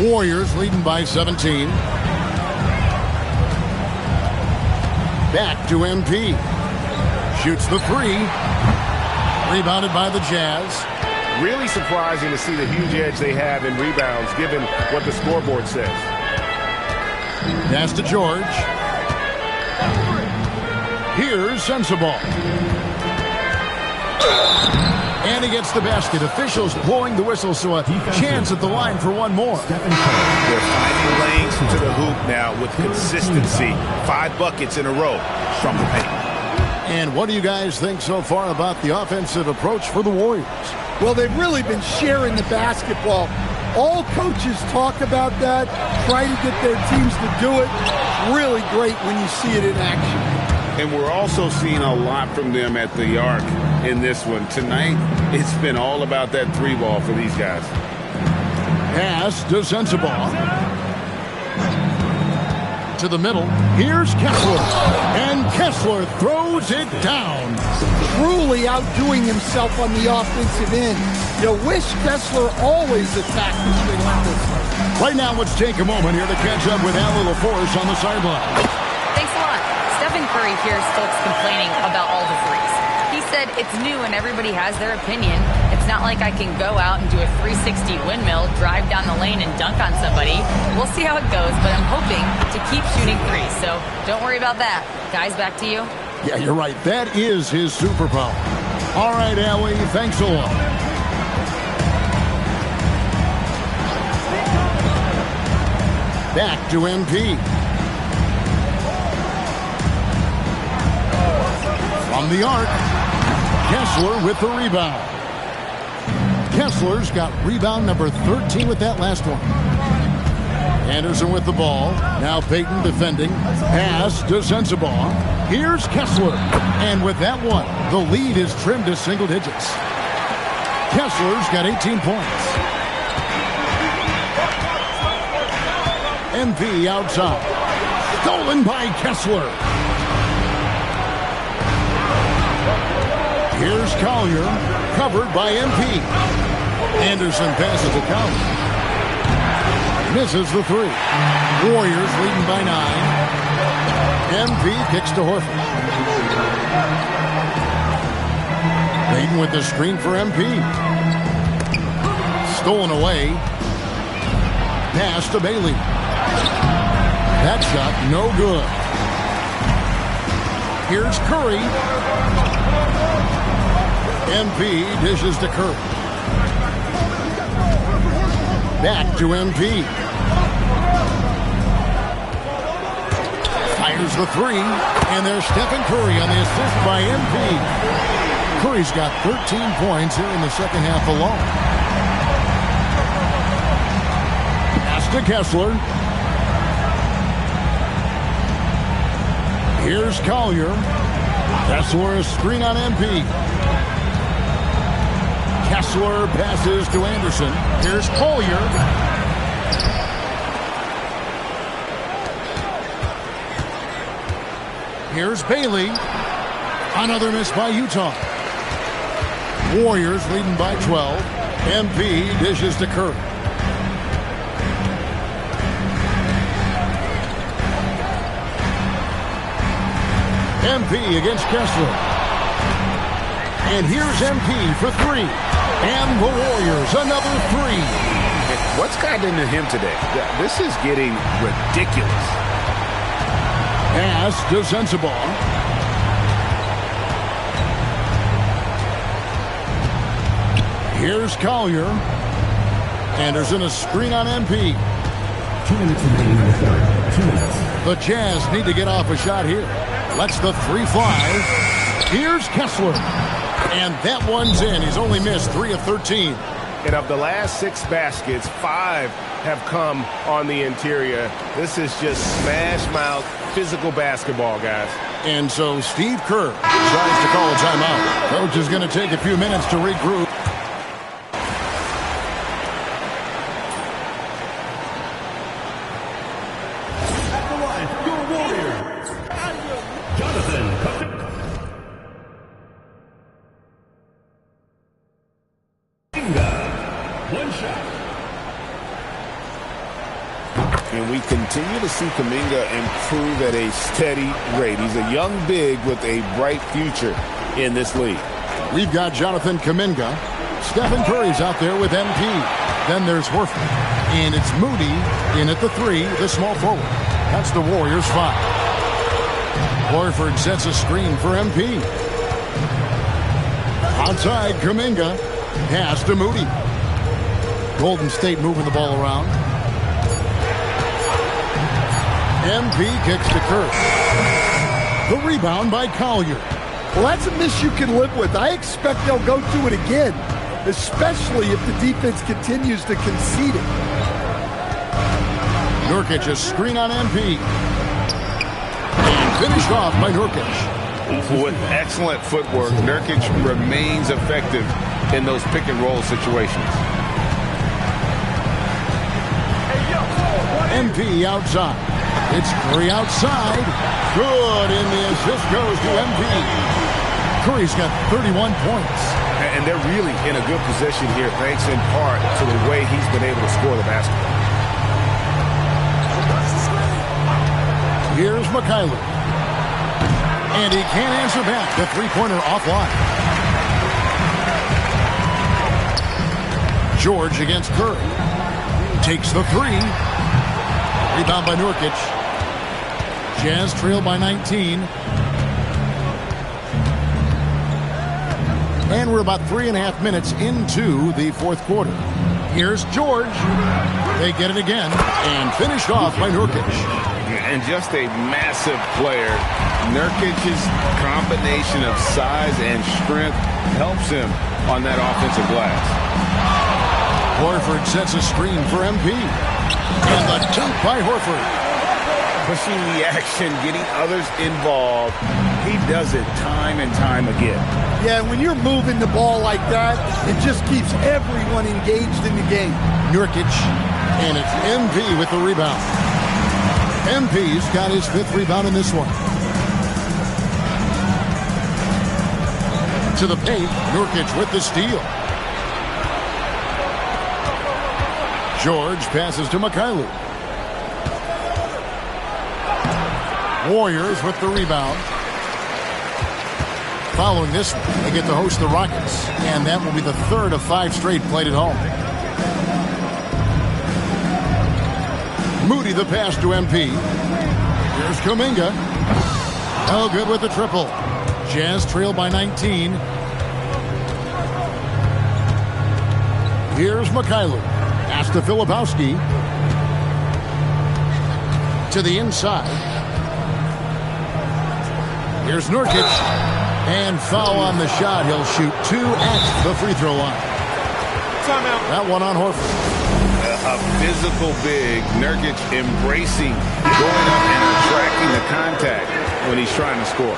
[SPEAKER 4] Warriors leading by 17. Back to MP. Shoots the three. Rebounded by the Jazz.
[SPEAKER 9] Really surprising to see the huge edge they have in rebounds, given what the scoreboard says.
[SPEAKER 4] Pass to George. Here's Sensabaugh. And he gets the basket. Officials blowing the whistle, so a chance at the line for one more.
[SPEAKER 5] They're finding lanes to the hoop now with consistency. 5 buckets in a row from the paint.
[SPEAKER 4] And what do you guys think so far about the offensive approach for the Warriors?
[SPEAKER 8] Well, they've really been sharing the basketball. All coaches talk about that, try to get their teams to do it. Really great when you see it in action.
[SPEAKER 5] And we're also seeing a lot from them at the arc in this one. Tonight, it's been all about that 3-ball for these guys.
[SPEAKER 4] Pass to Sensabaugh. To the middle. Here's Kessler. And Kessler throws it down.
[SPEAKER 8] Truly outdoing himself on the offensive end. You wish Kessler always attacked this thing like this.
[SPEAKER 4] Right now, let's take a moment here to catch up with Allie LaForce on the sideline.
[SPEAKER 13] Thanks a lot. Stephen Curry hears folks complaining about all the threes. He said it's new and everybody has their opinion. It's not like I can go out and do a 360 windmill, drive down the lane and dunk on somebody. We'll see how it goes, but I'm hoping to keep shooting threes, so don't worry about that. Guys, back to you.
[SPEAKER 4] Yeah, you're right. That is his superpower. All right, Allie, thanks a lot. Back to MP. From the arc, Kessler with the rebound. Kessler's got rebound number 13 with that last one. Anderson with the ball. Now Payton defending. Pass to Sensabaugh. Here's Kessler. And with that one, the lead is trimmed to single digits. Kessler's got 18 points. MP outside. Stolen by Kessler. Here's Collier, covered by MP. Anderson passes to Collier. Misses the three. Warriors leading by 9. MP kicks to Horford. Payton with the screen for MP. Stolen away. Pass to Bailey. That shot no good. Here's Curry. MP dishes to Curry. Back to MP. Fires the three. And there's Stephen Curry on the assist by MP. Curry's got 13 points here in the second half alone. Pass to Kessler. Here's Collier. Kessler a screen on MP. Kessler passes to Anderson. Here's Collier. Here's Bailey. Another miss by Utah. Warriors leading by 12. MP dishes to Curry. MP against Kessler. And here's MP for three. And the Warriors, another three.
[SPEAKER 5] What's gotten into him today? This is getting ridiculous.
[SPEAKER 4] Pass to Sensabaugh. Here's Collier. Anderson a screen on MP.
[SPEAKER 11] 2 minutes remaining in the third. 2 minutes.
[SPEAKER 4] The Jazz need to get off a shot here. Lets the 3 fly. Here's Kessler. And that one's in. He's only missed 3 of 13.
[SPEAKER 9] And of the last 6 baskets, 5 have come on the interior. This is just smash-mouth physical basketball, guys.
[SPEAKER 4] And so Steve Kerr tries to call a timeout. Coach is going to take a few minutes to regroup.
[SPEAKER 11] At the line, your Warriors, Jonathan Kuminga. 1 shot.
[SPEAKER 5] And we continue to see Kuminga improve at a steady rate. He's a young big with a bright future in this league.
[SPEAKER 4] We've got Jonathan Kuminga. Stephen Curry's out there with MP. Then there's Horford. And it's Moody in at the 3, the small forward. That's the Warriors' 5. Horford sets a screen for MP. Outside, Kuminga. Pass to Moody. Golden State moving the ball around. MP kicks to Kerr. The rebound by Collier.
[SPEAKER 8] Well, that's a miss you can live with. I expect they'll go to it again, especially if the defense continues to concede it.
[SPEAKER 4] Nurkic a screen on MP. And finished off by Nurkic.
[SPEAKER 5] With excellent footwork, Nurkic remains effective in those pick-and-roll situations.
[SPEAKER 4] MP outside. It's Curry outside. Good, and the assist goes to MP. Curry's got 31 points.
[SPEAKER 9] And they're really in a good position here, thanks in part to the way he's been able to score the basketball.
[SPEAKER 4] Here's Mikhailuk. And he can't answer back. The three-pointer offline. George against Curry. Takes the 3. Rebound by Nurkic. Jazz trail by 19. And we're about 3.5 minutes into the fourth quarter. Here's George. They get it again. And finished off by Nurkic.
[SPEAKER 5] And just a massive player. Nurkic's combination of size and strength helps him on that offensive glass.
[SPEAKER 4] Horford sets a screen for MP. And the dunk by Horford.
[SPEAKER 5] Pushing the action, getting others involved. He does it time and time again.
[SPEAKER 8] Yeah, when you're moving the ball like that, it just keeps everyone engaged in the game.
[SPEAKER 4] Nurkic, and it's MP with the rebound. MP's got his 5th rebound in this one. To the paint, Nurkic with the steal. George passes to Mikhailuk. Warriors with the rebound. Following this one, they get to host the Rockets, and that will be the 3rd of 5 straight played at home. Moody the pass to MP. Here's Kuminga. Oh, good with the triple. Jazz trail by 19. Here's Mikhailuk. Pass to Filipowski. To the inside. Here's Nurkic. And foul on the shot. He'll shoot 2 at the free throw line.
[SPEAKER 9] Timeout.
[SPEAKER 4] That one on Horford.
[SPEAKER 5] A physical big. Nurkic embracing, going up and attracting the contact when he's trying to score.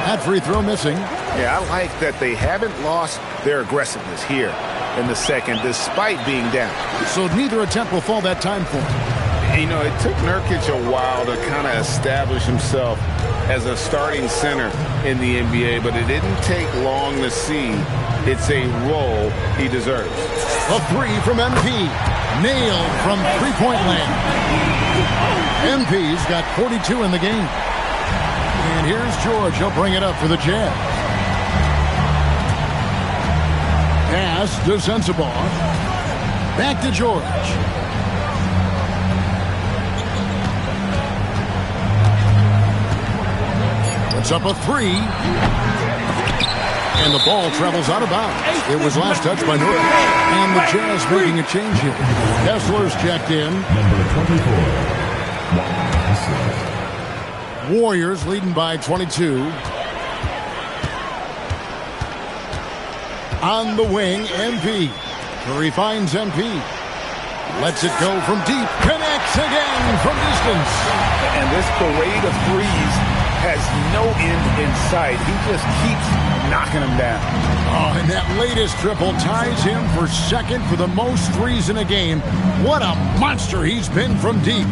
[SPEAKER 4] That free throw missing.
[SPEAKER 9] Yeah, I like that they haven't lost their aggressiveness here in the second, despite being down.
[SPEAKER 4] So neither attempt will fall that time for him.
[SPEAKER 5] You know, it took Nurkic a while to kind of establish himself as a starting center in the NBA, but it didn't take long to see it's a role he deserves.
[SPEAKER 4] A 3 from MP. Nailed from three-point land. MP's got 42 in the game. And here's George. He'll bring it up for the Jazz. Pass to Sensabaugh. Back to George. Puts up a three. And the ball travels out of bounds. It was last touched by Norton. And the Jazz making a change here. Kessler's checked in.
[SPEAKER 11] Number 24.
[SPEAKER 4] Warriors leading by 22. On the wing, MP. Curry finds MP. Lets it go from deep. Connects again from distance.
[SPEAKER 5] And this parade of threes has no end in sight. He just keeps knocking them down.
[SPEAKER 4] Oh, and that latest triple ties him for second for the most threes in a game. What a monster he's been from deep.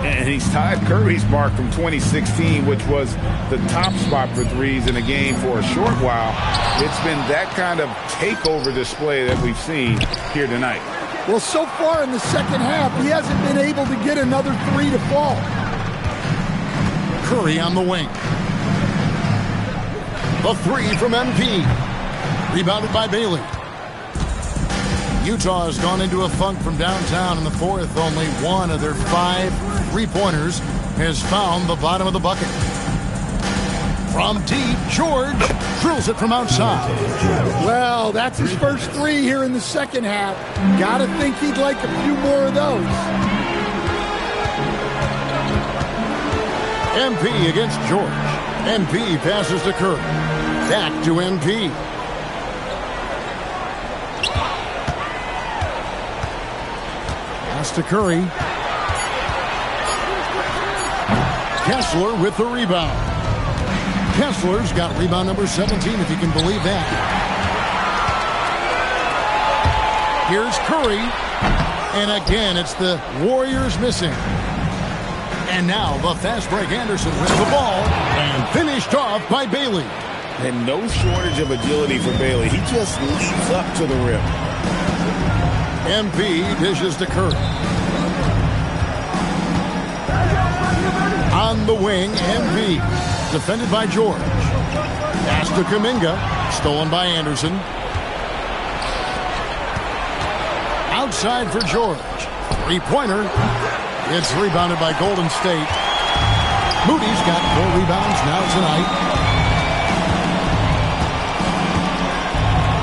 [SPEAKER 5] And he's tied Curry's mark from 2016, which was the top spot for threes in a game for a short while. It's been that kind of takeover display that we've seen here tonight.
[SPEAKER 8] Well, so far in the second half, he hasn't been able to get another three to fall.
[SPEAKER 4] Curry on the wing. The three from MP. Rebounded by Bailey. Utah has gone into a funk from downtown in the fourth. Only one of their 5 3-pointers has found the bottom of the bucket. From deep, George drills it from outside.
[SPEAKER 8] Well, that's his first three here in the second half. Gotta think he'd like a few more of those.
[SPEAKER 4] MP against George. MP passes to Curry. Back to MP. Pass to Curry. Kessler with the rebound. Kessler's got rebound number 17, if you can believe that. Here's Curry. And again, it's the Warriors missing. And now the fast break. Anderson with the ball and finished off by Bailey.
[SPEAKER 5] And no shortage of agility for Bailey. He just leaps up to the rim.
[SPEAKER 4] MP dishes to Curry. On the wing, MP. Defended by George. Pass to Kuminga. Stolen by Anderson. Outside for George. 3-pointer. It's rebounded by Golden State. Moody's got 4 rebounds now tonight.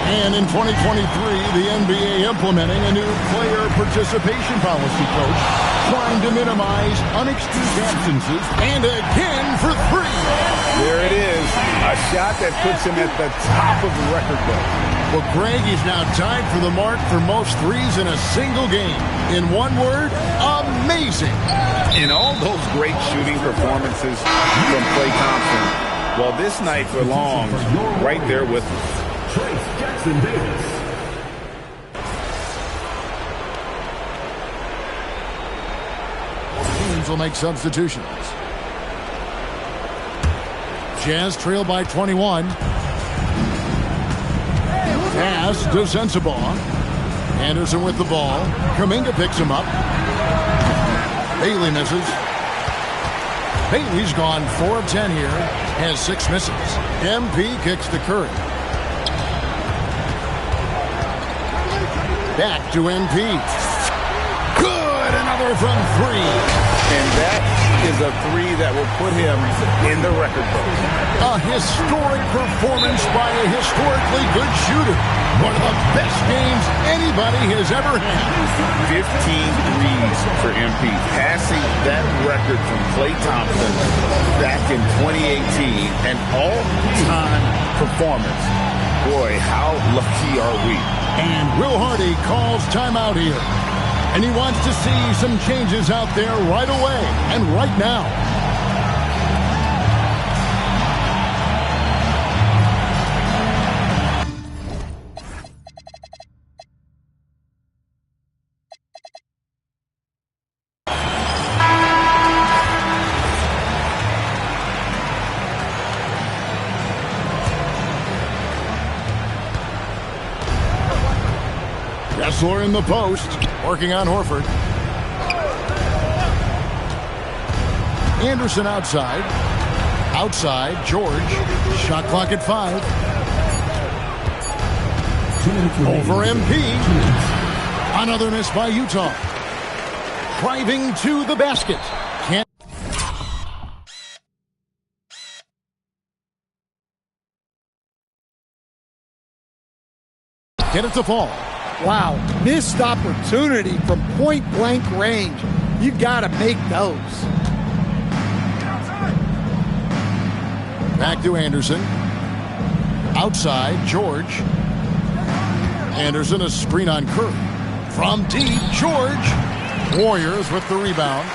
[SPEAKER 4] And in 2023, the NBA implementing a new player participation policy, Coach, trying to minimize unexcused absences. And again for 3.
[SPEAKER 5] There it is. A shot that puts him at the top of the record book.
[SPEAKER 4] Well, Greg is now tied for the mark for most threes in a single game. In one word, amazing.
[SPEAKER 5] In all those great shooting performances from Klay Thompson, well, this night belongs right there with him.
[SPEAKER 11] Trace Jackson Davis.
[SPEAKER 4] Teams will make substitutions. Jazz trail by 21. Pass to Sensabaugh. Anderson with the ball. Kuminga picks him up. Bailey misses. Bailey's gone 4 of 10 here. Has 6 misses. MP kicks to Curry. Back to MP. Good! Another from 3.
[SPEAKER 5] And that is a 3 that will put him in the record book.
[SPEAKER 4] A historic performance by a historically good shooter. One of the best games anybody has ever had.
[SPEAKER 5] 15 threes for MP, passing that record from Klay Thompson back in 2018. An all-time performance. Boy, how lucky are we?
[SPEAKER 4] And Will Hardy calls timeout here. And he wants to see some changes out there right away and right now. Kessler in the post, working on Horford. Anderson outside. Outside, George. Shot clock at 5. Over MP. Another miss by Utah. Driving to the basket. Can't. Get it to fall.
[SPEAKER 8] Wow, missed opportunity from point-blank range. You got to make those.
[SPEAKER 4] Back to Anderson. Outside, George. Anderson, a screen on Curry. From deep, George. Warriors with the rebound.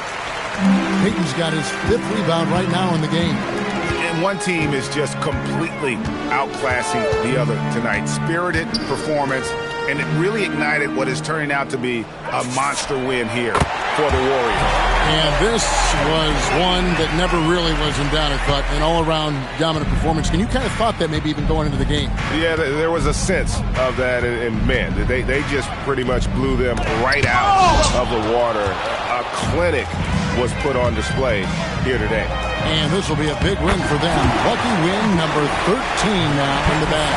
[SPEAKER 4] Payton's got his 5th rebound right now in the game.
[SPEAKER 5] And one team is just completely outclassing the other tonight. Spirited performance, and it really ignited what is turning out to be a monster win here for the Warriors.
[SPEAKER 4] And this was one that never really was in doubt, I thought, an all-around dominant performance. And you kind of thought that maybe even going into the game.
[SPEAKER 9] Yeah, there was a sense of that, and man, they just pretty much blew them right out of the water. A clinic was put on display here today.
[SPEAKER 4] And this will be a big win for them. Lucky win number 13 now in the bag.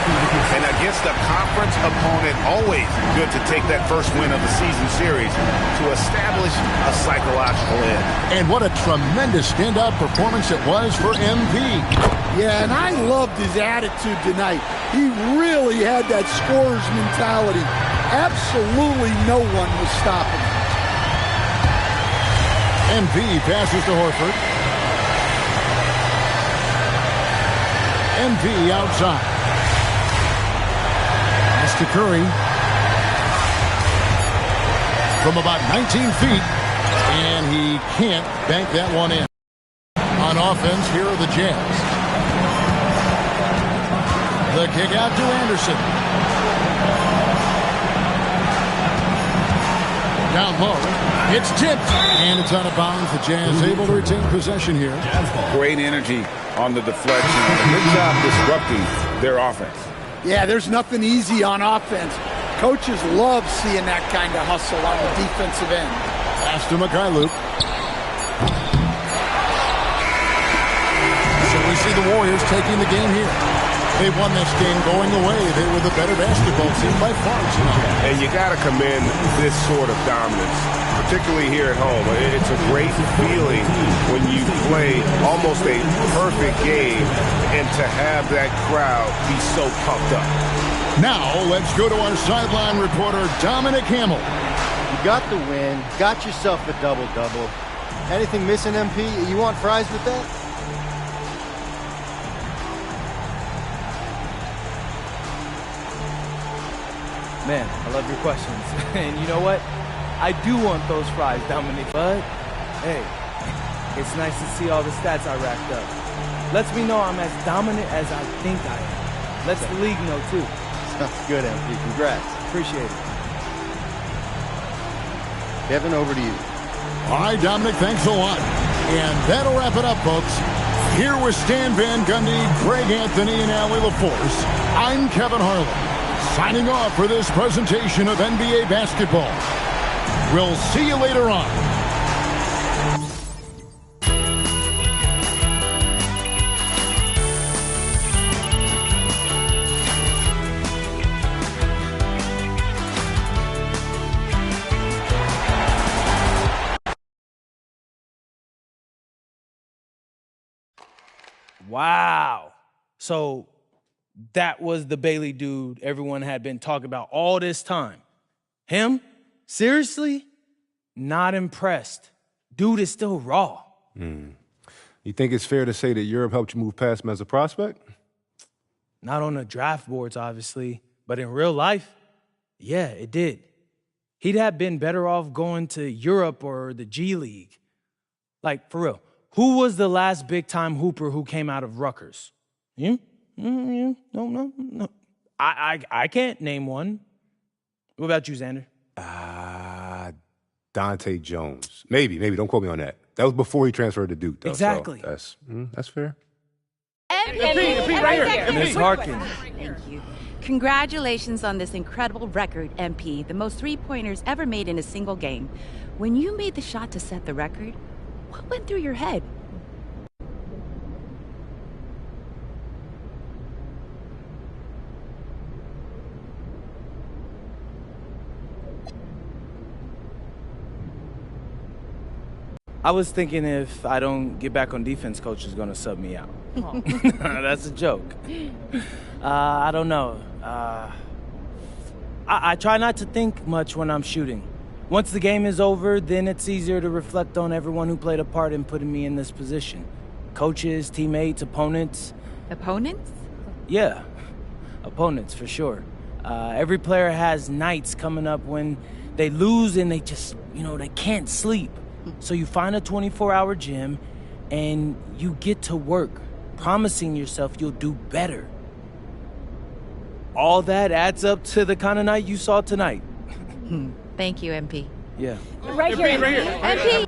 [SPEAKER 5] And against a conference opponent, always good to take that first win of the season series to establish a psychological edge.
[SPEAKER 4] And what a tremendous standout performance it was for MP.
[SPEAKER 8] Yeah, and I loved his attitude tonight. He really had that scorer's mentality. Absolutely no one was stopping him.
[SPEAKER 4] MP passes to Horford. MP outside. Pass to Curry. From about 19 feet. And he can't bank that one in. On offense, here are the Jazz. The kick out to Anderson. Down low. It's tipped. And it's out of bounds. The Jazz able to retain possession here.
[SPEAKER 5] Great energy on the deflection. Good job disrupting their offense.
[SPEAKER 8] Yeah, there's nothing easy on offense. Coaches love seeing that kind of hustle on the defensive end.
[SPEAKER 4] Pass to Mykhailiuk. So we see the Warriors taking the game here. They won this game going away. They were the better basketball team by far tonight.
[SPEAKER 9] And you got to commend this sort of dominance, particularly here at home. It's a great feeling when you play almost a perfect game and to have that crowd be so pumped up.
[SPEAKER 4] Now, let's go to our sideline reporter, Dominic Hamill.
[SPEAKER 21] You got the win, got yourself a double-double. Anything missing, MP? You want fries with that?
[SPEAKER 3] Man, I love your questions. And you know what? I do want those fries, Dominic. But, hey, it's nice to see all the stats I racked up. Lets me know I'm as dominant as I think I am. Lets the league know, too.
[SPEAKER 21] Sounds good, MP. Congrats.
[SPEAKER 3] Appreciate it.
[SPEAKER 21] Kevin, over to you.
[SPEAKER 4] All right, Dominic, thanks a lot. And that'll wrap it up, folks. Here with Stan Van Gundy, Greg Anthony, and Allie LaForce, I'm Kevin Harlan. Signing off for this presentation of NBA basketball. We'll see you later on.
[SPEAKER 3] Wow. So that was the Bailey dude everyone had been talking about all this time. Him? Seriously? Not impressed. Dude is still raw.
[SPEAKER 19] You think it's fair to say that Europe helped you move past him as a prospect?
[SPEAKER 3] Not on the draft boards, obviously, but in real life, yeah, it did. He'd have been better off going to Europe or the G League. Like, for real, who was the last big-time hooper who came out of Rutgers? You? No. I can't name one. What about you, Xander?
[SPEAKER 19] Dante Jones. Maybe. Don't quote me on that. That was before he transferred to Duke, though.
[SPEAKER 3] Exactly.
[SPEAKER 19] So that's fair.
[SPEAKER 10] MP, right here.
[SPEAKER 3] Ms. Harkins.
[SPEAKER 10] Thank you. Congratulations on this incredible record, MP. The most three-pointers ever made in a single game. When you made the shot to set the record, what went through your head?
[SPEAKER 3] I was thinking if I don't get back on defense, coach is going to sub me out. That's a joke. I don't know. I try not to think much when I'm shooting. Once the game is over, then it's easier to reflect on everyone who played a part in putting me in this position. Coaches, teammates, opponents.
[SPEAKER 10] Opponents?
[SPEAKER 3] Yeah, opponents for sure. Every player has nights coming up when they lose and they just, they can't sleep. So you find a 24-hour gym and you get to work, promising yourself you'll do better. All that adds up to the kind of night you saw tonight.
[SPEAKER 10] Thank you, MP.
[SPEAKER 3] Yeah.
[SPEAKER 10] Right here. MP!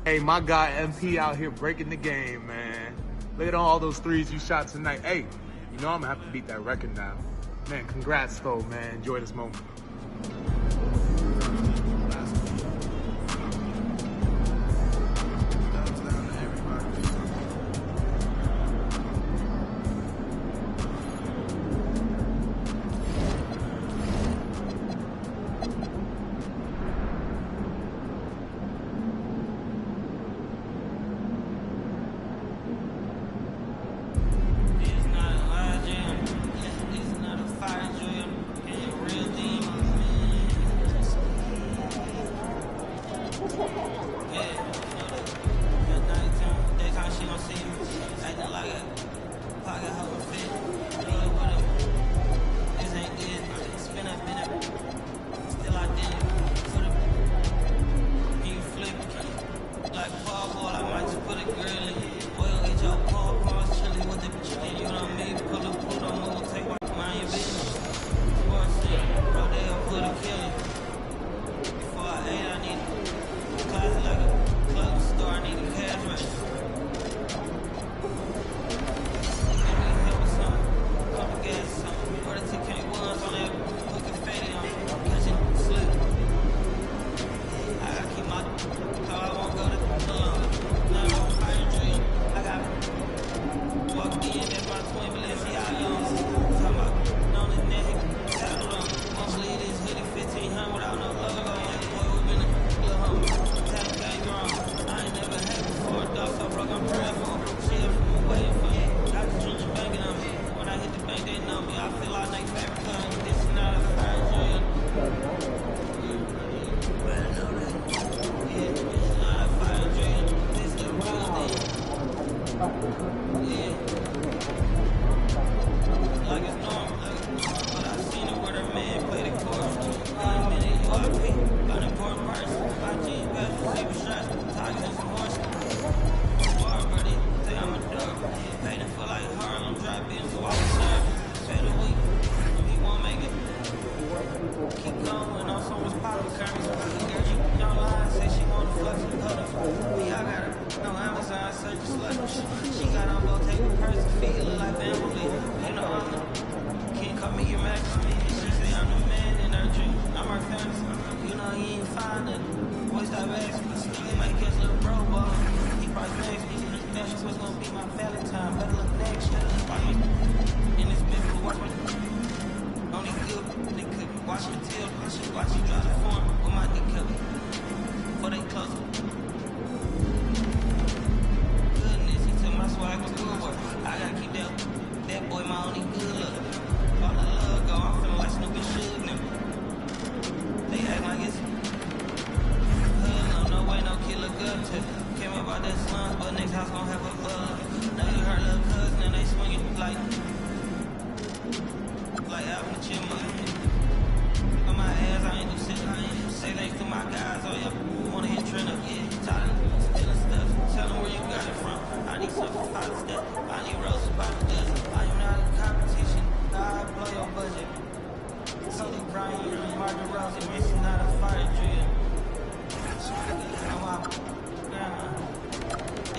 [SPEAKER 14] Hey, my guy MP out here breaking the game, man. Look at all those threes you shot tonight. Hey, I'm gonna have to beat that record now. Man, congrats though, man. Enjoy this moment.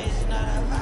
[SPEAKER 20] It's not a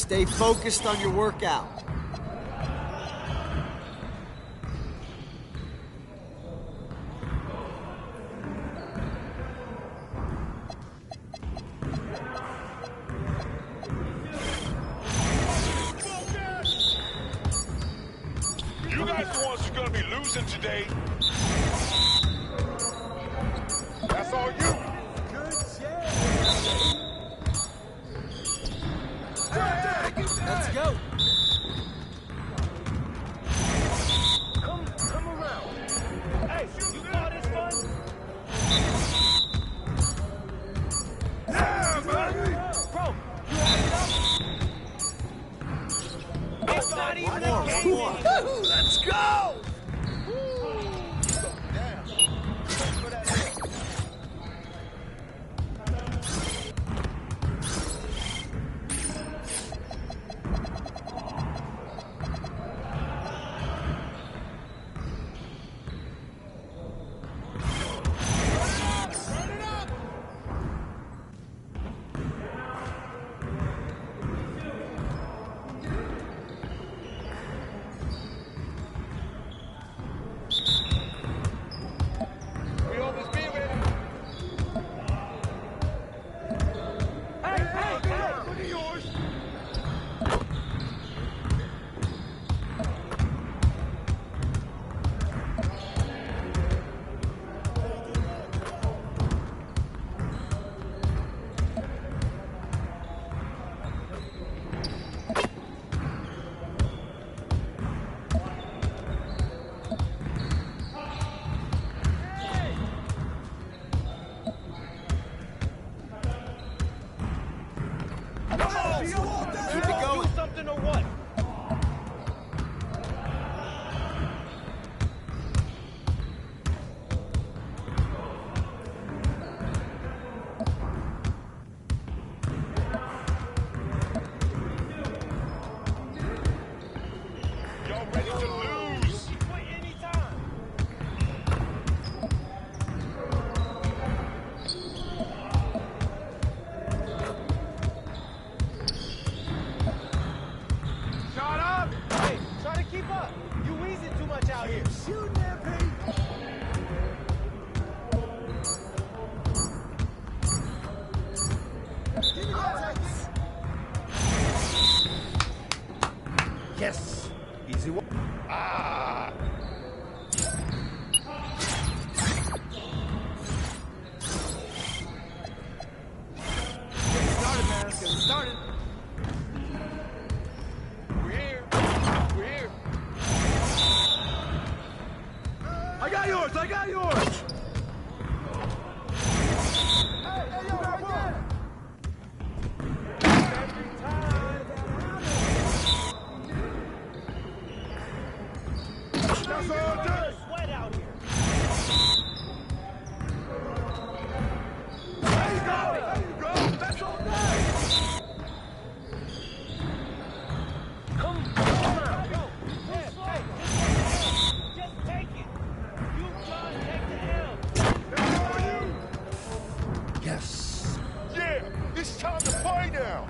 [SPEAKER 21] Stay focused on your workout.
[SPEAKER 12] You guys the ones who's gonna be losing today. That's all you.
[SPEAKER 21] Let's go.
[SPEAKER 12] Come around. Hey, you call this fun? Yeah, baby. Bro, you had enough? It's not even a game.
[SPEAKER 21] Let's go.
[SPEAKER 12] Keep it going. Do something or what? Y'all ready to lose? Quit anytime. Shut up! Hey, try to keep up. You wheezing too much out here. Shoot there, Pete.
[SPEAKER 21] Yes. Easy one.
[SPEAKER 12] Ah!
[SPEAKER 21] Started, man. Let's get it started.
[SPEAKER 12] We're here. We're here.
[SPEAKER 21] I got yours. I got yours.
[SPEAKER 12] Hey, yo, right there. That's all day. Sweat out here. There you go. There you go. That's all day. Come around. Go. Hey, just take it. You just take the L. That's all you.
[SPEAKER 21] Yes.
[SPEAKER 12] Yeah, it's time to play now.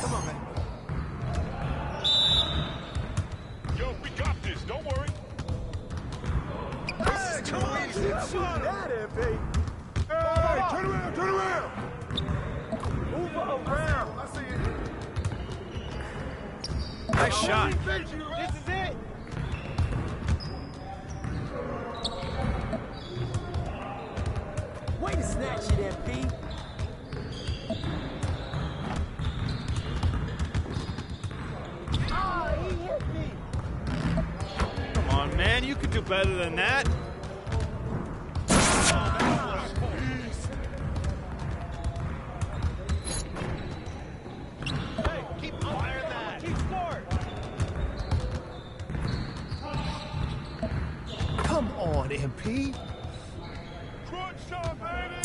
[SPEAKER 21] Come on, man.
[SPEAKER 12] Yo, we got this. Don't worry.
[SPEAKER 21] Hey, come on.
[SPEAKER 12] Shoot that, MP. Hey, turn around, turn around. Move around. I see it.
[SPEAKER 21] Nice shot.
[SPEAKER 12] This is it.
[SPEAKER 21] Way to snatch it, MP.
[SPEAKER 12] Ah, he hit me.
[SPEAKER 17] Come on, man. You could do better than that.
[SPEAKER 12] Hey, keep firing that. Keep scoring.
[SPEAKER 21] Come on, MP.
[SPEAKER 12] Crunch time, baby.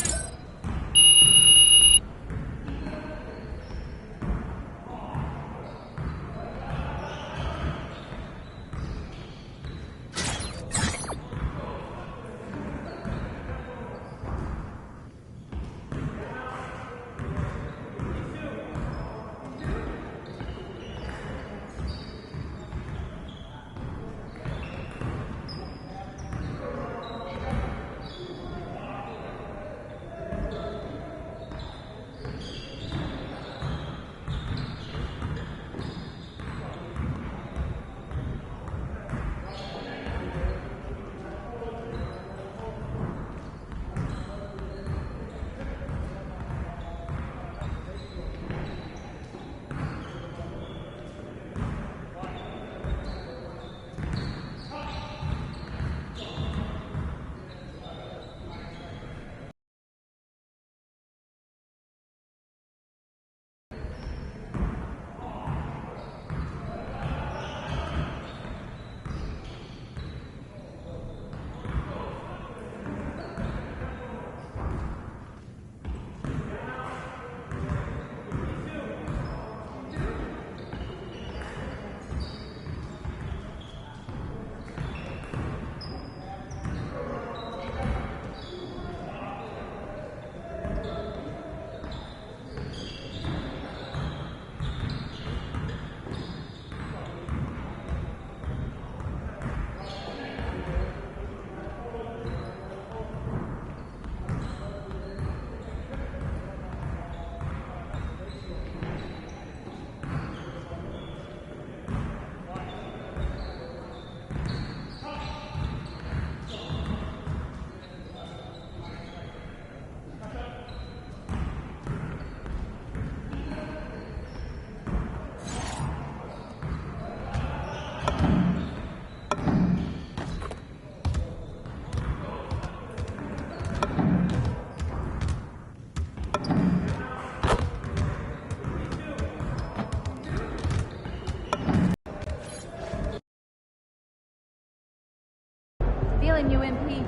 [SPEAKER 10] feeling you, MP.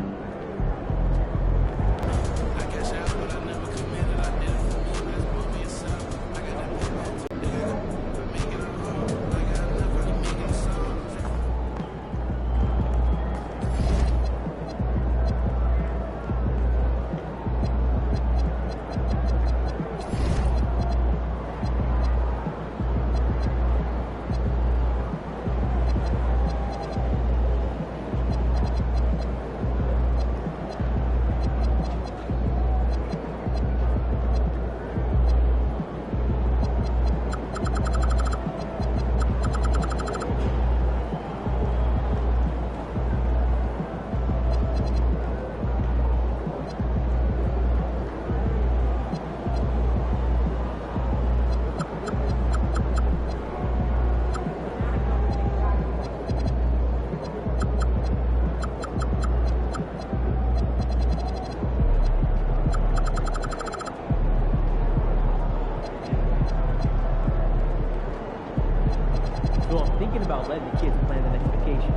[SPEAKER 2] So I'm thinking about letting the kids plan the next vacation.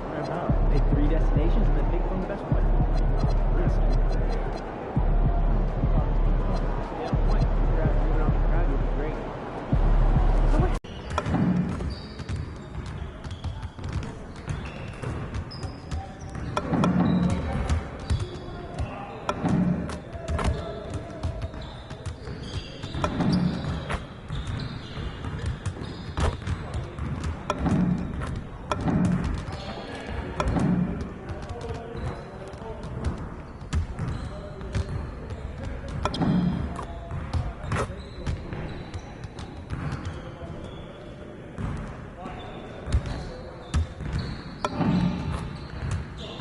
[SPEAKER 2] What about? Pick 3 destinations and then pick from the best one.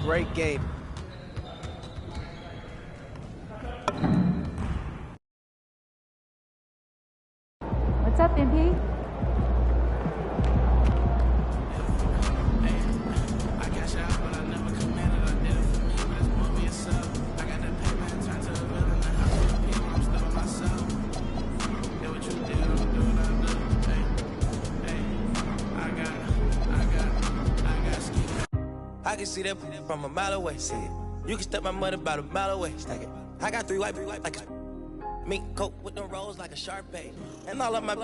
[SPEAKER 23] Great game.
[SPEAKER 10] What's up, MP?
[SPEAKER 20] I can see that from a mile away. See it. You can step my money about a mile away. Stack it. I got 3 white like a mink coat with no rolls like a Sharpay. And all of my